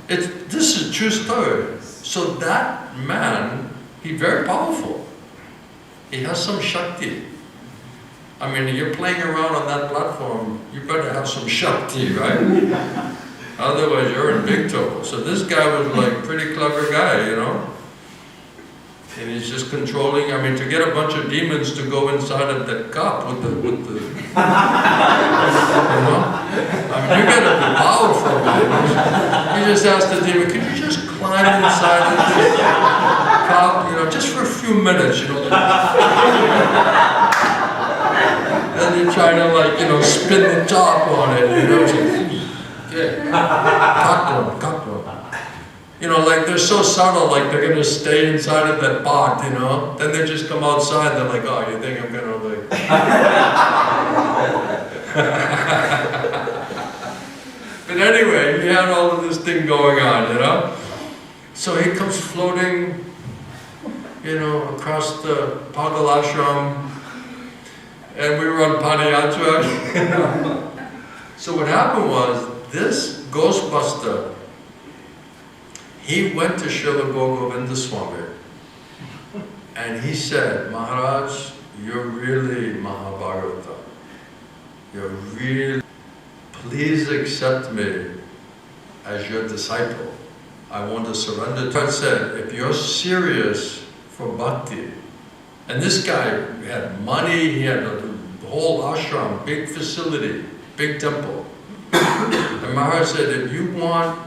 This is a true story. So that man, he's very powerful. He has some Shakti. I mean, you're playing around on that platform, you better have some Shakti, right? Otherwise, you're in big trouble. So this guy was like a pretty clever guy, And he's just controlling, to get a bunch of demons to go inside of that cup with the you gotta be powerful, man. You just ask the demon, can you just climb inside of this cup, just for a few minutes, And you try to spin the top on it, Okay. Cocktail. They're so subtle, they're gonna stay inside of that pot, Then they just come outside, they're like, oh, you think I'm gonna But anyway, he had all of this thing going on, So he comes floating, across the Pagal Ashram, and we were on Padayatra. So what happened was, this Ghostbuster, he went to Srila Govinda Swami, and he said, Maharaj, you're really Mahabharata. Please accept me as your disciple. I want to surrender. God said, if you're serious for bhakti, and this guy had money, he had the whole ashram, big facility, big temple. And Maharaj said, if you want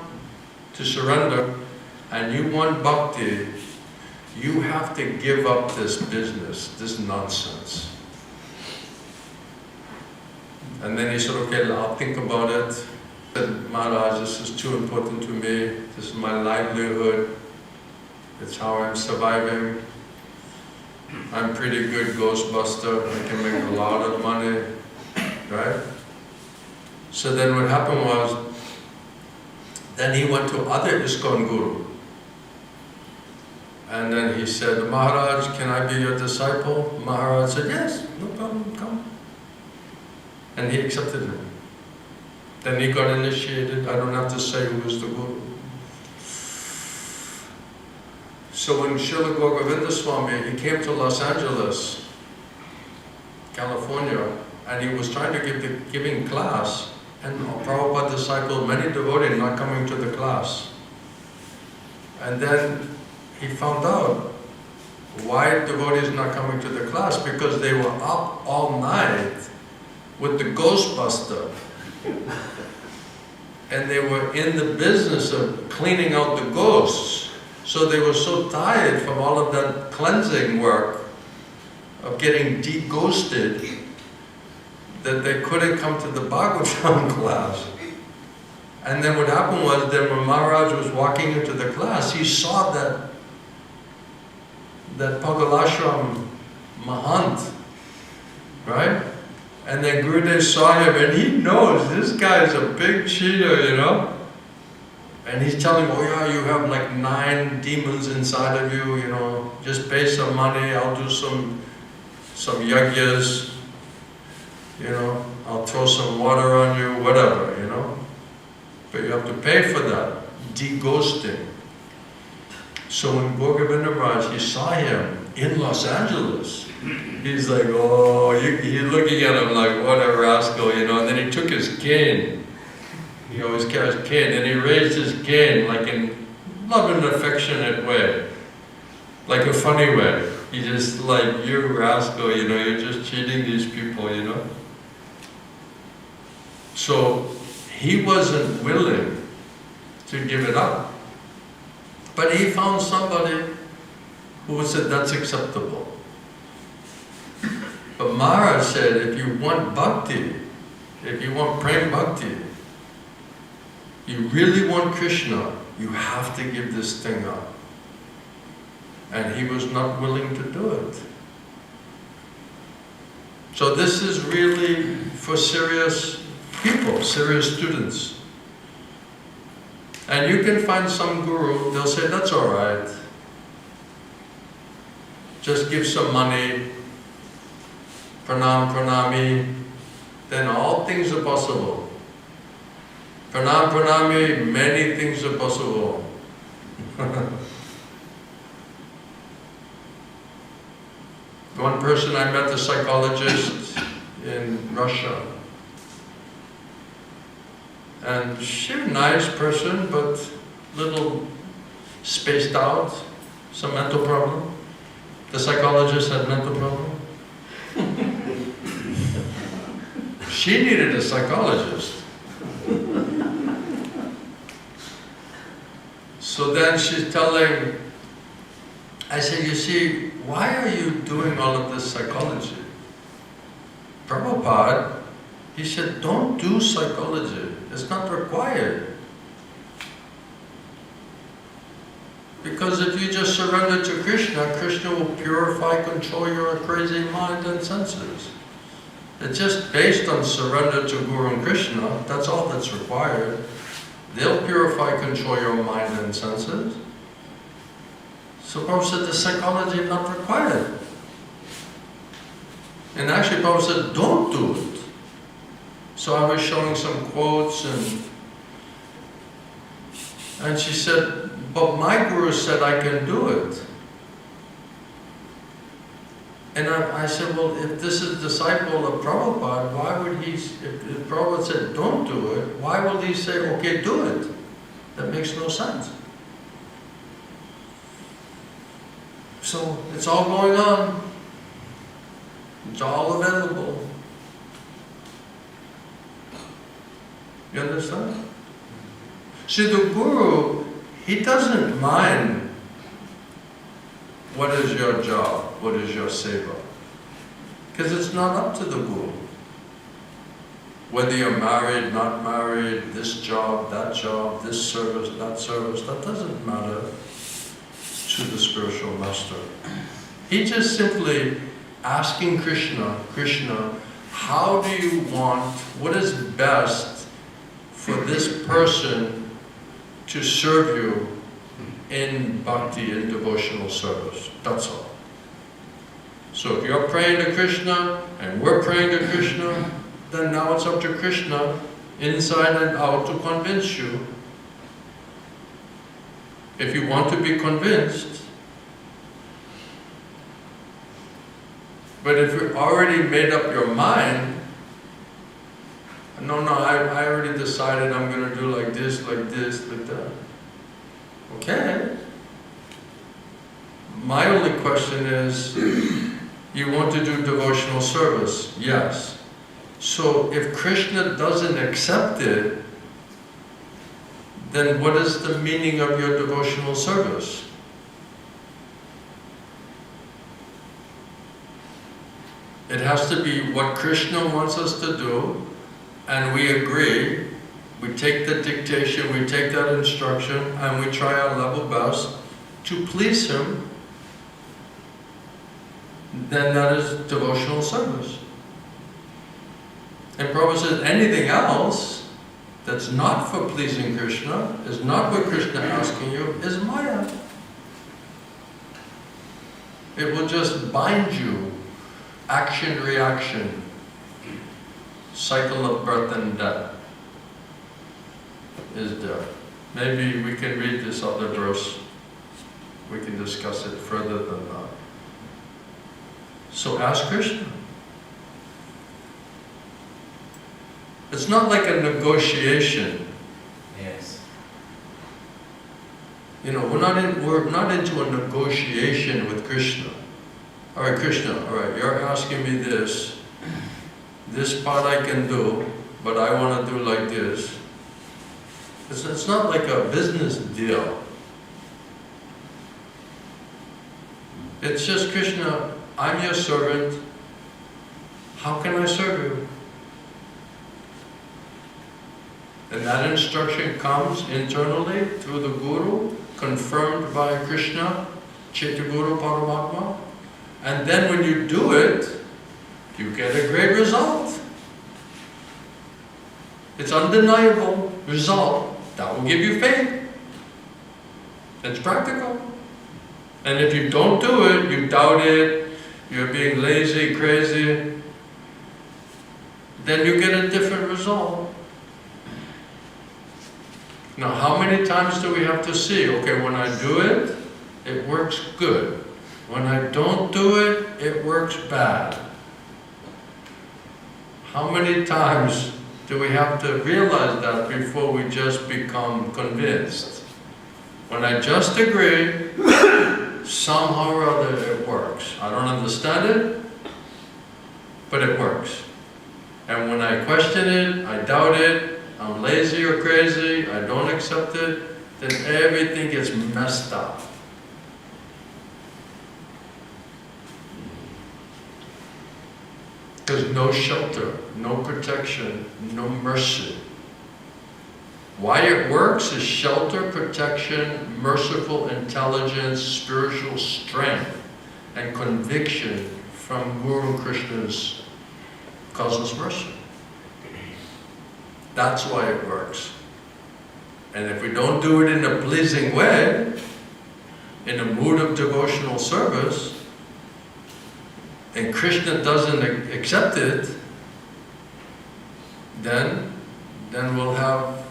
to surrender and you want bhakti, you have to give up this business, this nonsense. And then he said, okay, I'll think about it. He said, Maharaj, this is too important to me. This is my livelihood. It's how I'm surviving. I'm pretty good Ghostbuster. I can make a lot of money, right? So then what happened was, then he went to other ISKCON Guru. And then he said, Maharaj, can I be your disciple? Maharaj said, yes, no problem, come. And he accepted him. Then he got initiated. I don't have to say who was the guru. So when Srila Govinda Swami, he came to Los Angeles, California, and he was trying to give the giving class, and Prabhupada discipled many devotees not coming to the class. And then he found out why devotees not coming to the class, because they were up all night with the Ghostbuster. And they were in the business of cleaning out the ghosts. So they were so tired from all of that cleansing work of getting de-ghosted that they couldn't come to the Bhagavatam class. And then what happened was, then when Maharaj was walking into the class, he saw that Pagalashram Mahant, right? And then Gurudev saw him, and he knows this guy's a big cheater, you know? And he's telling him, oh yeah, you have like 9 demons inside of you, you know, just pay some money, I'll do some yagyas, you know, I'll throw some water on you, whatever, you know. But you have to pay for that, de-ghosting. So when Govinda Maharaj, he saw him in Los Angeles, he's like, oh, he's looking at him like, what a rascal, you know. And then he took his cane. He always carries cane, and he raised his cane like in love and affectionate way, like a funny way. He just like, you rascal, you know, you're just cheating these people, you know. So he wasn't willing to give it up. But he found somebody who said that's acceptable. But Maharaj said, if you want bhakti, if you want prem bhakti, you really want Krishna, you have to give this thing up. And he was not willing to do it. So this is really for serious people, serious students. And you can find some guru, they'll say, that's all right. Just give some money, pranam, pranami, then all things are possible. Pranam, pranami, many things are possible. One person, I met a psychologist in Russia. And she's a nice person, but little spaced out, some mental problem. The psychologist had mental problem. She needed a psychologist. So then she's telling, I said, you see, why are you doing all of this psychology? Prabhupada, he said, don't do psychology. It's not required. Because if you just surrender to Krishna, Krishna will purify, control your crazy mind and senses. It's just based on surrender to Guru and Krishna, that's all that's required. They'll purify, control your mind and senses. So Prabhupada said the psychology is not required. And actually Prabhupada said, don't do it. So I was showing some quotes and she said, but my Guru said I can do it. And I said, well, if this is a disciple of Prabhupada, why would he, if Prabhupada said don't do it, why will he say, okay, do it? That makes no sense. So it's all going on. It's all available. You understand? See, the Guru, he doesn't mind what is your job, what is your seva. Because it's not up to the Guru. Whether you're married, not married, this job, this service, that doesn't matter to the spiritual master. He just simply asking Krishna, Krishna, how do you want, what is best for this person to serve you in bhakti, in devotional service? That's all. So if you're praying to Krishna and we're praying to Krishna, then now it's up to Krishna inside and out, to convince you. If you want to be convinced. But if you already made up your mind, no, I already decided I'm going to do like this, like that. Okay. My only question is, you want to do devotional service? Yes. So if Krishna doesn't accept it, then what is the meaning of your devotional service? It has to be what Krishna wants us to do, and we agree. We take the dictation, we take that instruction, and we try our level best to please Him. Then that is devotional service. And Prabhupada says anything else that's not for pleasing Krishna, is not what Krishna is asking you, is Maya. It will just bind you. Action, reaction. Cycle of birth and death is there. Maybe we can read this other verse. We can discuss it further than that. So ask Krishna. It's not like a negotiation. Yes. You know, we're not into a negotiation with Krishna. All right, Krishna, all right, you're asking me this. This part I can do, but I want to do like this. It's not like a business deal. It's just, Krishna, I'm your servant. How can I serve you? And that instruction comes internally through the Guru, confirmed by Krishna, Chaitya-Guru Paramatma. And then when you do it, you get a great result. It's undeniable result. That will give you faith. It's practical. And if you don't do it, you doubt it, you're being lazy, crazy, then you get a different result. Now, how many times do we have to see, okay, when I do it, it works good. When I don't do it, it works bad. How many times do we have to realize that before we just become convinced? When I just agree, somehow or other it works. I don't understand it, but it works. And when I question it, I doubt it, I'm lazy or crazy, I don't accept it, then everything gets messed up. There's no shelter, no protection, no mercy. Why it works is shelter, protection, merciful intelligence, spiritual strength, and conviction from Guru Krishna's causeless mercy. That's why it works. And if we don't do it in a pleasing way, in a mood of devotional service, and Krishna doesn't accept it, then we'll have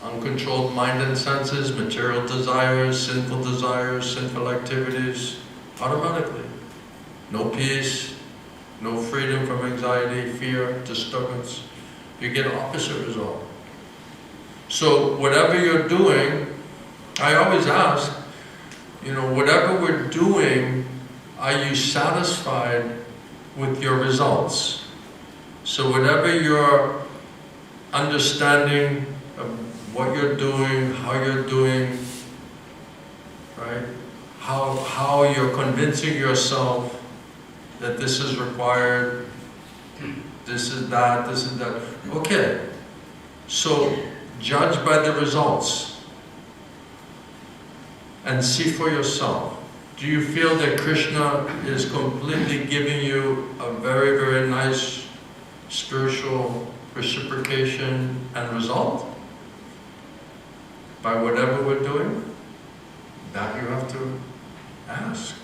uncontrolled mind and senses, material desires, sinful activities, automatically. No peace, no freedom from anxiety, fear, disturbance. You get opposite result. So whatever you're doing, I always ask, whatever we're doing, are you satisfied with your results? So whatever your understanding of what you're doing, how you're doing, right? How you're convincing yourself that this is required, this is that. Okay, so judge by the results and see for yourself. Do you feel that Krishna is completely giving you a very, very nice spiritual reciprocation and result by whatever we're doing? That you have to ask.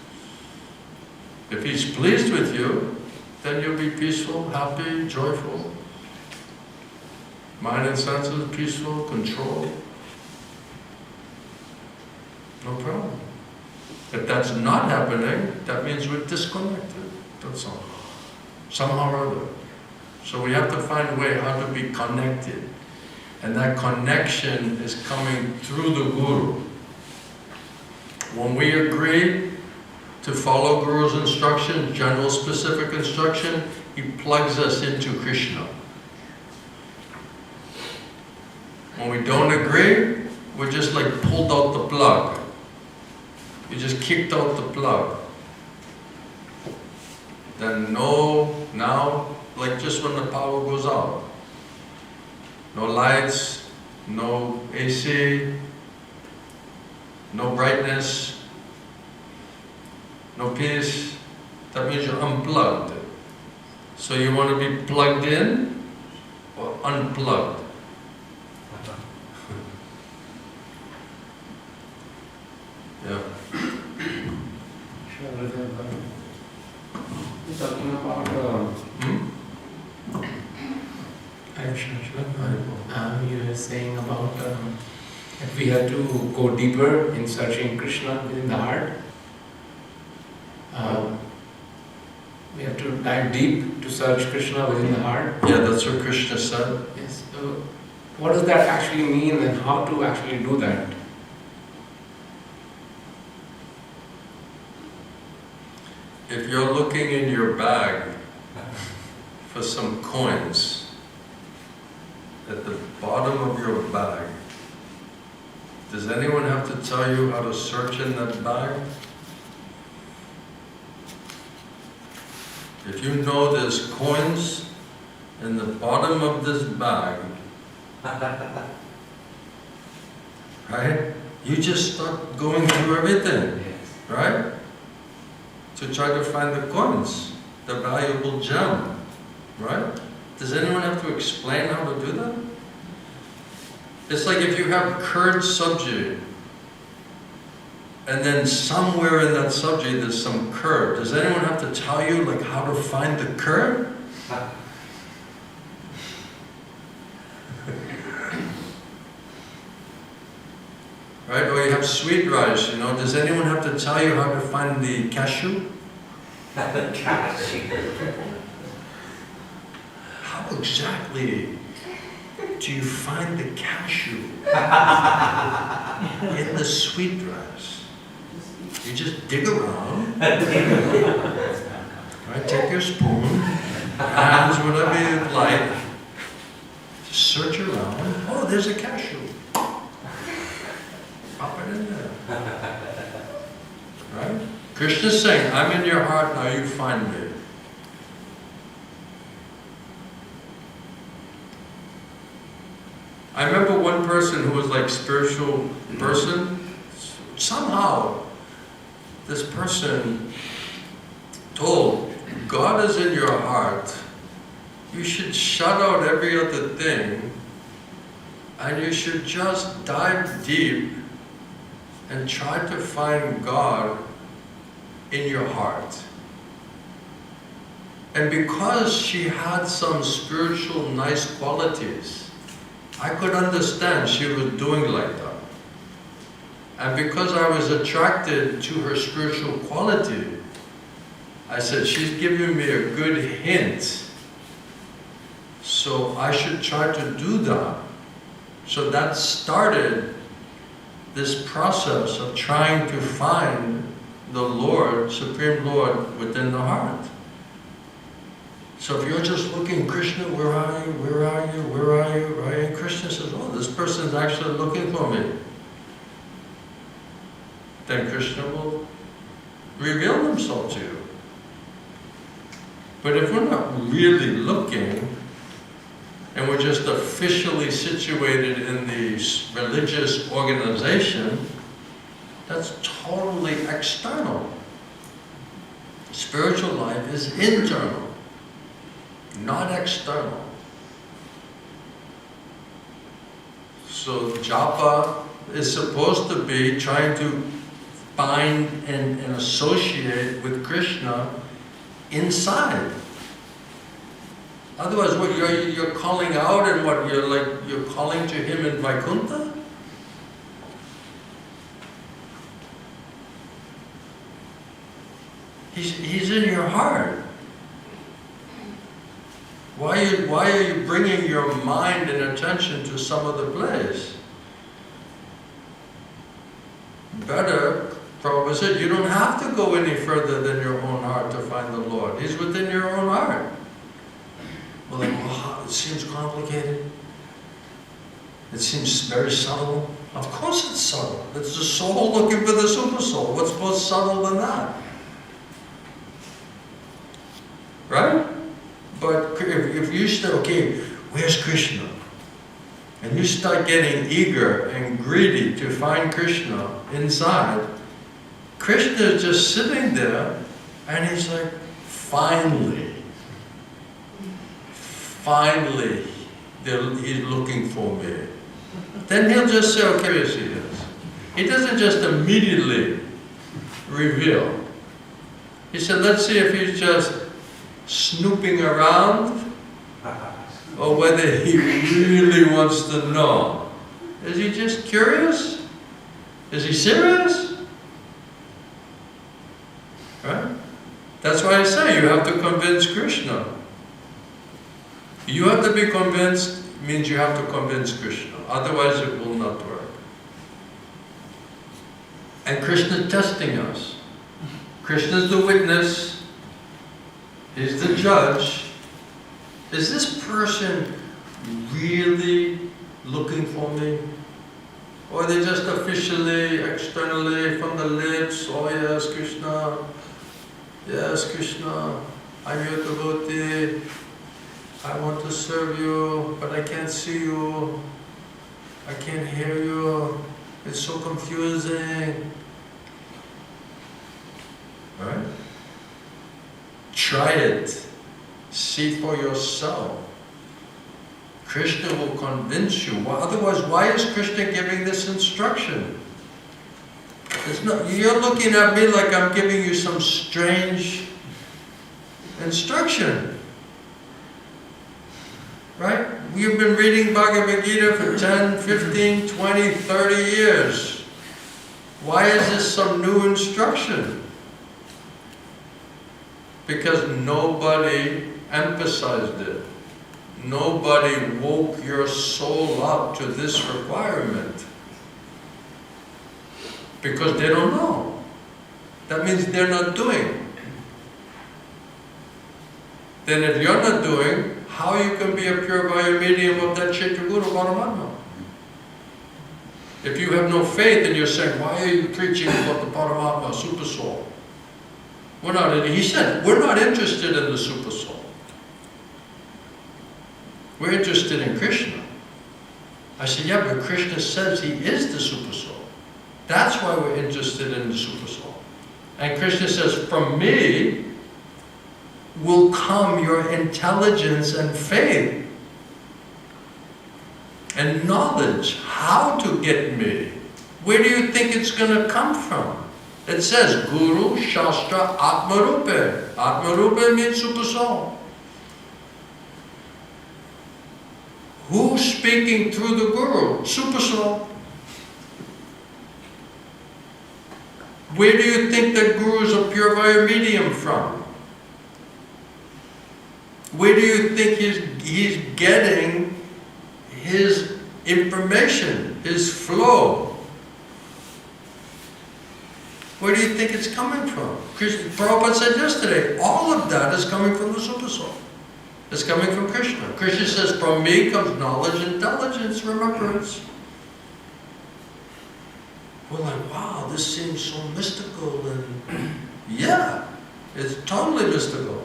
If He's pleased with you, then you'll be peaceful, happy, joyful. Mind and senses peaceful, control. No problem. If that's not happening, that means we're disconnected. That's all. Somehow or other. So we have to find a way how to be connected. And that connection is coming through the Guru. When we agree to follow Guru's instruction, general specific instruction, he plugs us into Krishna. When we don't agree, we're just like pulled out the plug. You just kicked out the plug. Then now, like just when the power goes out, no lights, no AC, no brightness, no peace. That means you're unplugged. So you want to be plugged in or unplugged? Yeah. You're talking about you were saying about that we have to go deeper in searching Krishna within the heart. We have to dive deep to search Krishna within the heart. Yeah, that's what Krishna said. Yes. What does that actually mean, and how to actually do that? If you're looking in your bag for some coins, at the bottom of your bag, does anyone have to tell you how to search in that bag? If you know there's coins in the bottom of this bag, right? You just start going through everything, right? To try to find the coins, the valuable gem, right? Does anyone have to explain how to do that? It's like if you have curd sabji, and then somewhere in that sabji there's some curd. Does anyone have to tell you like how to find the curd? Right? Or you have sweet rice, you know. Does anyone have to tell you how to find the cashew? How exactly do you find the cashew in the sweet rice? You just dig around, right? Take your spoon, hands, whatever you like, just search around. Oh, there's a cashew. Pop it in there. Right? Krishna's saying, I'm in your heart, now you find me. I remember one person who was like spiritual person. Somehow, this person told, God is in your heart. You should shut out every other thing, and you should just dive deep and try to find God in your heart. And because she had some spiritual nice qualities, I could understand she was doing like that. And because I was attracted to her spiritual quality, I said, she's giving me a good hint, so I should try to do that. So that started this process of trying to find the Lord, Supreme Lord, within the heart. So if you're just looking, Krishna, where are you, where are you, where are you, right? And Krishna says, oh, this person's actually looking for me. Then Krishna will reveal himself to you. But if we're not really looking, and we're just officially situated in the religious organization, that's totally external. Spiritual life is internal, not external. So japa is supposed to be trying to find and associate with Krishna inside. Otherwise, what, you're calling out and what, you're calling to him in Vaikuntha? He's in your heart. Why are you bringing your mind and attention to some other place? Better, Prabhupada said, you don't have to go any further than your own heart to find the Lord. He's within your own heart. Well, it seems complicated. It seems very subtle. Of course it's subtle. It's the soul looking for the super soul. What's more subtle than that? Right? But if you say, okay, where's Krishna? And you start getting eager and greedy to find Krishna inside, Krishna is just sitting there and he's like, finally, he's looking for me. Then he'll just say, okay, yes, he is. He doesn't just immediately reveal. He said, let's see if he's just snooping around or whether he really wants to know. Is he just curious? Is he serious? Right? That's why I say you have to convince Krishna. You have to be convinced means you have to convince Krishna. Otherwise it will not work. And Krishna is testing us. Krishna is the witness. He's the judge. Is this person really looking for me? Or are they just officially, externally, from the lips, oh yes, Krishna, I'm your devotee, I want to serve you, but I can't see you, I can't hear you, it's so confusing. Right? Try it. See for yourself. Krishna will convince you. Well, otherwise, why is Krishna giving this instruction? It's not, you're looking at me like I'm giving you some strange instruction. Right? We've been reading Bhagavad Gita for 10, 15, 20, 30 years. Why is this some new instruction? Because nobody emphasized it. Nobody woke your soul up to this requirement. Because they don't know. That means they're not doing. Then if you're not doing, how you can be a pure via medium of that Chaitanya Paramatma? If you have no faith and you're saying, why are you preaching about the Paramatma, Super Soul? We're not, he said, we're not interested in the Super Soul. We're interested in Krishna. I said, yeah, but Krishna says he is the Super Soul. That's why we're interested in the Super Soul. And Krishna says, from me will come your intelligence and faith and knowledge how to get me. Where do you think it's going to come from? It says, Guru, Shastra, Atmarupa. Atmarupa means Super Soul. Who's speaking through the Guru? Super Soul. Where do you think that Guru is a pure via medium from? Where do you think he's getting his information, his flow? Where do you think it's coming from? Prabhupada said yesterday, all of that is coming from the Super Soul. It's coming from Krishna. Krishna says, from me comes knowledge, intelligence, remembrance. We're like, wow, this seems so mystical. And yeah, it's totally mystical.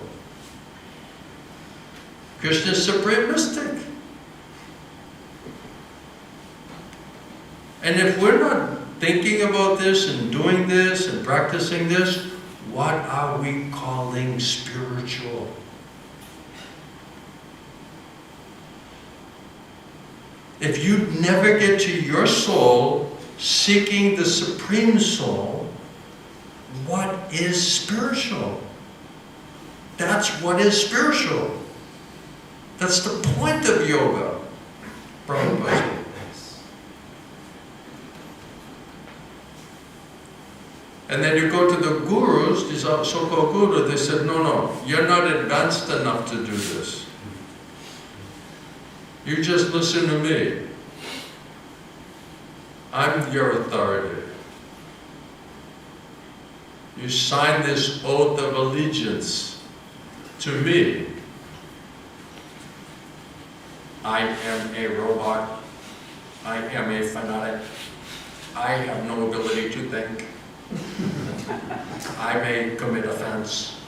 Krishna is supreme mystic. And if we're not thinking about this and doing this and practicing this, what are we calling spiritual? If you never get to your soul seeking the Supreme Soul, what is spiritual? That's what is spiritual. That's the point of yoga, Prabhupada. And then you go to the gurus, these so-called gurus, they said, no, you're not advanced enough to do this. You just listen to me. I'm your authority. You sign this oath of allegiance to me. I am a robot. I am a fanatic. I have no ability to think. I may commit offense.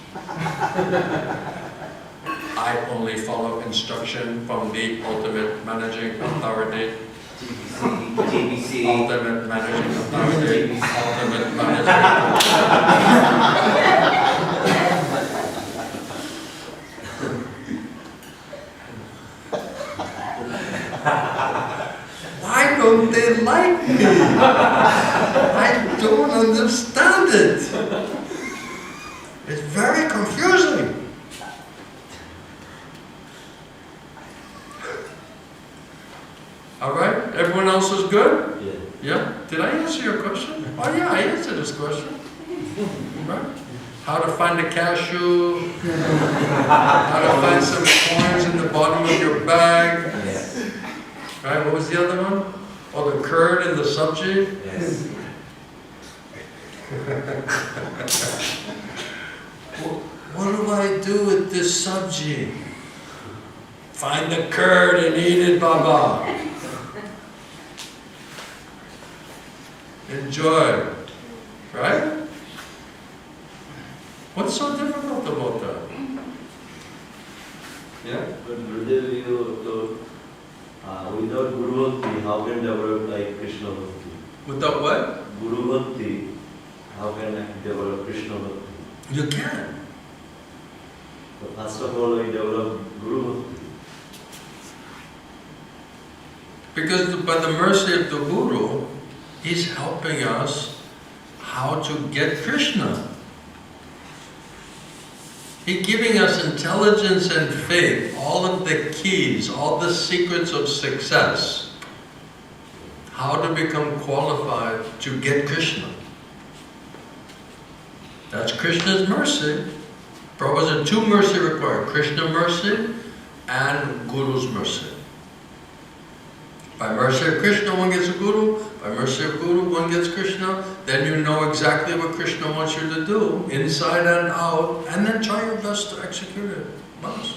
I only follow instruction from the ultimate managing authority. TBC. Ultimate managing authority. Ultimate managing authority. Why don't they like me? I don't understand it. It's very confusing. All right, everyone else is good? Yeah. Did I answer your question? Oh yeah, I answered this question. Right? How to find a cashew, how to find some coins in the bottom of your bag. Yes. Right, what was the other one? Oh, the curd and the sabji? Yes. What do I do with this sabji? Find the curd and eat it, Baba. Enjoy. Right? What's so difficult about that? Yeah? But Gurudev, you told, without Guru Bhakti, how can develop like Krishna Bhakti? Without what? Guru Bhakti, how can I develop Krishna Bhakti? You can. So first of all, I develop Guru Bhakti. Because by the mercy of the Guru, he's helping us how to get Krishna. He's giving us intelligence and faith, all of the keys, all the secrets of success. How to become qualified to get Krishna. That's Krishna's mercy. Prabhupada said two mercy required, Krishna mercy and Guru's mercy. By mercy of Krishna, one gets a Guru. By mercy of Guru, one gets Krishna. Then you know exactly what Krishna wants you to do, inside and out, and then try your best to execute it. Once.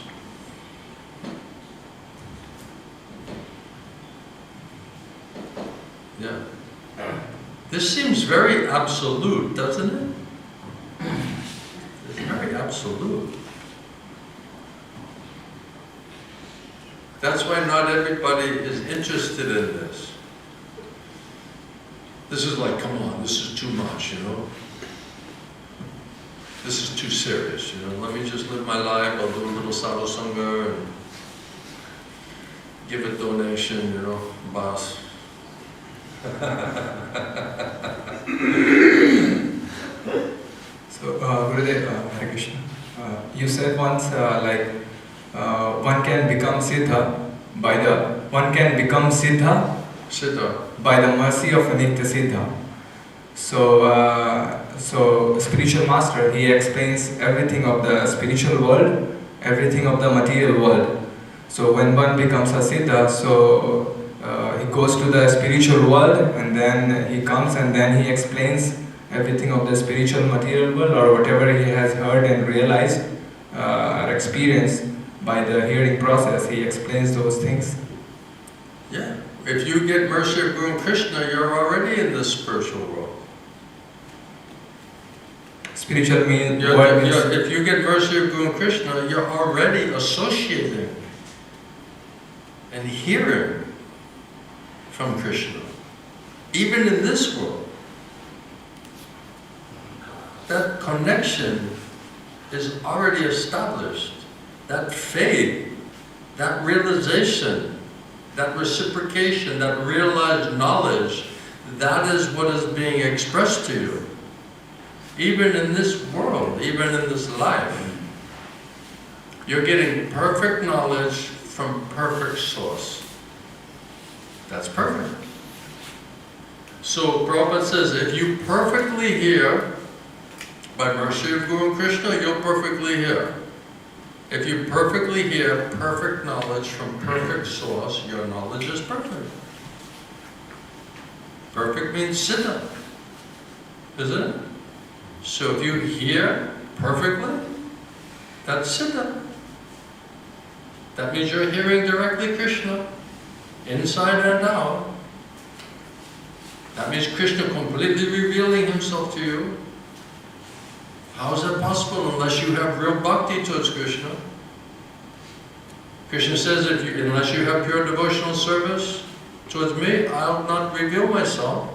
Yeah. This seems very absolute, doesn't it? It's very absolute. That's why not everybody is interested in this. This is like, come on, this is too much, you know? This is too serious, you know? Let me just live my life, I'll do a little sadhu sangha and give a donation, you know, boss. So, Gurudev, Hare Krishna. You said once, one can become Siddha by the mercy of a Nitya Siddha. So spiritual master, he explains everything of the spiritual world, everything of the material world. So when one becomes a Siddha, so he goes to the spiritual world and then he comes and then he explains everything of the spiritual material world or whatever he has heard and realized or experienced by the hearing process. He explains those things. Yeah. If you get mercy of Guru Krishna, you're already in the spiritual world. Spiritual means... If you get mercy of Guru Krishna, you're already associating and hearing from Krishna. Even in this world. That connection is already established. That faith, that realization, that reciprocation, that realized knowledge, that is what is being expressed to you. Even in this world, even in this life. You're getting perfect knowledge from perfect source. That's perfect. So Prabhupada says, if you perfectly hear, by mercy of Guru and Krishna, you'll perfectly hear. If you perfectly hear perfect knowledge from perfect source, your knowledge is perfect. Perfect means siddha, isn't it? So if you hear perfectly, that's siddha. That means you're hearing directly Krishna, inside and out. That means Krishna completely revealing himself to you. How is that possible unless you have real bhakti towards Krishna? Krishna says, unless you have pure devotional service towards me, I'll not reveal myself.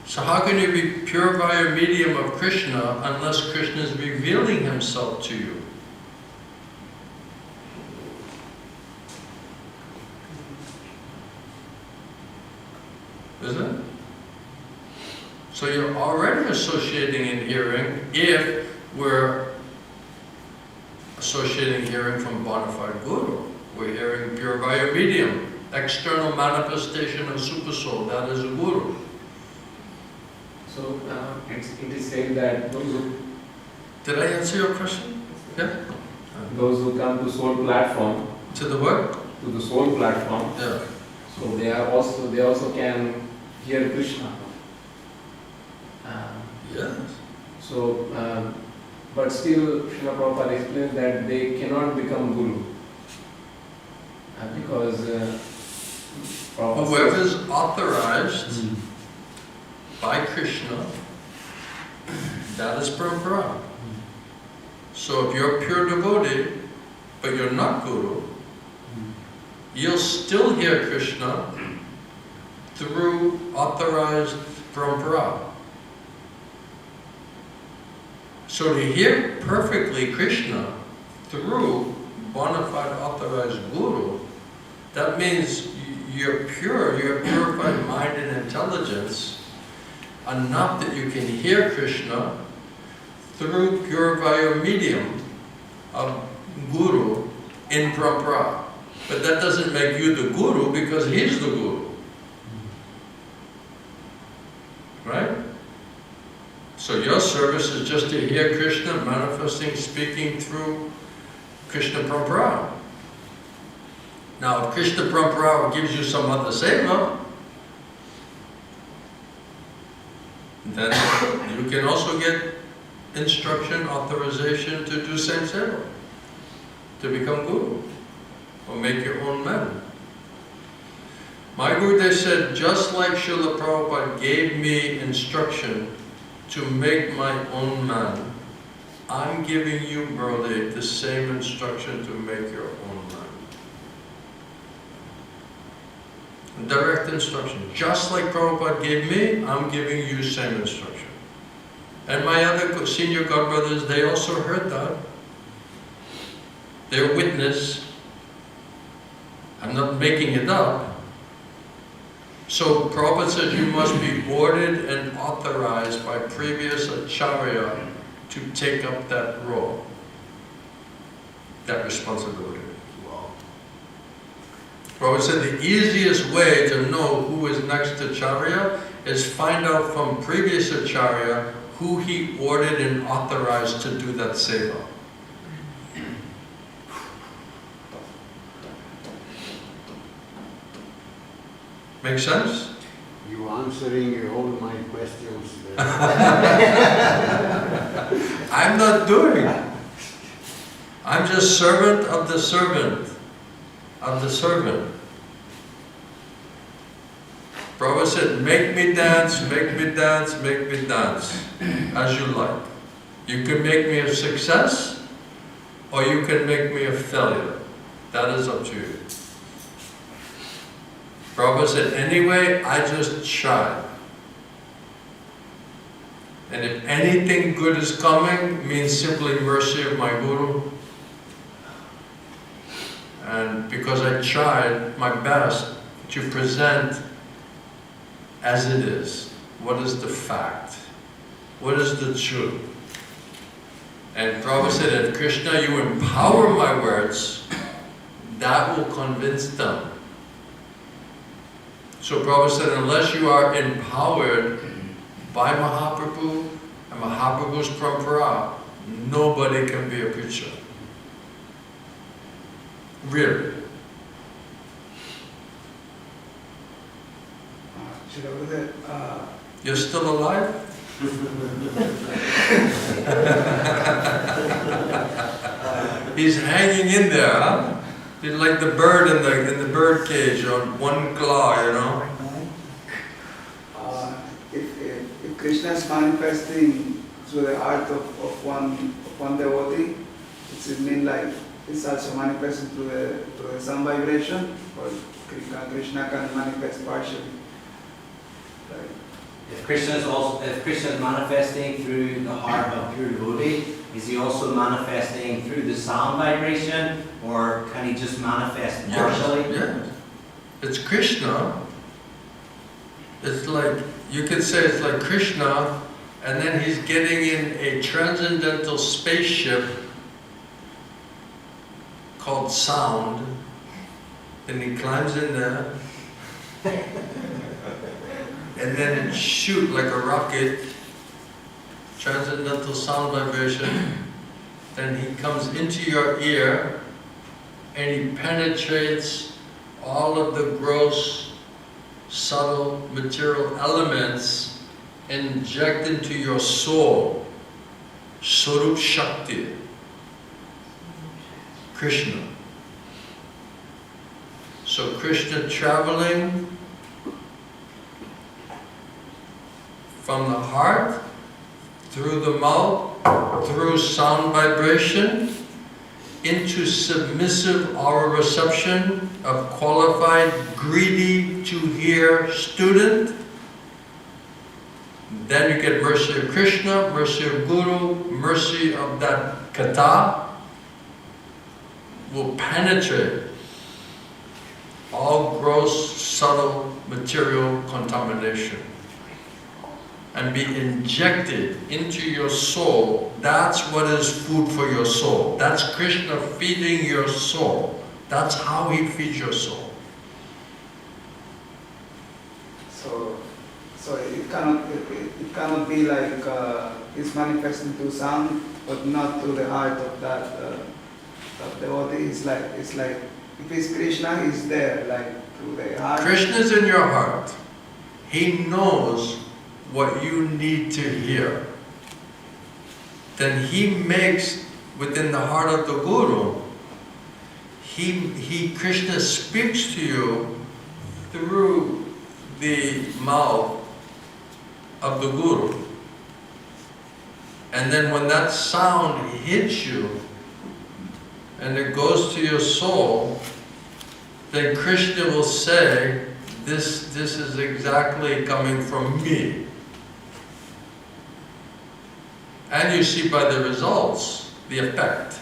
So how can you be pure via medium of Krishna unless Krishna is revealing himself to you? Isn't it? So you're already associating and hearing if we're associating hearing from bona fide Guru. We're hearing pure via medium, external manifestation of Supersoul, that is a Guru. So it is said that those who... Did I answer your question? Yeah? Those who come to soul platform... To the what? To the soul platform. Yeah. So they also can hear Krishna. Yes. So, but still, Srila Prabhupada explains that they cannot become Guru. Because whoever is authorized by Krishna, that is parampara. So if you're a pure devotee, but you're not Guru, you'll still hear Krishna through authorized parampara. So to hear perfectly Krishna through bona fide authorized Guru, that means you're pure, you have purified mind and intelligence enough that you can hear Krishna through pure via medium of Guru in parampara. But that doesn't make you the Guru because he's the Guru. Right? So your service is just to hear Krishna manifesting, speaking through Krishna parampara. Now, if Krishna parampara gives you some other seva, then you can also get instruction, authorization to do same seva, to become Guru, or make your own man. My Gurudev said, just like Srila Prabhupada gave me instruction to make my own man, I'm giving you, Murali, the same instruction to make your own man. Direct instruction. Just like Prabhupada gave me, I'm giving you same instruction. And my other senior godbrothers, they also heard that. They're witness. I'm not making it up. So Prabhupada said you must be ordered and authorized by previous acharya to take up that role, that responsibility. Wow. Prabhupada said the easiest way to know who is next to acharya is find out from previous acharya who he ordered and authorized to do that seva. Make sense? You answering all my questions. I'm not doing. I'm just servant of the servant. Of the servant. Prabhupada said, make me dance, make me dance, make me dance, as you like. You can make me a success, or you can make me a failure. That is up to you. Prabhupada said, anyway, I just tried. And if anything good is coming, means simply mercy of my Guru. And because I tried my best to present as it is, what is the fact? What is the truth? And Prabhupada said, if Krishna, you empower my words, that will convince them. So Prabhupada said, unless you are empowered by Mahaprabhu and Mahaprabhu's parampara, nobody can be a preacher. Really. You're still alive? He's hanging in there, huh? He's like the bird in the bird cage on one claw, you know. If Krishna is manifesting through the heart of one devotee, it means like it's also manifesting through the sound vibration, or Krishna can manifest partially. Like, If Krishna is manifesting through the heart of pure devotee, is he also manifesting through the sound vibration, or can he just manifest partially? Yes. It's Krishna. It's like, you could say it's like Krishna, and then he's getting in a transcendental spaceship called sound, and he climbs in there, and then it shoot like a rocket, transcendental sound vibration, then he comes into your ear, and he penetrates all of the gross, subtle, material elements, and inject into your soul, Swarup Shakti, Krishna. So Krishna traveling from the heart, through the mouth, through sound vibration, into submissive aura reception of qualified, greedy to hear student. Then you get mercy of Krishna, mercy of Guru, mercy of that katha will penetrate all gross, subtle, material contamination and be injected into your soul. That's what is food for your soul. That's Krishna feeding your soul. That's how he feeds your soul. So it cannot be like it's manifesting through sound, but not through the heart of that devotee. It's like if it's Krishna, he's there, like through the heart. Krishna is in your heart. He knows what you need to hear. Then he makes within the heart of the Guru. Krishna speaks to you through the mouth of the Guru. And then when that sound hits you and it goes to your soul, then Krishna will say, this is exactly coming from me. And you see by the results, the effect.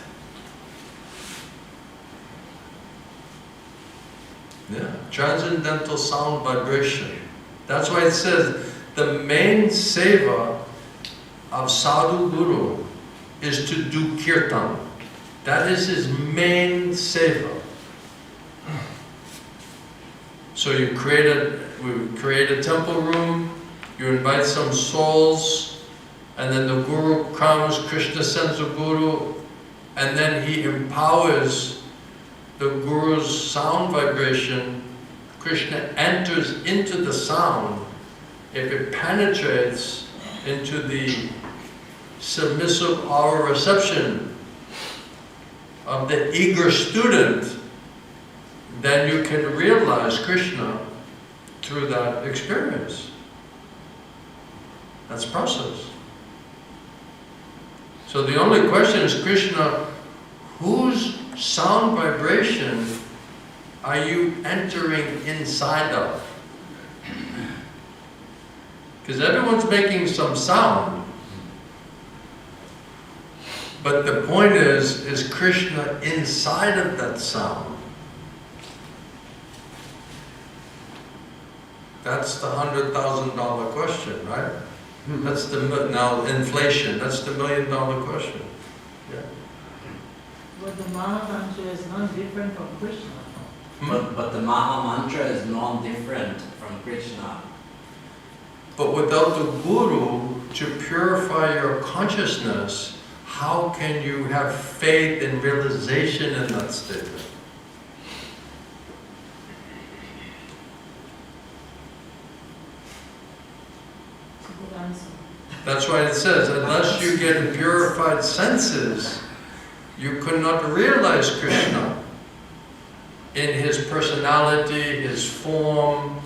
Yeah, transcendental sound vibration. That's why it says the main seva of Sadhu Guru is to do kirtan. That is his main seva. So we create a temple room, you invite some souls, and then the Guru comes, Krishna sends the Guru, and then he empowers the Guru's sound vibration. Krishna enters into the sound. If it penetrates into the submissive aura reception of the eager student, then you can realize Krishna through that experience. That's process. So the only question is, Krishna, whose sound vibration are you entering inside of? Because everyone's making some sound. But the point is Krishna inside of that sound? That's the $100,000 question, right? That's now inflation. That's the $1 million question. Yeah. But the Maha Mantra is not different from Krishna. But the Maha Mantra is non-different from Krishna. But without the Guru to purify your consciousness, how can you have faith and realization in that statement? It's a good answer. That's why it says, unless you get purified senses, you could not realize Krishna in his personality, his form,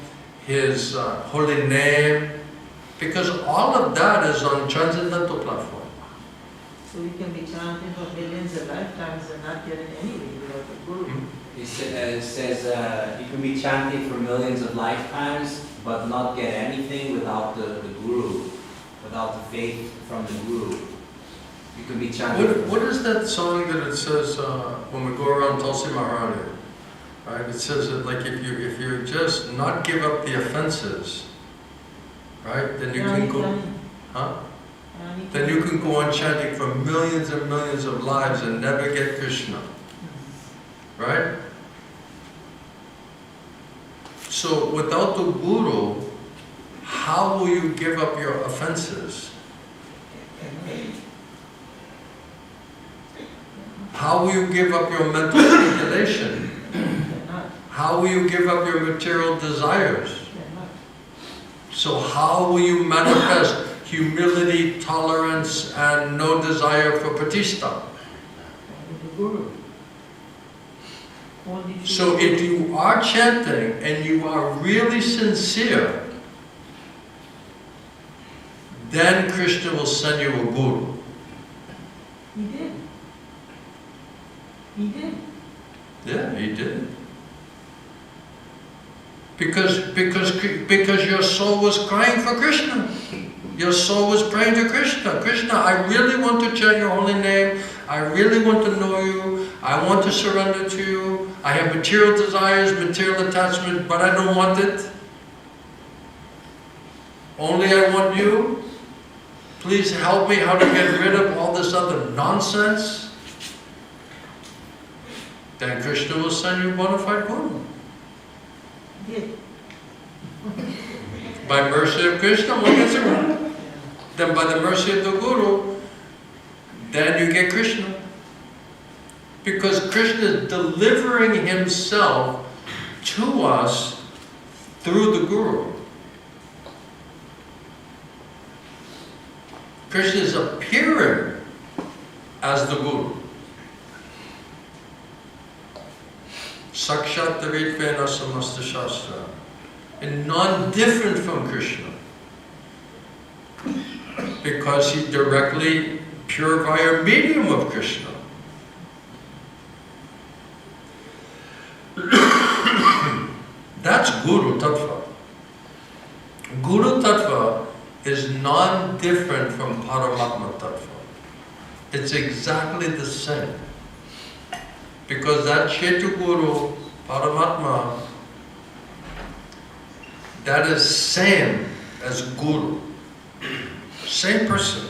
his holy name, because all of that is on transcendental platform. So we can be chanting for millions of lifetimes and not getting anything without the Guru. It says you can be chanting for millions of lifetimes, but not get anything without the Guru, without the faith from the Guru. You can be chanting. What is that song that it says when we go around Tulsi Maharani? Right? It says that like if you just not give up the offenses, right? Then you can go, huh? Then you can go on chanting for millions and millions of lives and never get Krishna. Right? So without the Guru, how will you give up your offenses? How will you give up your mental speculation? How will you give up your material desires? So how will you manifest humility, tolerance, and no desire for pratishta? So if you are chanting and you are really sincere, then Krishna will send you a guru. He did. He did. Yeah, he did. Because your soul was crying for Krishna. Your soul was praying to Krishna. Krishna, I really want to chant your holy name. I really want to know you. I want to surrender to you. I have material desires, material attachment, but I don't want it. Only I want you. Please help me how to get rid of all this other nonsense. Then Krishna will send you a bona fide guru. Did. By mercy of Krishna, one gets it right. Then by the mercy of the Guru, then you get Krishna. Because Krishna is delivering himself to us through the Guru. Krishna is appearing as the Guru. Sakshat Davitvena Samasta Shastra. And non-different from Krishna. Because he directly purified a medium of Krishna. That's Guru Tattva. Guru Tattva is non-different from Paramatma Tattva. It's exactly the same. Because that Chetu Guru, Paramatma, that is same as Guru. Same person.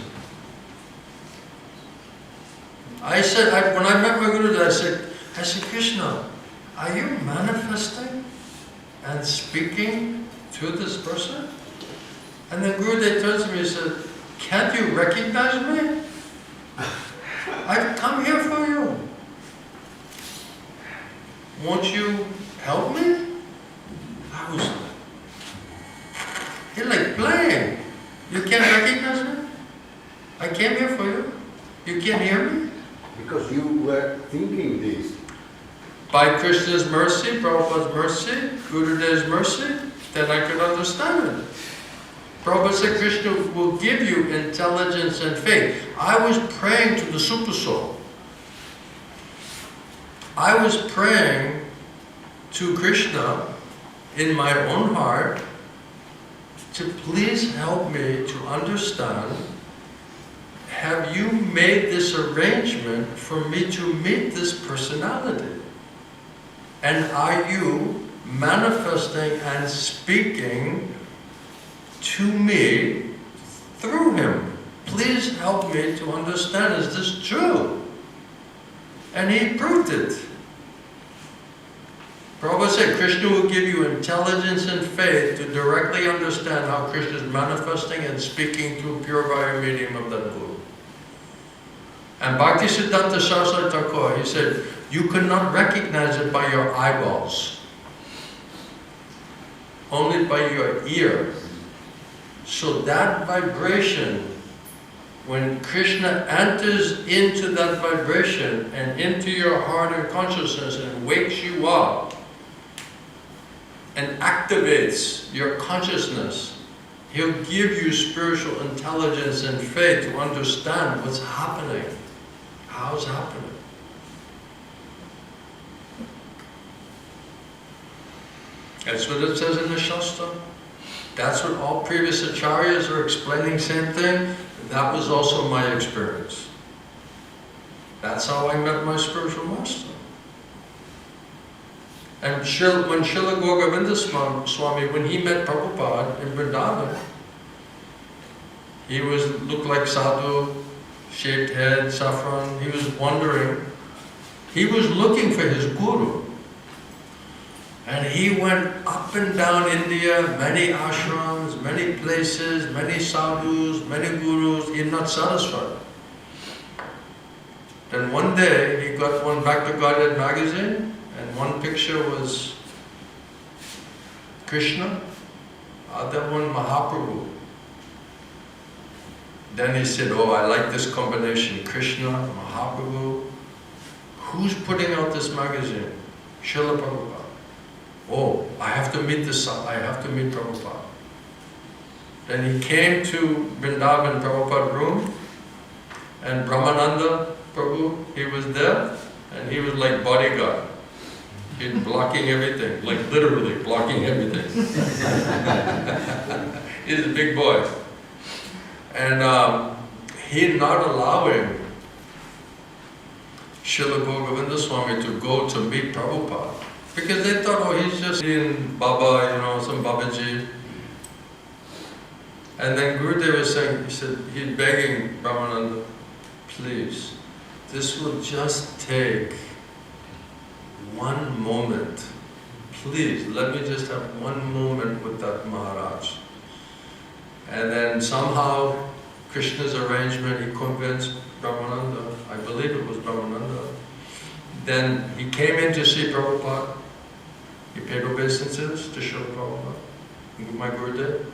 I said, when I met my Guru, I said, Krishna, are you manifesting and speaking to this person? And the Gurudev turns to me and said, can't you recognize me? I've come here for you. Won't you help me? I was like, you're like playing. You can't recognize me? I came here for you. You can't hear me? Because you were thinking this. By Krishna's mercy, Prabhupada's mercy, Gurudev's mercy, then I could understand it. Prabhupada said Krishna will give you intelligence and faith. I was praying to the Super Soul. I was praying to Krishna in my own heart to please help me to understand, have you made this arrangement for me to meet this personality? And are you manifesting and speaking to me through him? Please help me to understand, is this true? And he proved it. Prabhupada said, Krishna will give you intelligence and faith to directly understand how Krishna is manifesting and speaking through pure via medium of that Guru. And Bhaktisiddhanta Saraswati Thakur, he said, you cannot recognize it by your eyeballs, only by your ear. So that vibration, when Krishna enters into that vibration and into your heart and consciousness and wakes you up and activates your consciousness, he'll give you spiritual intelligence and faith to understand what's happening, how it's happening. That's what it says in the Shastra. That's what all previous acharyas are explaining, same thing. That was also my experience. That's how I met my spiritual master. And when Srila Govinda Swami, when he met Prabhupada in Vrindavan, he looked like sadhu, shaved head, saffron. He was wondering. He was looking for his guru. And he went up and down India, many ashrams, many places, many sadhus, many gurus. He was not satisfied. Then one day he got one Back to Godhead magazine, and one picture was Krishna, other one Mahaprabhu. Then he said, oh, I like this combination, Krishna, Mahaprabhu. Who's putting out this magazine? Srila Prabhupada. Oh, I have to meet Prabhupada. Then he came to Vrindavan Prabhupada room, and Brahmananda Prabhu, he was there, and he was like bodyguard. He's blocking everything, like literally blocking everything. He's a big boy. And he not allowing Srila Govinda Swami to go to meet Prabhupada. Because they thought, oh, he's just in Baba, some Babaji. And then Gurudev was saying, he's begging Brahmananda, please, this will just take one moment. Please, let me just have one moment with that Maharaj. And then somehow, Krishna's arrangement, he convinced Brahmananda, I believe it was Brahmananda. Then he came in to see Prabhupada. He paid obeisances to Srila Prabhupada, my Gurudev.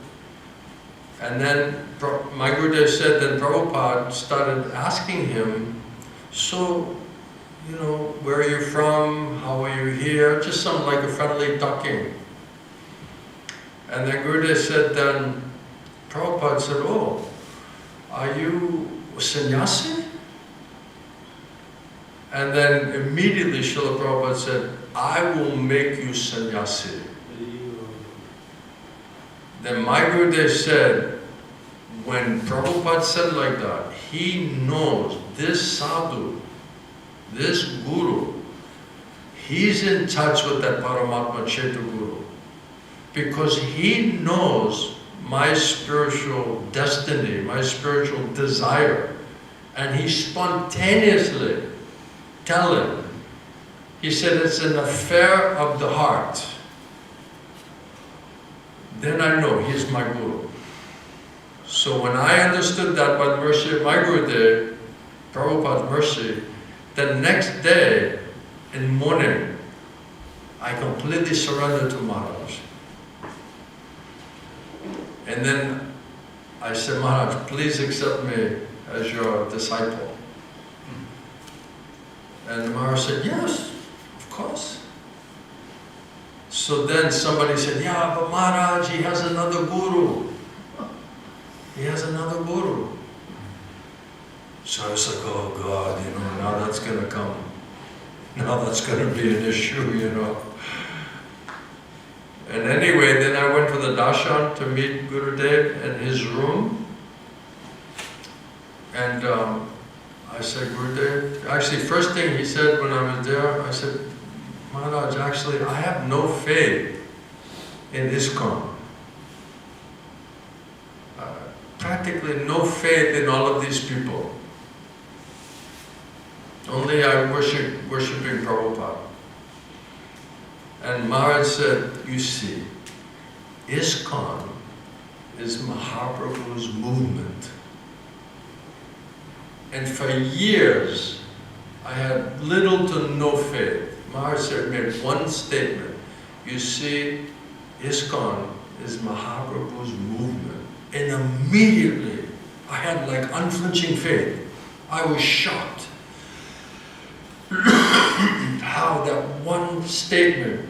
And then my Gurudev said that Prabhupada started asking him, so, where are you from? How are you here? Just some like a friendly talking. And then Gurudev said, then Prabhupada said, oh, are you a sannyasi? And then immediately Srila Prabhupada said, I will make you sannyasi. Then my Gurudev said, when Prabhupada said like that, he knows this sadhu, this guru, he's in touch with that Paramatma Chetu Guru. Because he knows my spiritual destiny, my spiritual desire. And he spontaneously tell him. He said it's an affair of the heart. Then I know he's my guru. So when I understood that by the mercy of my Gurudev, Prabhupada's mercy, the next day in morning, I completely surrendered to Maharaj. And then I said, Maharaj, please accept me as your disciple. And the Maharaj said, yes, of course. So then somebody said, yeah, but Maharaj, he has another guru. He has another guru. So I was like, oh God, now that's going to come. Now that's going to be an issue, And anyway, then I went to the darshan to meet Gurudev in his room. And I said, Gurudev, actually first thing he said when I was there, I said, Maharaj, actually I have no faith in ISKCON. Practically no faith in all of these people. only I'm worshiping Prabhupada. And Maharaj said, you see, ISKCON is Mahaprabhu's movement. And for years, I had little to no faith. Maharaj said, made one statement. You see, ISKCON is Mahaprabhu's movement. And immediately, I had like unflinching faith. I was shocked how that one statement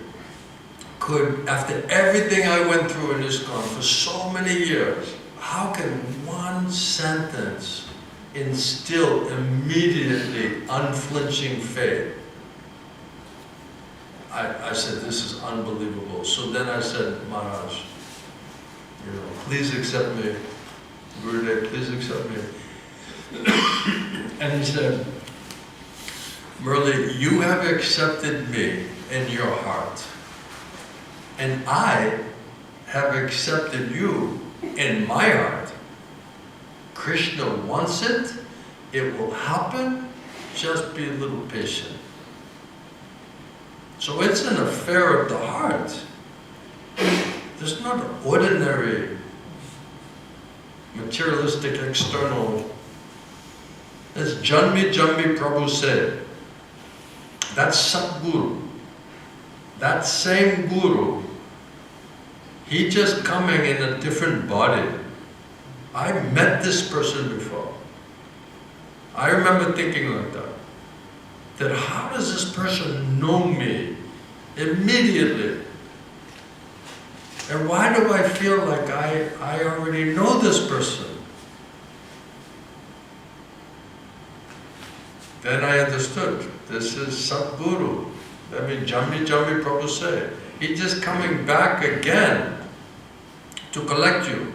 could, after everything I went through in ISKCON for so many years, how can one sentence instill immediately unflinching faith? I said, this is unbelievable. So then I said, Maharaj, please accept me. Gurudev, please accept me. And he said, Murali, you have accepted me in your heart. And I have accepted you in my heart. Krishna wants it, it will happen, just be a little patient. So it's an affair of the heart. There's not an ordinary, materialistic, external. As Janmi Prabhu said, that's Satguru. That same Guru, he just coming in a different body. I met this person before. I remember thinking like that. That how does this person know me immediately? And why do I feel like I already know this person? Then I understood, this is Satguru. I mean, Jambi Prabhu said, he's just coming back again to collect you.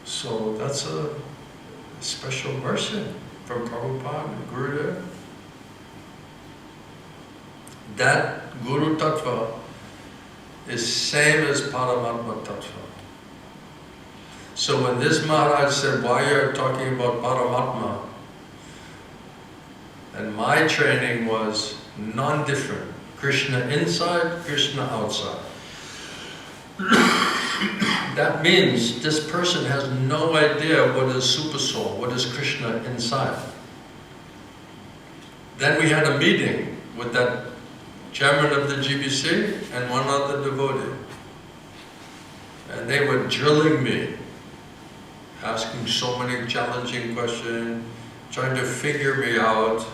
So that's a special mercy from Prabhupada and Gurudev. That Guru Tattva is same as Paramatma Tattva. So when this Maharaj said, why are you talking about Paramatma? And my training was non-different. Krishna inside, Krishna outside. That means this person has no idea what is Super Soul, what is Krishna inside. Then we had a meeting with that chairman of the GBC and one other devotee. And they were drilling me, asking so many challenging questions, trying to figure me out.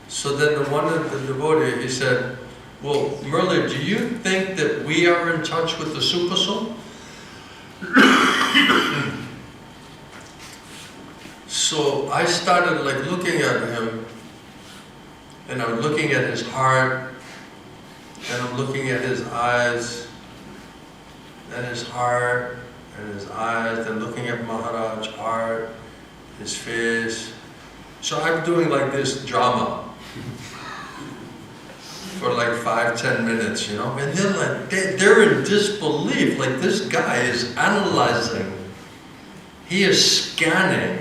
So then one of the devotee, he said, well, Murali, do you think that we are in touch with the Super Soul? So I started like looking at him, and I'm looking at his heart, and I'm looking at his eyes, and his heart, and his eyes, then looking at Maharaj's heart, his face. So I'm doing like this drama for like 5-10 minutes, you know, and they're like, they're in disbelief, like this guy is analyzing, he is scanning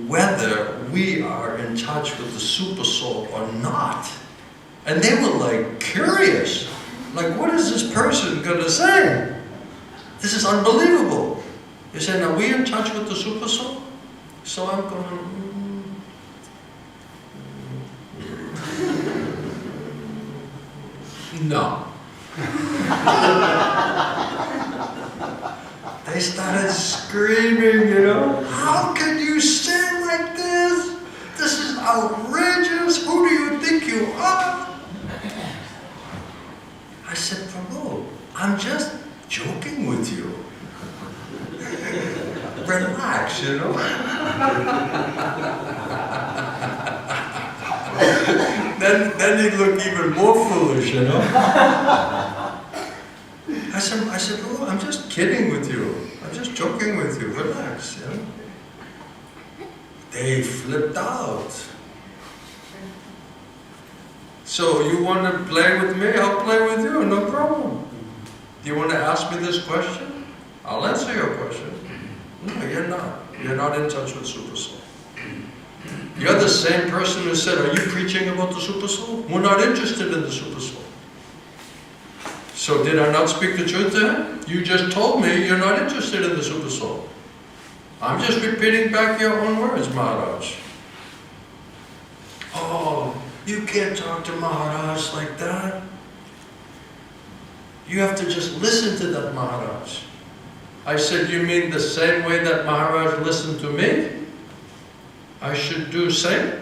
whether we are in touch with the Super Soul or not. And they were like curious, like what is this person gonna say? This is unbelievable. They said, are we in touch with the Super Soul? So I'm going, no. They started screaming, you know, how can you say like this? This is outrageous. Who do you think you are? I said, Prabhu, I'm just joking with you. Relax, you know. Then he looked even more foolish, you know. I said, oh, I'm just kidding with you. I'm just joking with you. Relax, you know. They flipped out. So you want to play with me? I'll play with you, no problem. Do you want to ask me this question? I'll answer your question. No, you're not. You're not in touch with Super Soul. You're the same person who said, are you preaching about the Super Soul? We're not interested in the Super Soul. So did I not speak the truth to him? You just told me you're not interested in the Super Soul. I'm just repeating back your own words, Maharaj. Oh, you can't talk to Maharaj like that. You have to just listen to that Maharaj. I said, you mean the same way that Maharaj listened to me? I should do same?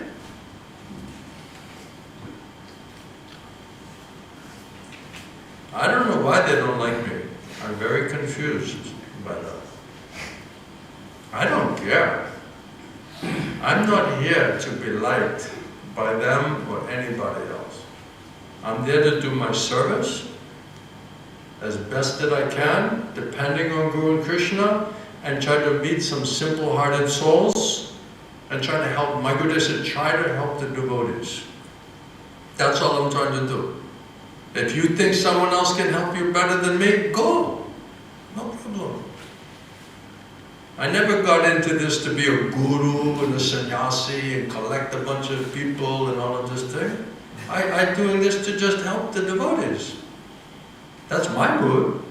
I don't know why they don't like me. I'm very confused by that. I don't care. I'm not here to be liked by them or anybody else. I'm there to do my service as best that I can, depending on Guru and Krishna, and try to meet some simple-hearted souls and try to help. My Guru said, try to help the devotees. That's all I'm trying to do. If you think someone else can help you better than me, go. No problem. I never got into this to be a guru and a sannyasi and collect a bunch of people and all of this thing. I'm doing this to just help the devotees. That's my mood.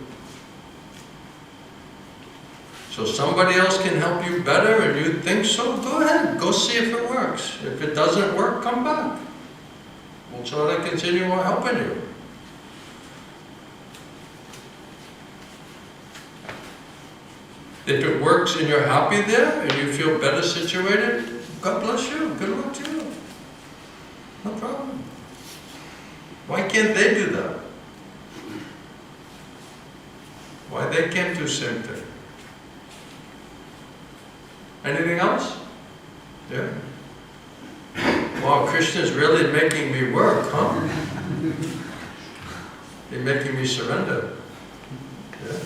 So somebody else can help you better and you think so, go ahead, go see if it works. If it doesn't work, come back. We'll try to continue helping you. If it works and you're happy there and you feel better situated, God bless you, good luck to you. No problem. Why can't they do that? Why they can't do the same thing? Anything else? Yeah? Wow, Krishna's really making me work, huh? He's making me surrender. Yeah?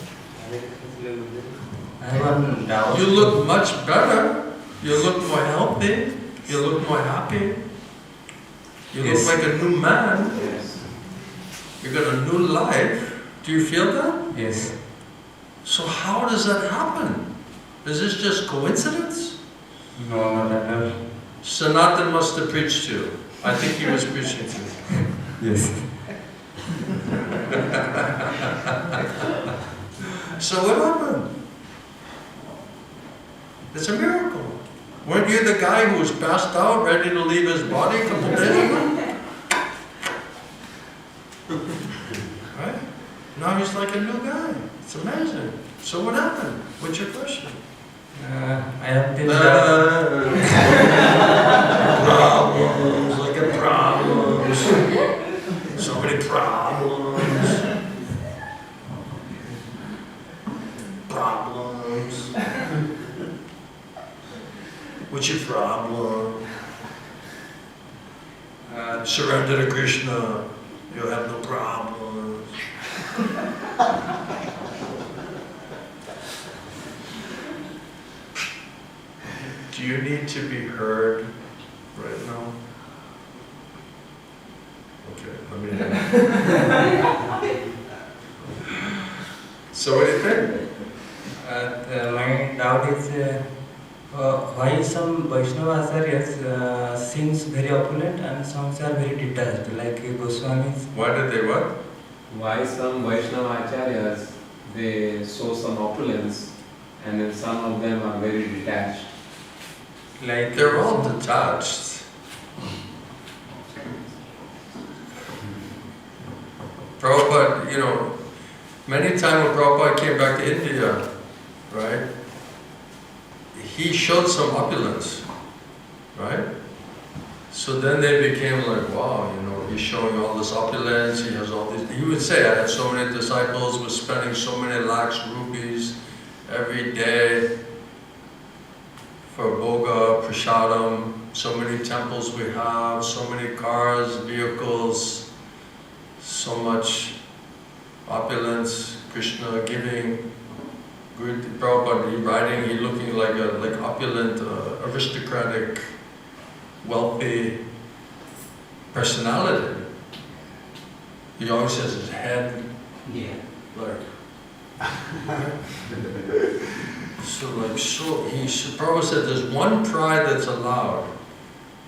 I have one doubt. You look much better. You look more healthy. You look more happy. You look like a new man. Yes. You got a new life. Do you feel that? Yes. So how does that happen? Is this just coincidence? No, not at all. Sanatan must have preached to you. I think he was preaching to you. Yes. So what happened? It's a miracle. Weren't you the guy who was passed out, ready to leave his body a couple days ago? Right? Now he's like a new guy. It's amazing. So what happened? What's your question? I have been Problems, look at problems. So many problems. Problems. What's your problem? Surrender to Krishna. You'll have no problems. Do you need to be heard right now? Okay, let me. So what do you think? my doubt is why some Vaishnava acharyas seems very opulent and some are very detached, like Goswamis. Why did they what? Why some Vaishnava acharyas, they show some opulence and then some of them are very detached. Like They're all detached. Prabhupada, you know, many times when Prabhupada came back to India, right, he showed some opulence, right? So then they became like, wow, you know, he's showing all this opulence, he has all these, he would say, I had so many disciples, was spending so many lakhs rupees every day for Boga, Prasadam, so many temples we have, so many cars, vehicles, so much opulence, Krishna giving, Guru Prabhupada, he riding, he looking like a opulent, aristocratic, wealthy personality. He always has his head blurred. Prabhupada said there's one pride that's allowed.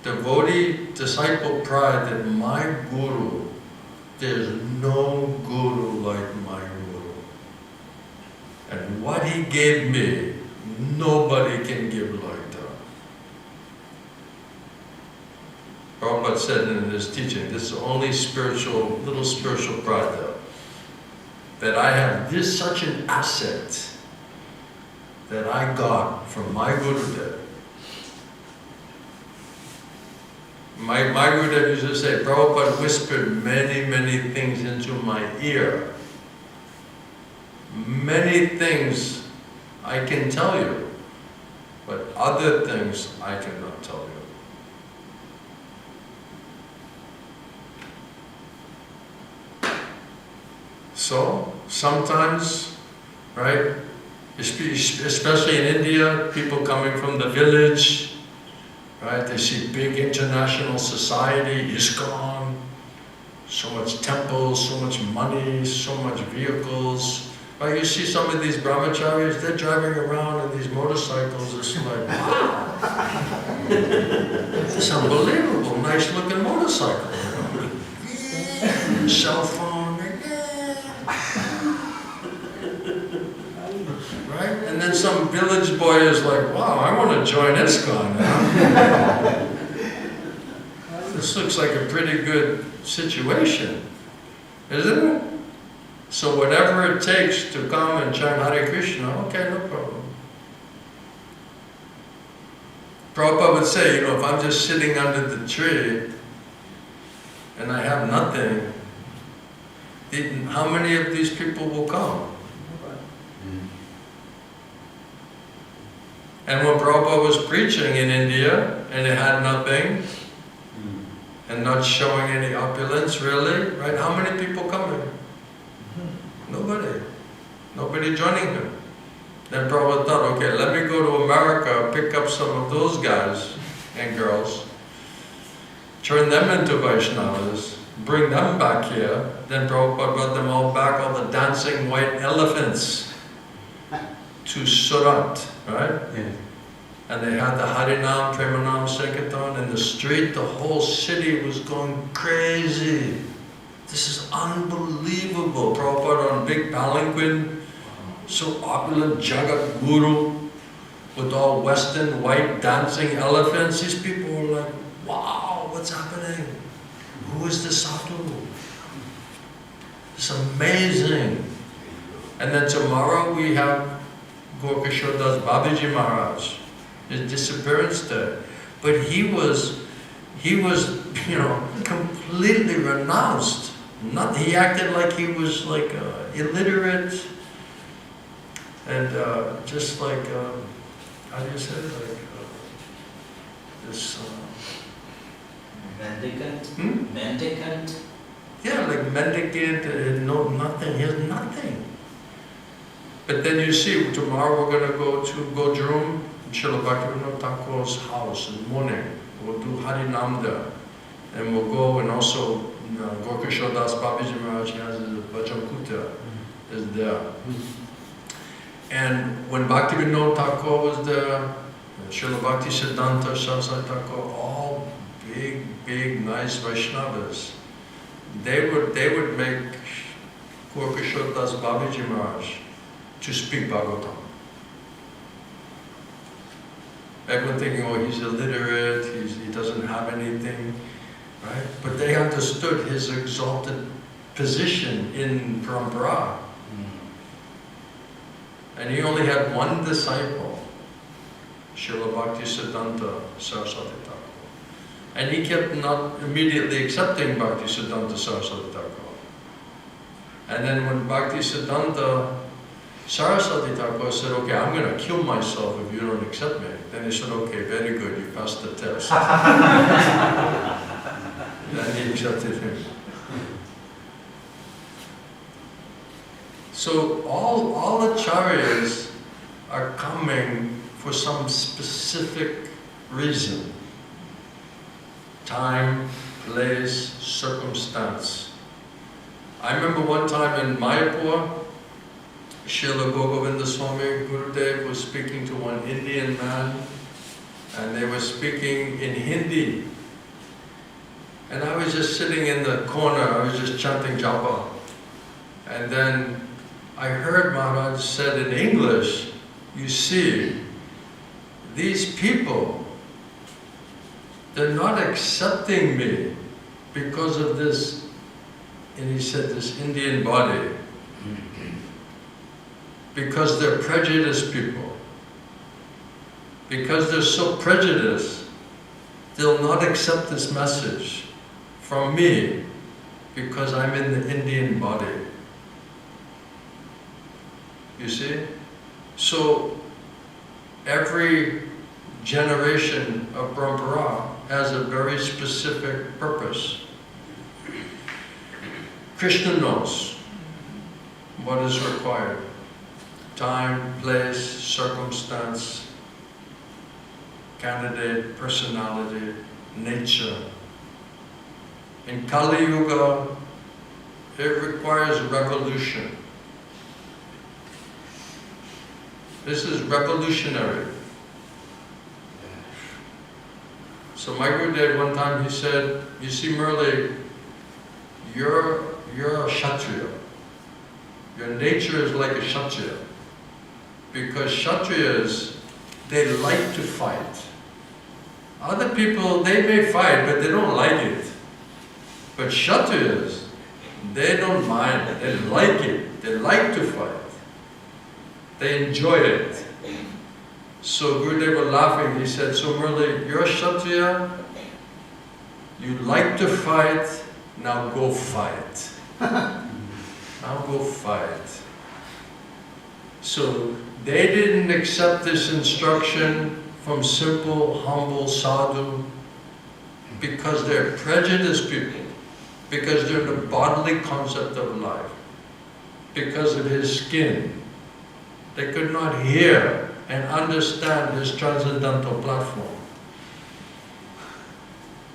Devotee, disciple pride that my guru, there's no guru like my guru. And what he gave me, nobody can give like that. Prabhupada said in his teaching, this is the only little spiritual pride there. That I have this such an asset that I got from my Gurudev. My Gurudev used to say, Prabhupada whispered many, many things into my ear. Many things I can tell you, but other things I cannot tell you. So, sometimes, right, especially in India, people coming from the village, right, they see big international society, ISKCON, so much temples, so much money, so much vehicles. Right, you see some of these brahmacharis, they're driving around in these motorcycles, it's like, wow, it's unbelievable, nice looking motorcycle. Cell phone. Right? And then some village boy is like, wow, I want to join ISKCON now. This looks like a pretty good situation, isn't it? So whatever it takes to come and chant Hare Krishna, okay, no problem. Prabhupada would say, if I'm just sitting under the tree and I have nothing, how many of these people will come? And when Prabhupada was preaching in India, and it had nothing, and not showing any opulence, really, right? How many people coming? Nobody. Nobody joining him. Then Prabhupada thought, okay, let me go to America, pick up some of those guys and girls, turn them into Vaishnavas, bring them back here. Then Prabhupada brought them all back, all the dancing white elephants, to Surat, right? Yeah. And they had the Harinam, Premanam, Sankirtan in the street. The whole city was going crazy. This is unbelievable. Prabhupada on big palanquin, so opulent, Jagat Guru, with all Western white dancing elephants. These people were like, wow, what's happening? Who is this sadhu? It's amazing. And then tomorrow we have Gorkishore Das Babaji Maharaj, his disappearance day. But he was, completely renounced. He acted like he was like illiterate and just like, how do you say it? Like this... Mendicant? Mendicant? Yeah, like mendicant, no, nothing, he has nothing. But then you see, tomorrow we're going to go to Gojrum, Srila Bhaktivinoda Thakur's house in the morning. We'll do Harinam there. And we'll go and also Gorkishore Das Babaji Maharaj has his Bhajan Kuta is there. And when Bhaktivinoda Thakur was there, Srila Bhakti Siddhanta Saraswati Thakur, all big, nice Vaishnavas, they would make Gorkishore Das Babaji Maharaj to speak Bhagavatam. Everyone thinking, oh, he's illiterate, he doesn't have anything, right? But they understood his exalted position in Parampara. And he only had one disciple, Srila Bhakti Siddhanta Saraswati Thakur. And he kept not immediately accepting Bhakti Siddhanta Saraswati Thakur. And then when Bhakti Siddhanta Saraswati Thakur said, okay, I'm going to kill myself if you don't accept me. Then he said, okay, very good, you passed the test. Then he accepted him. So all acharyas are coming for some specific reason. Time, place, circumstance. I remember one time in Mayapur, Srila Gogovinda Swami Gurudev was speaking to one Indian man, and they were speaking in Hindi. And I was just sitting in the corner, I was just chanting japa. And then I heard Maharaj said in English, you see, these people, they're not accepting me because of this, and he said this Indian body, because they're prejudiced people. Because they're so prejudiced, they'll not accept this message from me because I'm in the Indian body. You see? So every generation of Parampara has a very specific purpose. Krishna knows what is required. Time, place, circumstance, candidate, personality, nature. In Kali Yuga, it requires revolution. This is revolutionary. So my Gurudev one time he said, you see Murali, you're a Kshatriya. Your nature is like a Kshatriya. Because Kshatriyas, they like to fight. Other people, they may fight, but they don't like it. But Kshatriyas, they don't mind, they like it. They like to fight. They enjoy it. So Gurudev was laughing, he said, so Murali, you're a Kshatriya, you like to fight, now go fight. Now go fight. So they didn't accept this instruction from simple, humble sadhu because they're prejudiced people, because they're the bodily concept of life, because of his skin. They could not hear and understand his transcendental platform.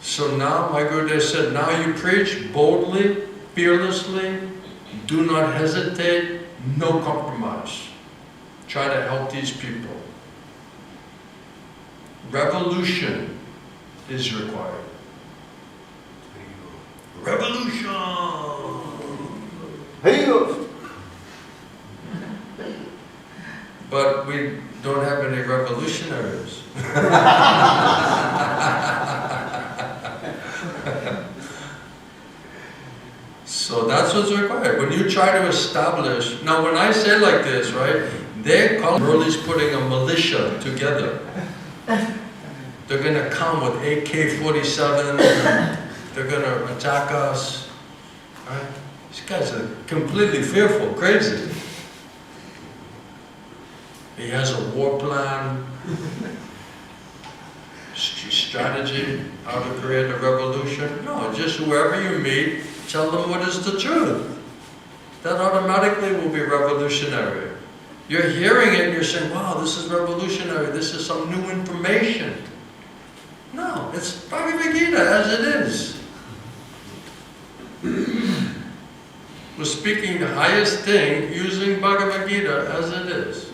So now my Gurudev said, now you preach boldly, fearlessly, do not hesitate, no compromise. Try to help these people. Revolution is required. Revolution! Hey you! But we don't have any revolutionaries. So that's what's required. When you try to establish, now when I say like this, right, they call Murali's putting a militia together. They're going to come with AK-47, they're going to attack us. Right? These guys are completely fearful, crazy. He has a war plan, strategy, how to create a revolution. No, just whoever you meet, tell them what is the truth. That automatically will be revolutionary. You're hearing it and you're saying, wow, this is revolutionary, this is some new information. No, it's Bhagavad Gita as it is. We're speaking the highest thing using Bhagavad Gita as it is.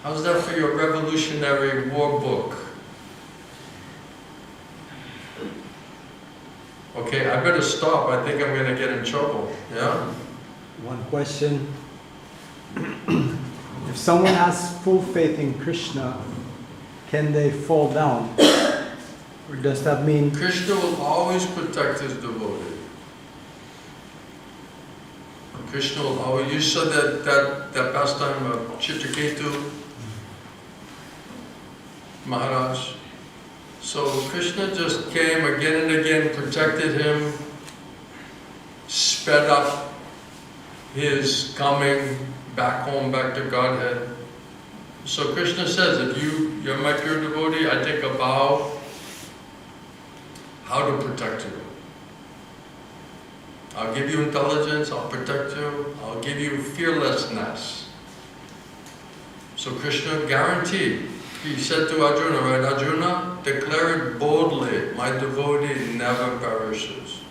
How's that for your revolutionary war book? Okay, I better stop. I think I'm going to get in trouble. Yeah? One question. If someone has full faith in Krishna, can they fall down? Or does that mean... Krishna will always protect his devotee. Krishna will always... You saw that pastime of Chitraketu Maharaj. So Krishna just came again and again, protected him, sped up his coming back home, back to Godhead. So Krishna says, if you're my pure devotee, I take a vow how to protect you. I'll give you intelligence, I'll protect you, I'll give you fearlessness. So Krishna guaranteed. He said to Arjuna, right, Arjuna, declare it boldly, my devotee never perishes.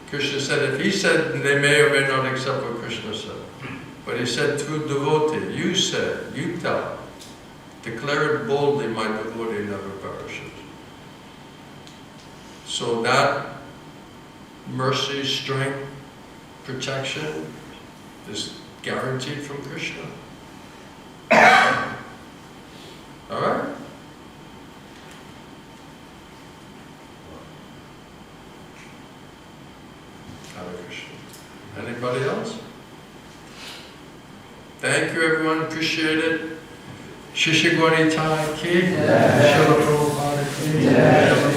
Krishna said, if he said, they may or may not accept what Krishna said. But he said to a devotee, you said, you tell, declare it boldly, my devotee never perishes. So that mercy, strength, protection is guaranteed from Krishna. All right? Hare Krishna. Anybody else? Thank you, everyone. Appreciate it. Shishigwari Thai ki. Srila Prabhupada ki.